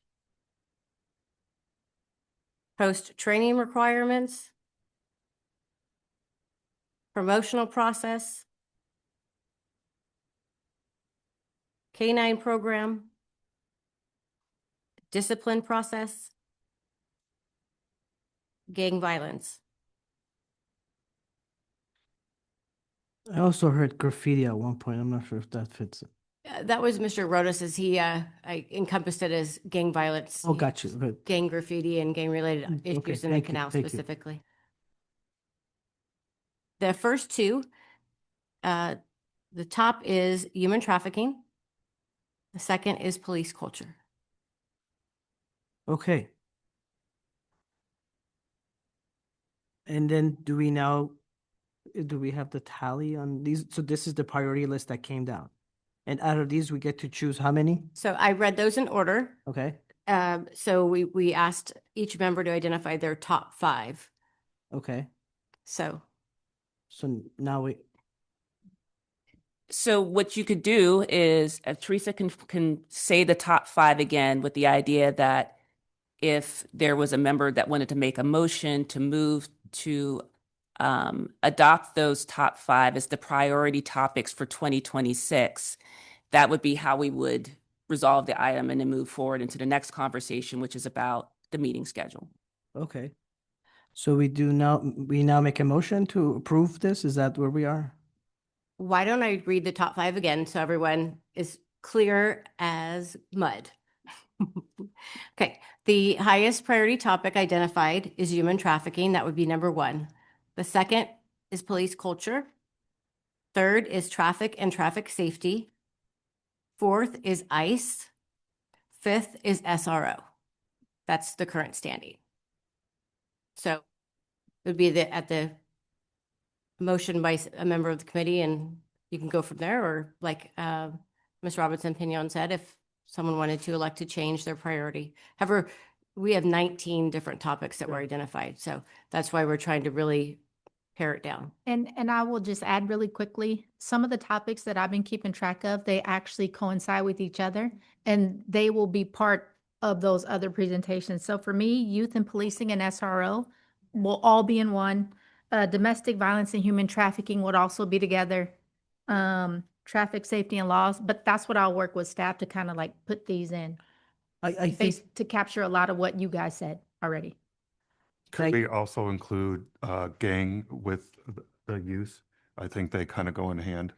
post-training requirements, promotional process, K-9 program, discipline process, gang violence. I also heard graffiti at one point. I'm not sure if that fits. That was Mr. Rodas, as I encompassed it as gang violence. Oh, got you. Good. Gang graffiti and gang-related Okay, issues in the thank you, canal thank you. specifically. The first two, the top is human trafficking. The second is police culture. Okay. And then do we have the tally on these? So this is the priority list that came down. And out of these, we get to choose how many? So I read those in order. Okay, So we asked each member to identify their top 5. okay. So So now So what you could do is, Teresa can say the top 5 again, with the idea that if there was a member that wanted to make a motion to move to adopt those top 5 as the priority topics for 2026, that would be how we would resolve the item and then move forward into the next conversation, which is about the meeting schedule. Okay. So we now make a motion to approve this? Is that where we are? why don't I read the top 5 again so everyone is clear as mud? Okay, the highest priority topic identified is human trafficking. That would be number 1. The second is police culture. Third is traffic and traffic safety. Fourth is ICE. Fifth is SRO. That's the current standing. So it would be at the motion by a member of the committee, and you can go from there, or like Ms. Robinson Pinion said, if someone wanted to elect to change their priority. However, we have 19 different topics that were identified, so that's why we're trying to really pare it down. And I will just add really quickly, some of the topics that I've been keeping track of, they actually coincide with each other, and they will be part of those other presentations. So for me, youth and policing and SRO will all be in one. Domestic violence and human trafficking would also be together. Traffic safety and laws, but that's what I'll work with staff to kind of like put these in. I think To capture a lot of what you guys said already. Could we also include gang with the youth? I think they kind of go in hand.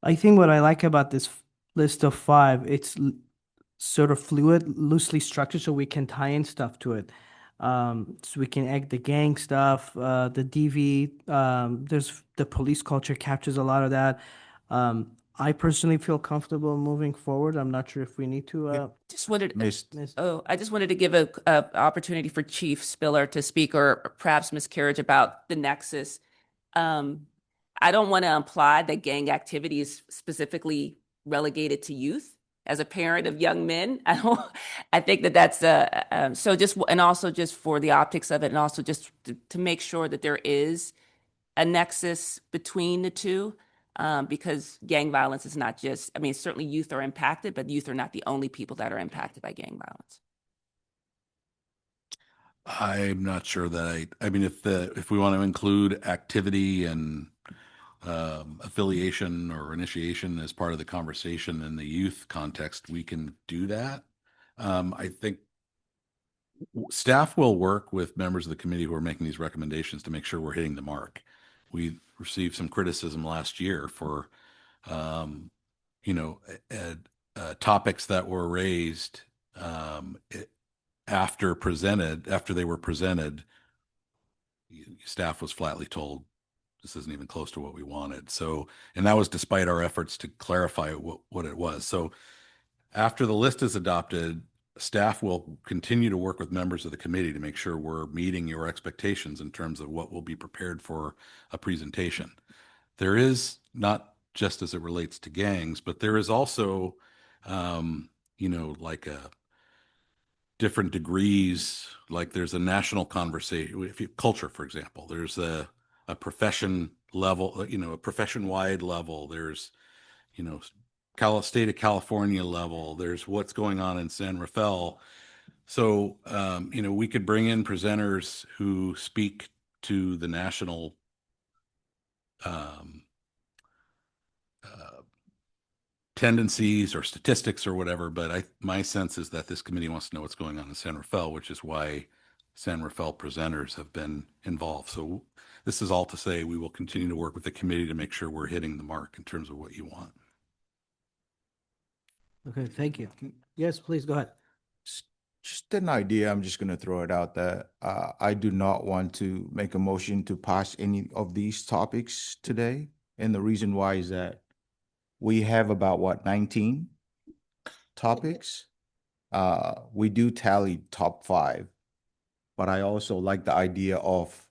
I think what I like about this list of 5, it's sort of fluid, loosely structured, so we can tie in stuff to it. So we can add the gang stuff, the DV, there's the police culture captures a lot of that. I personally feel comfortable moving forward. I'm not sure if we need to. Just wanted, Miss- I just wanted to give a opportunity for Chief Spiller to speak, or perhaps Ms. Carriage, about the nexus. I don't want to imply that gang activity is specifically relegated to youth. as a parent of young men, I think that that's so just, and also just for the optics of it, and also just to make sure that there is a nexus between the two, because gang violence is not just, I mean, certainly youth are impacted, but youth are not the only people that are impacted by gang violence. I'm not sure that I mean, if we want to include activity and affiliation or initiation as part of the conversation in the youth context, we can do that. I think staff will work with members of the committee who are making these recommendations to make sure we're hitting the mark. We received some criticism last year for, topics that were raised after they were presented. Staff was flatly told, this isn't even close to what we wanted. So, and that was despite our efforts to clarify what it was. So after the list is adopted, staff will continue to work with members of the committee to make sure we're meeting your expectations in terms of what will be prepared for a presentation. There is, not just as it relates to gangs, but there is also, like a different degrees, like there's a national conversation, culture, for example, there's a profession level, a profession-wide level, there's, state of California level, there's what's going on in San Rafael. So, we could bring in presenters who speak to the national tendencies or statistics or whatever, but my sense is that this committee wants to know what's going on in San Rafael, which is why San Rafael presenters have been involved. So this is all to say we will continue to work with the committee to make sure we're hitting the mark in terms of what you want. Okay, thank you. Yes, please go ahead. Just an idea, I'm just going to throw it out there. I do not want to make a motion to pass any of these topics today. And the reason why is that we have about 19 topics. We do tally top 5, but I also like the idea of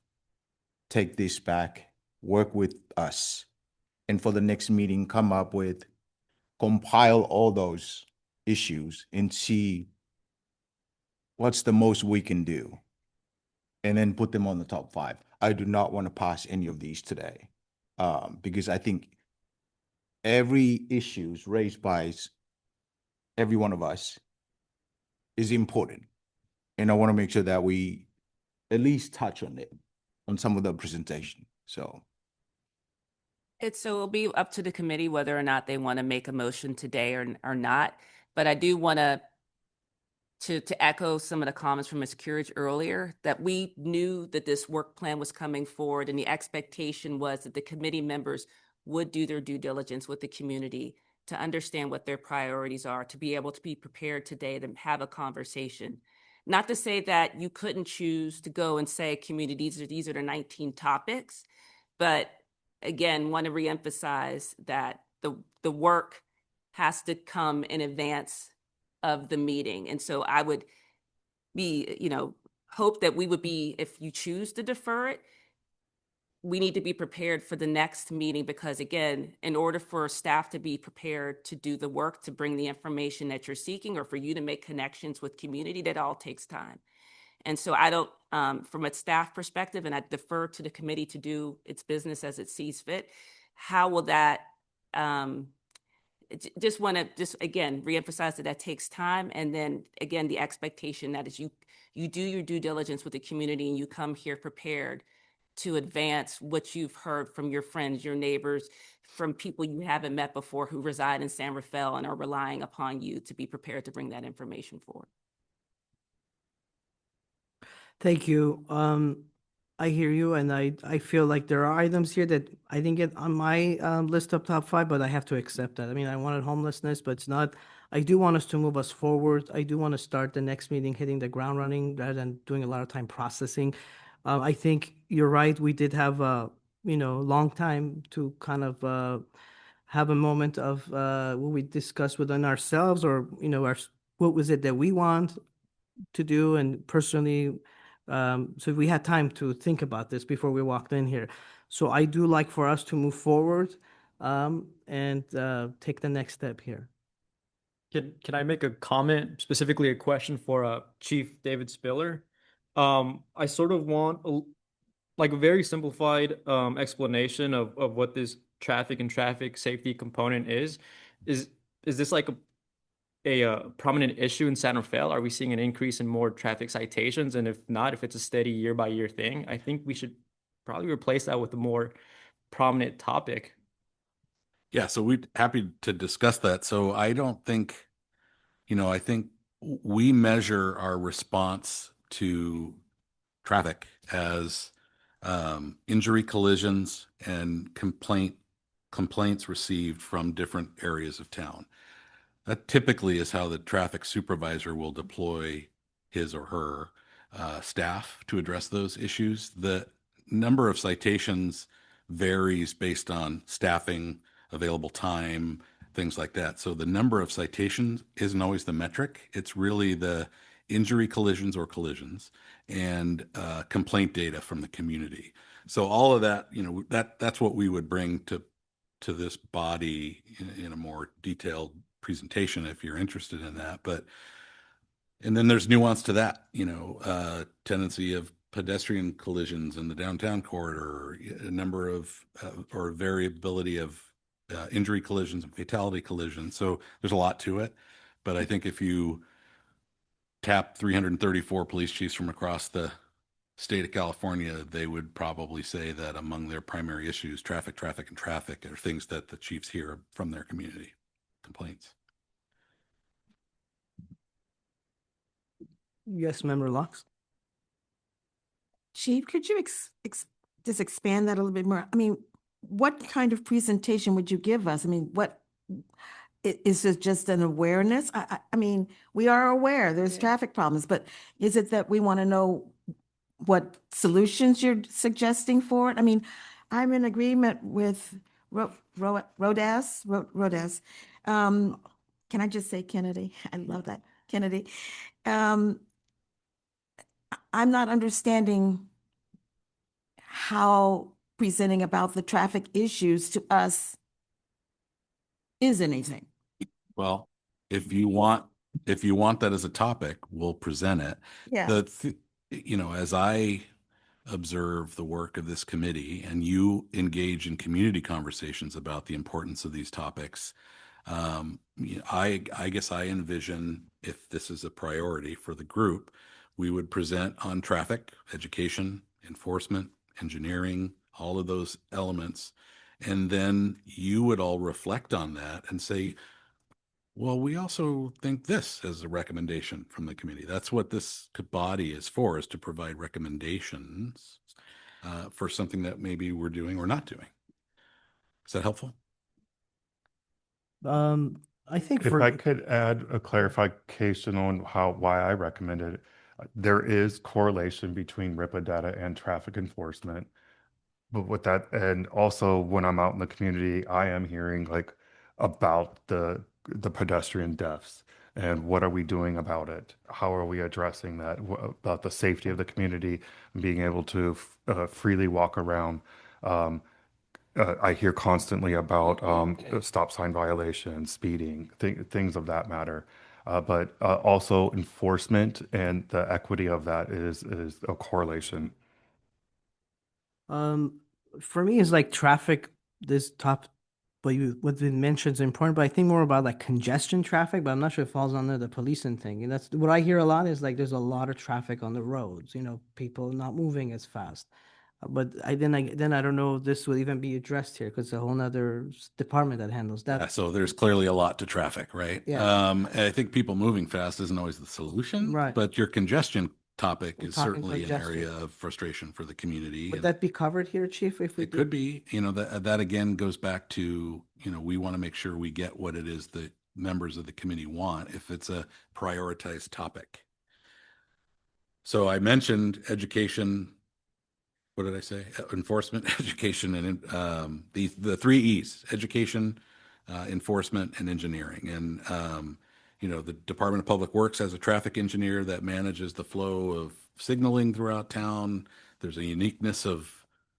take this back, work with us, and for the next meeting, compile all those issues and see what's the most we can do, and then put them on the top 5. I do not want to pass any of these today, because I think every issue raised by every one of us is important. And I want to make sure that we at least touch on it on some of the presentation. So It'll be up to the committee whether or not they want to make a motion today or not. But I do want to echo some of the comments from Ms. Courage earlier, that we knew that this work plan was coming forward, and the expectation was that the committee members would do their due diligence with the community to understand what their priorities are, to be able to be prepared today to have a conversation. Not to say that you couldn't choose to go and say, community, these are the 19 topics, but again, want to reemphasize that the work has to come in advance of the meeting. And so I would be, hope that we would be, if you choose to defer it, we need to be prepared for the next meeting, because again, in order for staff to be prepared to do the work, to bring the information that you're seeking, or for you to make connections with community, that all takes time. And so I don't, from a staff perspective, and I defer to the committee to do its business as it sees fit, how will that, just want to again, reemphasize that takes time. And then again, the expectation that is you do your due diligence with the community, and you come here prepared to advance what you've heard from your friends, your neighbors, from people you haven't met before who reside in San Rafael and are relying upon you to be prepared to bring that information forward. Thank you. I hear you, and I feel like there are items here that I didn't get on my list of top 5, but I have to accept that. I mean, I wanted homelessness, but it's not. I do want us to move us forward. I do want to start the next meeting hitting the ground running rather than doing a lot of time processing. I think you're right. We did have a long time to kind of have a moment of what we discussed within ourselves, or what was it that we want to do, and personally. So we had time to think about this before we walked in here. So I do like for us to move forward and take the next step here. Can I make a comment, specifically a question for Chief David Spiller? I sort of want like a very simplified explanation of what this traffic and traffic safety component is. Is this like a prominent issue in San Rafael? Are we seeing an increase in more traffic citations? And if not, if it's a steady year by year thing, I think we should probably replace that with a more prominent topic. Yeah, so we'd happy to discuss that. So I don't think, I think we measure our response to traffic as injury collisions and complaints received from different areas of town. That typically is how the traffic supervisor will deploy his or her staff to address those issues. The number of citations varies based on staffing, available time, things like that. So the number of citations isn't always the metric. It's really the injury collisions or collisions and complaint data from the community. So all of that, that's what we would bring to this body in a more detailed presentation if you're interested in that. And then there's nuance to that, tendency of pedestrian collisions in the downtown corridor, a number of or variability of injury collisions and fatality collisions. So there's a lot to it. But I think if you tap 334 police chiefs from across the state of California, they would probably say that among their primary issues, traffic are things that the chiefs hear from their community complaints. Yes, Member Locks. Chief, could you just expand that a little bit more? I mean, what kind of presentation would you give us? I mean, is it just an awareness? I mean, we are aware there's traffic problems, but is it that we want to know what solutions you're suggesting for it? I mean, I'm in agreement with Rodas. Can I just say Kennedy? I love that, Kennedy. I'm not understanding how presenting about the traffic issues to us is anything. Well, if you want that as a topic, we'll present it. Yeah. As I observe the work of this committee and you engage in community conversations about the importance of these topics, I guess I envision, if this is a priority for the group, we would present on traffic, education, enforcement, engineering, all of those elements. And then you would all reflect on that and say, well, we also think this as a recommendation from the committee. That's what this body is for, is to provide recommendations for something that maybe we're doing or not doing. Is that helpful? I think If I could add a clarification on why I recommended it. There is correlation between RIPA data and traffic enforcement. But with that, and also when I'm out in the community, I am hearing about the pedestrian deaths and what are we doing about it? How are we addressing that? About the safety of the community and being able to freely walk around. I hear constantly about stop sign violations, speeding, things of that matter. But also enforcement and the equity of that is a correlation. For me, it's like traffic, what you mentioned is important, but I think more about congestion traffic, but I'm not sure it falls under the policing thing. And that's what I hear a lot is there's a lot of traffic on the roads, people not moving as fast. But I don't know if this will even be addressed here because it's a whole nother department that handles that. Yeah, so there's clearly a lot to traffic, right? Yeah. And I think people moving fast isn't always the solution, Right. But your congestion topic We're is talking certainly an congestion. area of frustration for the community. Would and that be covered here, Chief, if we it did? could be, that again goes back to, we want to make sure we get what it is that members of the committee want if it's a prioritized topic. So I mentioned education. What did I say? Enforcement, education, and the 3 E's: education, enforcement, and engineering. And the Department of Public Works has a traffic engineer that manages the flow of signaling throughout town. There's a uniqueness of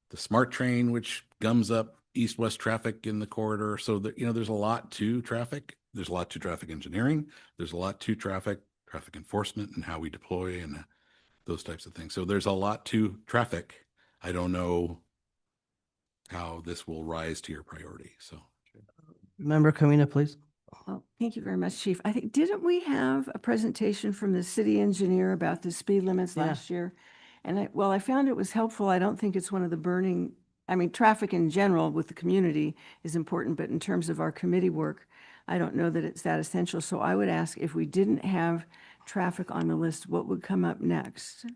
the SMART train, which gums up east-west traffic in the corridor. So there's a lot to traffic there's a lot to traffic engineering. There's a lot to traffic enforcement and how we deploy and those types of things. So there's a lot to traffic. I don't know how this will rise to your priority. So. Member Kamina, please. Oh, thank you very much, Chief. I think, didn't we have a presentation from the city engineer about the speed limits Yeah. last year? And I found it was helpful. I don't think it's one of the burning, I mean, traffic in general with the community is important, but in terms of our committee work, I don't know that it's that essential. So I would ask, if we didn't have traffic on the list, what would come up next?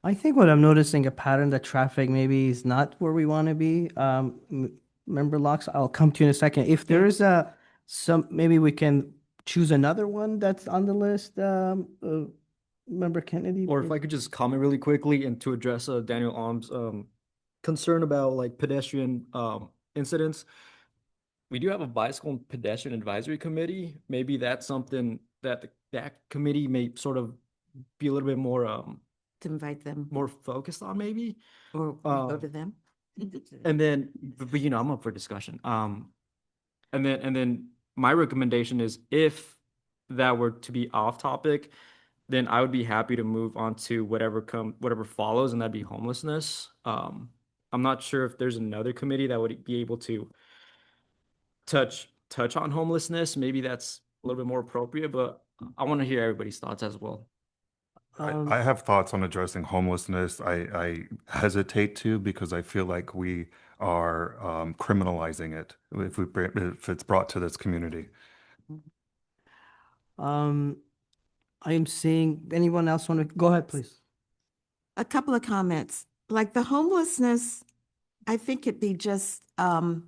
I think what I'm noticing a pattern that traffic maybe is not where we want to be. Member Locks, I'll come to you in a second. If there is maybe we can choose another one that's on the list. Member Kennedy. Or if please. I could just comment really quickly and to address Daniel Alm's concern about like pedestrian incidents. We do have a bicycle and pedestrian advisory committee. Maybe that's something that that committee may sort of be a little bit more To invite them more focused on maybe. or go to them. And then, but you know, I'm up for discussion. And then my recommendation is if that were to be off topic, then I would be happy to move on to whatever follows, and that'd be homelessness. I'm not sure if there's another committee that would be able to touch on homelessness. Maybe that's a little bit more appropriate, but I want to hear everybody's thoughts as well. I have thoughts on addressing homelessness. I hesitate to because I feel like we are criminalizing it if it's brought to this community. I am seeing anyone else want to go ahead, please. A couple of comments, like the homelessness, I think it'd be just, some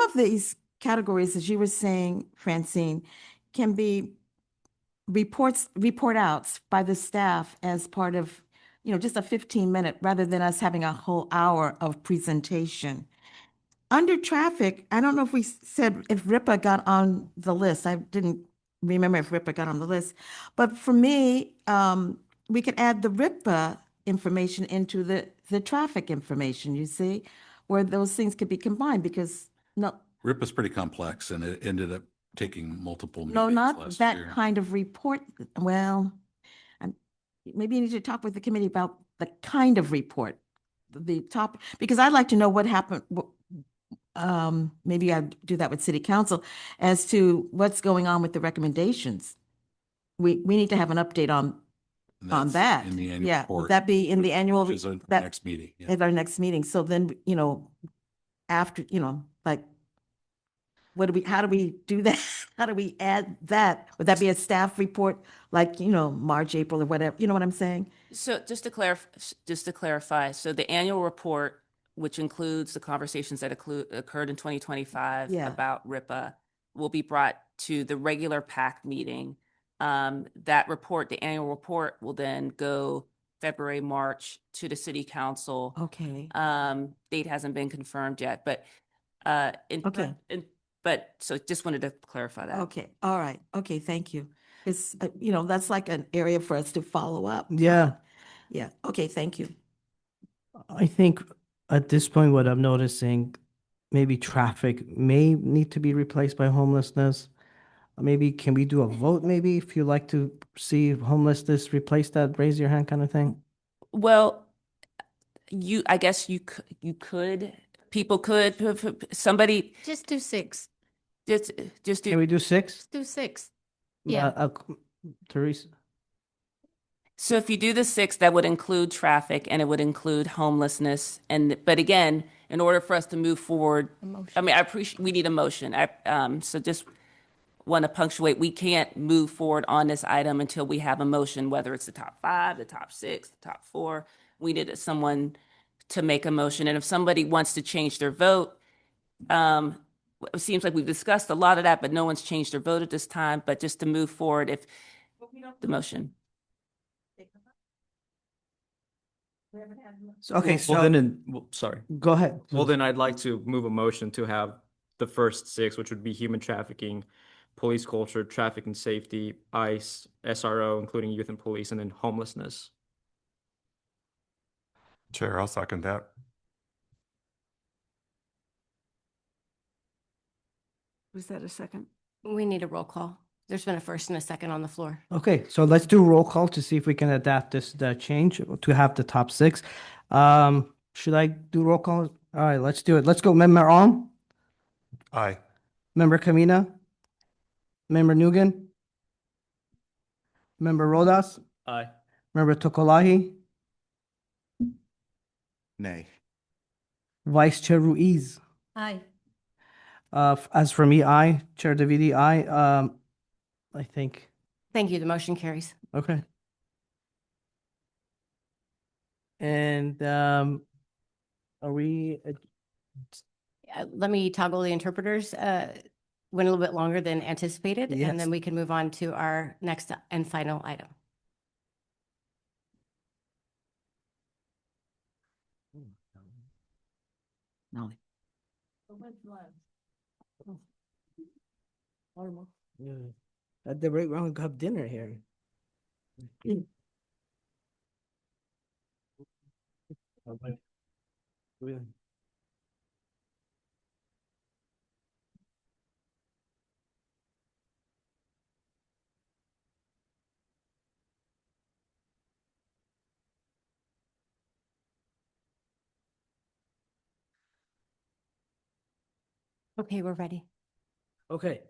of these categories, as you were saying, Francine, can be report outs by the staff as part of, just a 15-minute rather than us having a whole hour of presentation. Under traffic, I don't know if we said if RIPA got on the list. I didn't remember if RIPA got on the list. But for me, we could add the RIPA information into the traffic information, you see, where those things could be combined because RIP is pretty complex and it ended up taking multiple no, meetings not last that year. kind of report. Well, maybe you need to talk with the committee about the kind of report, the top, because I'd like to know what happened. Maybe I'd do that with city council as to what's going on with the recommendations. We need to have an update on And that's that. in the annual Yeah, report, would that be in the annual? which is our that- next meeting. Yeah. At our next meeting. So then, after, like, how do we do that? How do we add that? Would that be a staff report, like, March, April, or whatever? You know what I'm saying? So just to clarify, so the annual report, which includes the conversations that occurred in 2025 Yeah. about RIPA, will be brought to the regular PAC meeting. That report, the annual report, will then go February, March to the city council. Okay. Date hasn't been confirmed yet, but Okay. but so just wanted to clarify that. Okay, all right. Okay, thank you. It's, that's like an area for us to follow up. Yeah, Yeah, okay, thank you. I think at this point, what I'm noticing, maybe traffic may need to be replaced by homelessness. Maybe can we do a vote? Maybe if you like to see homelessness replace that, raise your hand kind of thing. Well, I guess you could, people could, somebody Just do 6. just do. Can we do 6? Just do 6. Yeah. Teresa. So if you do the 6, that would include traffic and it would include homelessness. But again, in order for us to move forward, I mean, I appreciate, we need a motion. So just want to punctuate, we can't move forward on this item until we have a motion, whether it's the top 5, the top 6, the top 4. We needed someone to make a motion. And if somebody wants to change their vote, it seems like we've discussed a lot of that, but no one's changed their vote at this time. But just to move forward, if the motion. Okay, Sorry. Go ahead. Well, then I'd like to move a motion to have the first 6, which would be human trafficking, police culture, traffic and safety, ICE, SRO, including youth and police, and then homelessness. Chair, I'll second that. Was that a second? We need a roll call. There's been a first and a second on the floor. Okay, so let's do roll call to see if we can adapt the change to have the top six. Should I do roll call? All right, let's do it. Let's go. Member Alm, Aye. Member Kamina, Member Nugan, Member Rodas, Aye. Member Tokolahi, Nay. Vice Chair Ruiz. Aye. As for me, aye. Chair Davidi, aye. I think. Thank you. The motion carries. Okay. And are we? Let me toggle the interpreters. Went a little bit longer than anticipated, Yes. and then we can move on to our next and final item. No. Yeah. At the rate we're gonna have dinner here. Okay, we're ready. Okay.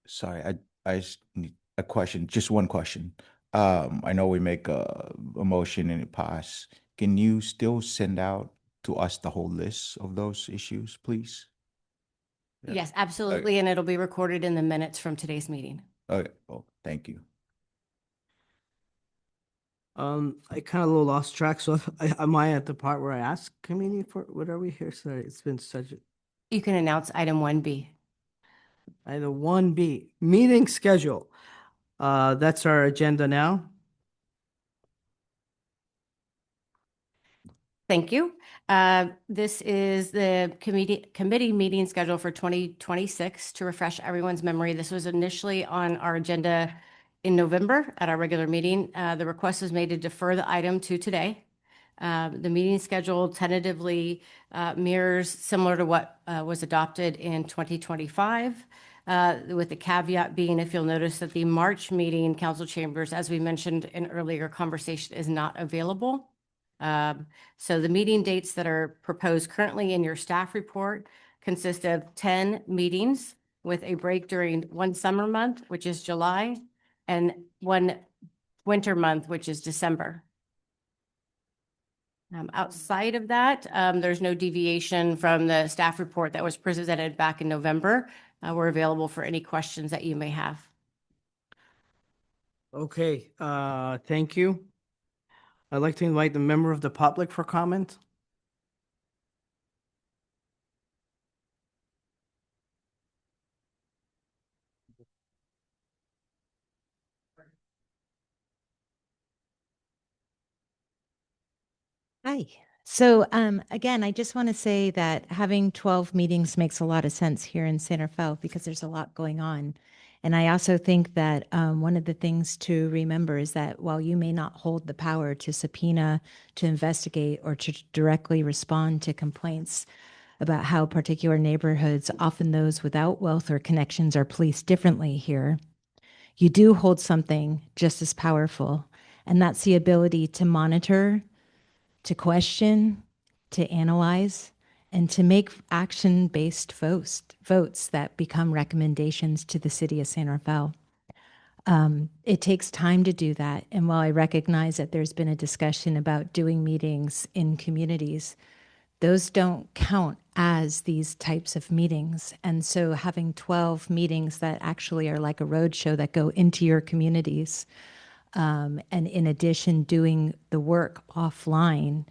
Sorry, I just need a question, just one question. I know we make a motion and it pass. Can you still send out to us the whole list of those issues, please? Yeah. Yes, absolutely, and it'll be recorded in the minutes from today's meeting. Okay, oh, thank you. I kind of a little lost track. So am I at the part where I ask committee for what are we here? Sorry, it's been such a. You can announce item 1B. Item 1B, meeting schedule. That's our agenda now. Thank you. This is the committee meeting schedule for 2026. To refresh everyone's memory, this was initially on our agenda in November at our regular meeting. The request was made to defer the item to today. The meeting schedule tentatively mirrors similar to what was adopted in 2025, with the caveat being, if you'll notice that the March meeting, council chambers, as we mentioned in earlier conversation, is not available. So the meeting dates that are proposed currently in your staff report consist of 10 meetings with a break during one summer month, which is July, and one winter month, which is December. Outside of that, there's no deviation from the staff report that was presented back in November. We're available for any questions that you may have. Okay, thank you. I'd like to invite the member of the public for comment. Hi. So again, I just want to say that having 12 meetings makes a lot of sense here in Santa Fe because there's a lot going on. And I also think that one of the things to remember is that while you may not hold the power to subpoena, to investigate, or to directly respond to complaints about how particular neighborhoods, often those without wealth or connections, are policed differently here, you do hold something just as powerful, and that's the ability to monitor, to question, to analyze, and to make action-based votes that become recommendations to the city of San Rafael. It takes time to do that. And while I recognize that there's been a discussion about doing meetings in communities, those don't count as these types of meetings. And so having 12 meetings that actually are like a roadshow that go into your communities, and in addition, doing the work offline,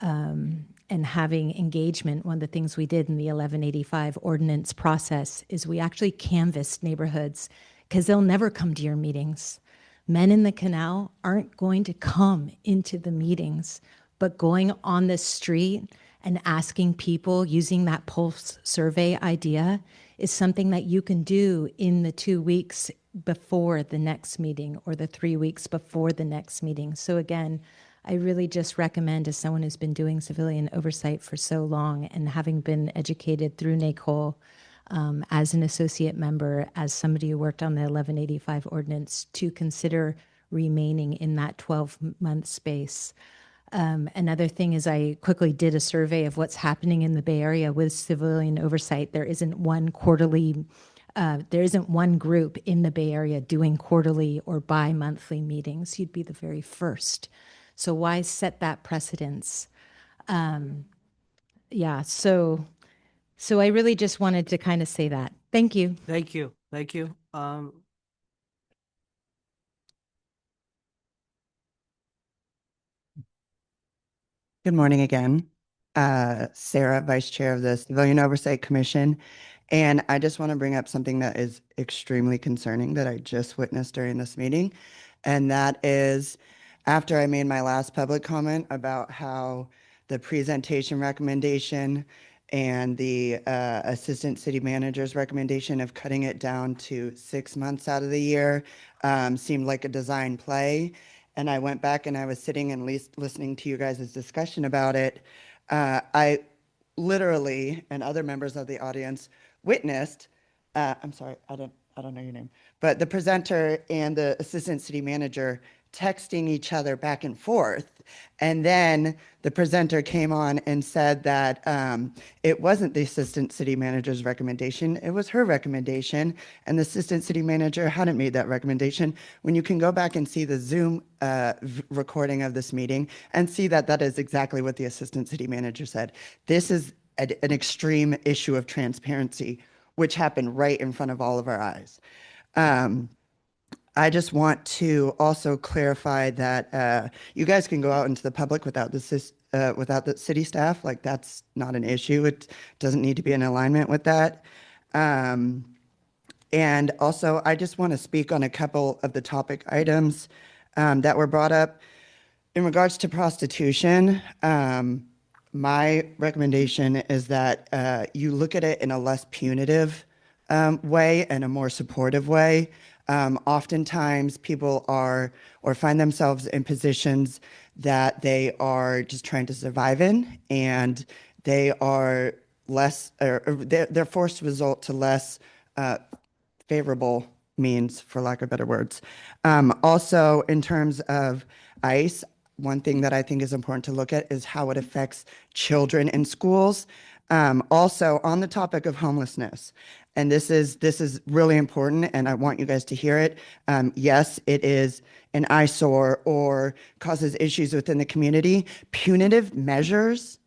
and having engagement. One of the things we did in the 1185 ordinance process is we actually canvassed neighborhoods because they'll never come to your meetings. Men in the Canal aren't going to come into the meetings, but going on the street and asking people, using that pulse survey idea, is something that you can do in the 2 weeks before the next meeting or the 3 weeks before the next meeting. So again, I really just recommend, as someone who's been doing civilian oversight for so long and having been educated through NACOL, as an associate member, as somebody who worked on the 1185 ordinance, to consider remaining in that 12-month space. Another thing is I quickly did a survey of what's happening in the Bay Area with civilian oversight. There isn't one group in the Bay Area doing quarterly or bi-monthly meetings. You'd be the very first. So why set that precedence? Yeah, so I really just wanted to kind of say that. Thank you. Thank you. Thank you. Good morning again. Sarah, Vice Chair of the Civilian Oversight Commission. And I just want to bring up something that is extremely concerning that I just witnessed during this meeting. And that is after I made my last public comment about how the presentation recommendation and the assistant city manager's recommendation of cutting it down to 6 months out of the year seemed like a design play. And I went back and I was sitting and listening to you guys' discussion about it. I literally, and other members of the audience, witnessed, I'm sorry, I don't know your name, but the presenter and the assistant city manager texting each other back and forth. And then the presenter came on and said that it wasn't the assistant city manager's recommendation, it was her recommendation. And the assistant city manager hadn't made that recommendation. When you can go back and see the Zoom recording of this meeting and see that that is exactly what the assistant city manager said. This is an extreme issue of transparency, which happened right in front of all of our eyes. I just want to also clarify that you guys can go out into the public without the city staff. Like, that's not an issue. It doesn't need to be in alignment with that. And also, I just want to speak on a couple of the topic items that were brought up. In regards to prostitution, my recommendation is that you look at it in a less punitive way and a more supportive way. Oftentimes people are or find themselves in positions that they are just trying to survive in, and they are less, or they're forced to resort to less favorable means, for lack of better words. Also, in terms of ICE, one thing that I think is important to look at is how it affects children in schools. Also, on the topic of homelessness, and this is really important, and I want you guys to hear it. Yes, it is an eyesore or causes issues within the community. Punitive measures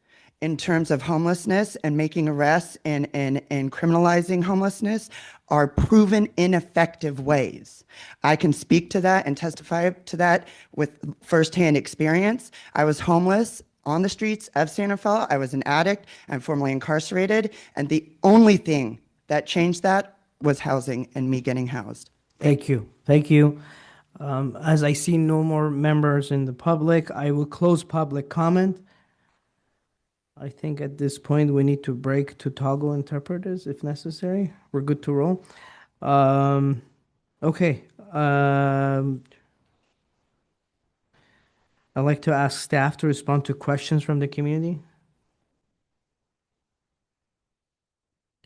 in terms of homelessness and making arrests and criminalizing homelessness are proven ineffective ways. I can speak to that and testify to that with firsthand experience. I was homeless on the streets of San Rafael. I was an addict and formerly incarcerated. And the only thing that changed that was housing and me getting housed. Thank you. Thank you. As I see no more members in the public, I will close public comment. I think at this point we need to break to toggle interpreters if necessary. We're good to roll. Okay. I'd like to ask staff to respond to questions from the community.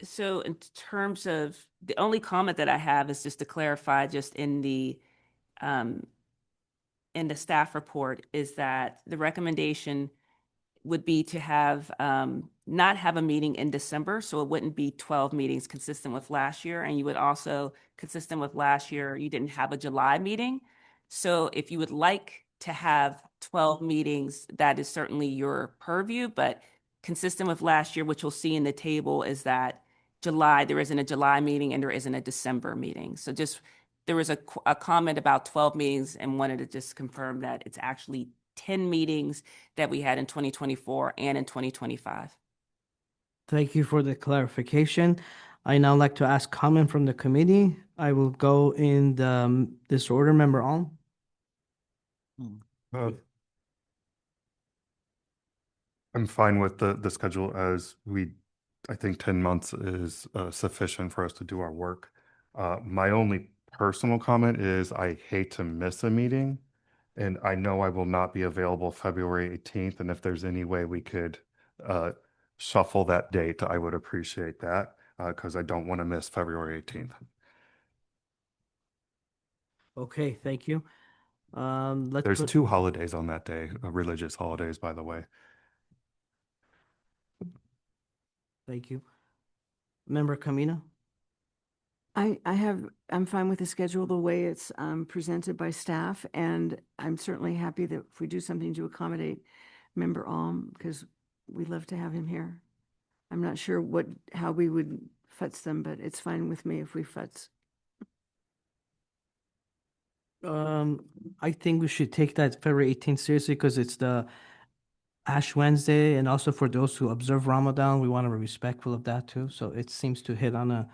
So in terms of, the only comment that I have is just to clarify, just in the staff report, is that the recommendation would be to have not have a meeting in December, so it wouldn't be 12 meetings consistent with last year. And you would also, consistent with last year, you didn't have a July meeting. So if you would like to have 12 meetings, that is certainly your purview, but consistent with last year, which you'll see in the table, is that July, there isn't a July meeting and there isn't a December meeting. So just, there was a comment about 12 meetings and wanted to just confirm that it's actually 10 meetings that we had in 2024 and in 2025. Thank you for the clarification. I now like to ask comment from the committee. I will go in this order. Member Alm. I'm fine with the schedule as I think 10 months is sufficient for us to do our work. My only personal comment is I hate to miss a meeting, and I know I will not be available February 18th. And if there's any way we could shuffle that date, I would appreciate that. because I don't want to miss February 18th. Okay, thank you. Let's There's put- 2 holidays on that day, religious holidays, by the way. Thank you. Member Camina? I'm fine with the schedule, the way it's presented by staff, and I'm certainly happy that if we do something to accommodate Member Alm, because we'd love to have him here. I'm not sure how we would futz them, but it's fine with me if we futz. I think we should take that February 18th seriously because it's the Ash Wednesday, and also for those who observe Ramadan, we want to be respectful of that too. So it seems to hit on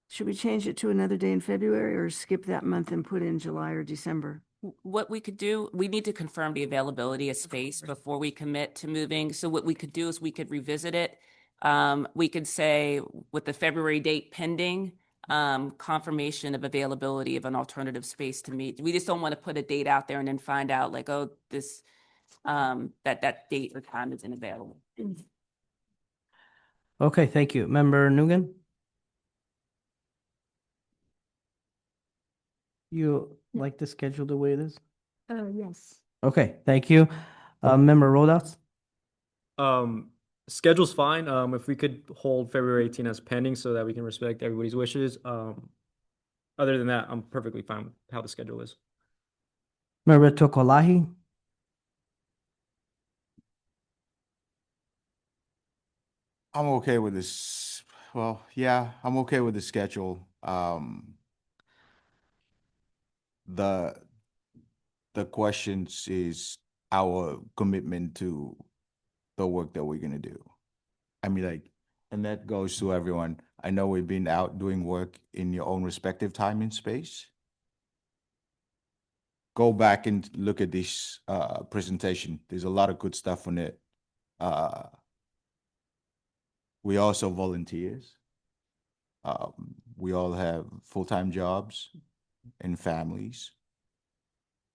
Should we change it to another day in February or skip that month and put in July or December? What we could do, we need to confirm the availability of space before we commit to moving. So what we could do is we could revisit it. We could say with the February date pending, confirmation of availability of an alternative space to meet. We just don't want to put a date out there and then find out like, oh, this, that date or time isn't available. okay, thank you. Member Nugan? You like the schedule the way it is? Yes. Okay, thank you. Member Rodas? Schedule's fine. If we could hold February 18 as pending so that we can respect everybody's wishes. Other than that, I'm perfectly fine with how the schedule is. Member Tokolahi? I'm okay with this. Well, yeah, I'm okay with the schedule. The questions is our commitment to the work that we're gonna do. I mean, like, and that goes to everyone. I know we've been out doing work in your own respective time and space. Go back and look at this presentation. There's a lot of good stuff on it. We also volunteers. We all have full-time jobs and families.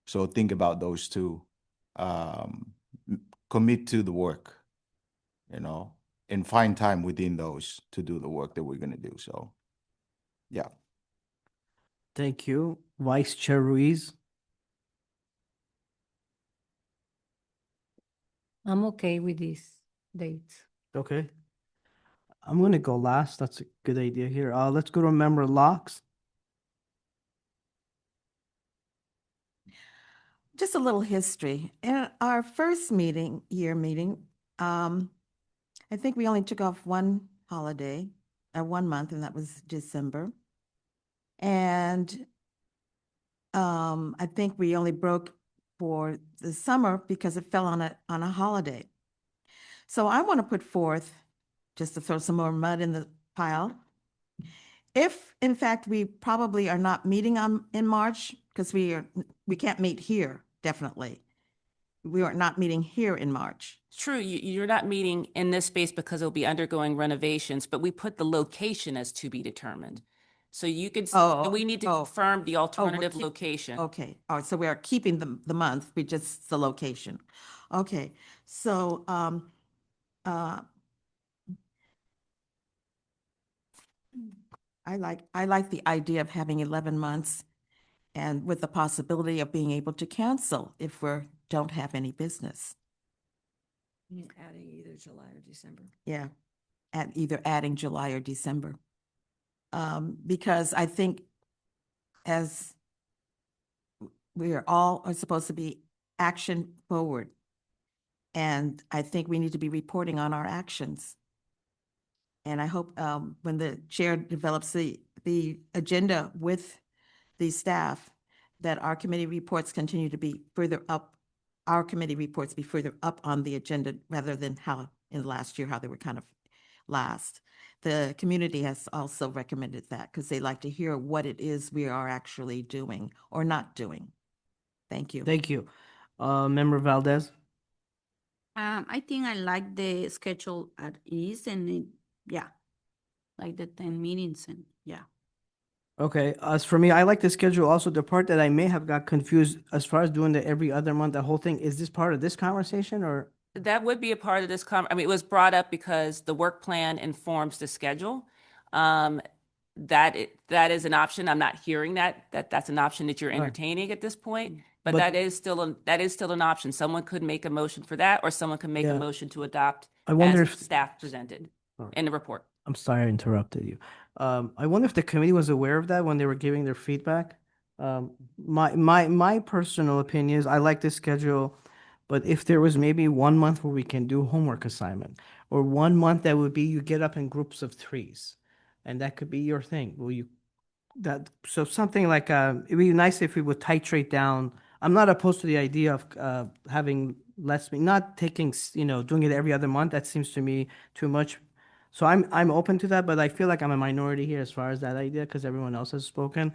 So think about those too. Commit to the work, and find time within those to do the work that we're gonna do. So, yeah. Thank you. Vice Chair Ruiz? I'm okay with these dates. Okay. I'm gonna go last. That's a good idea here. Let's go to Member Locks. Just a little history. In our first year meeting, I think we only took off one holiday, 1 month, and that was December. And I think we only broke for the summer because it fell on a holiday. So I want to put forth, just to throw some more mud in the pile, if in fact we probably are not meeting in March, because we can't meet here, definitely. We are not meeting here in March. True, you're not meeting in this space because it'll be undergoing renovations, but we put the location as to be determined. So you could, we need to confirm the alternative location. Okay, all right, so we are keeping the month, we just the location. Okay, so I like the idea of having 11 months and with the possibility of being able to cancel if we don't have any business. Adding either July or December. Yeah, either adding July or December. Because I think as we are supposed to be action forward, and I think we need to be reporting on our actions. And I hope when the chair develops the agenda with the staff, that our committee reports continue to be further up, our committee reports be further up on the agenda rather than how in last year, how they were kind of last. The community has also recommended that because they like to hear what it is we are actually doing or not doing. Thank you. Thank you. Member Valdez? I think I like the schedule at ease and like the 10 meetings and Okay, as for me, I like the schedule also. The part that I may have got confused as far as doing the every other month, the whole thing, is this part of this conversation or That would be a part of this I mean, it was brought up because the work plan informs the schedule. That is an option. I'm not hearing that's an option that you're Right. entertaining at this point, but But- that is still an option. Someone could make a motion for that, or someone can make a Yeah. motion to adopt I wonder as if- staff presented All right. in the report. I'm sorry I interrupted you. I wonder if the committee was aware of that when they were giving their feedback. My personal opinion is I like this schedule, but if there was maybe 1 month where we can do homework assignment, or 1 month that would be you get up in groups of threes, and that could be your thing. So something like, it'd be nice if we would titrate down. I'm not opposed to the idea of having less, not taking, doing it every other month. That seems to me too much. So I'm open to that, but I feel like I'm a minority here as far as that idea because everyone else has spoken.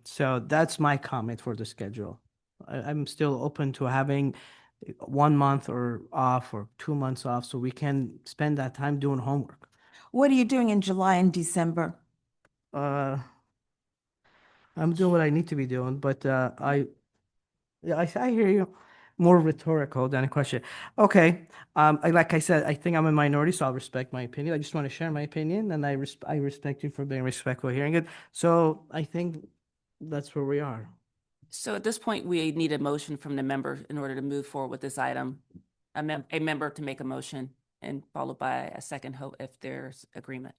So that's my comment for the schedule. I'm still open to having 1 month or off or 2 months off so we can spend that time doing homework. What are you doing in July and December? I'm doing what I need to be doing, but yeah, I hear you. More rhetorical than a question. Okay. Like I said, I think I'm a minority, so I'll respect my opinion. I just want to share my opinion, and I respect you for being respectful hearing it. So I think that's where we are. So at this point, we need a motion from the member in order to move forward with this item. A member to make a motion and followed by a second if there's agreement.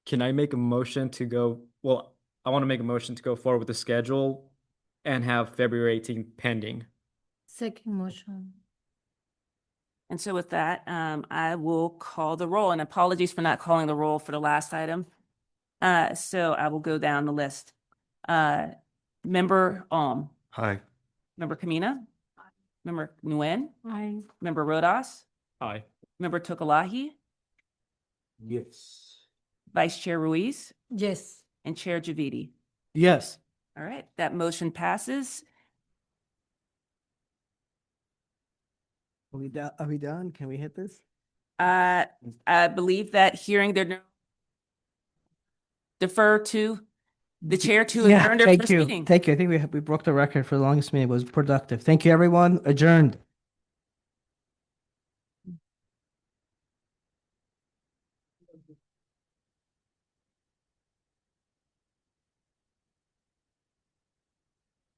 Can I make a motion to go, well, I want to make a motion to go forward with the schedule and have February 18th pending. Second motion. And so with that, I will call the roll, and apologies for not calling the roll for the last item. So I will go down the list. Member Hi. Member Kamina, Member Nguyen, Aye. Member Rodas, Aye. Member Tukalahi, Yes. Vice Chair Ruiz, Yes. and Chair Javidi. Yes. All right, that motion passes. Are we done? Can we hit this? I believe that hearing their defer to the chair to Yeah, adjourn their thank first you. meeting. Thank you. I think we broke the record for the longest meeting. It was productive. Thank you, everyone. Adjourned.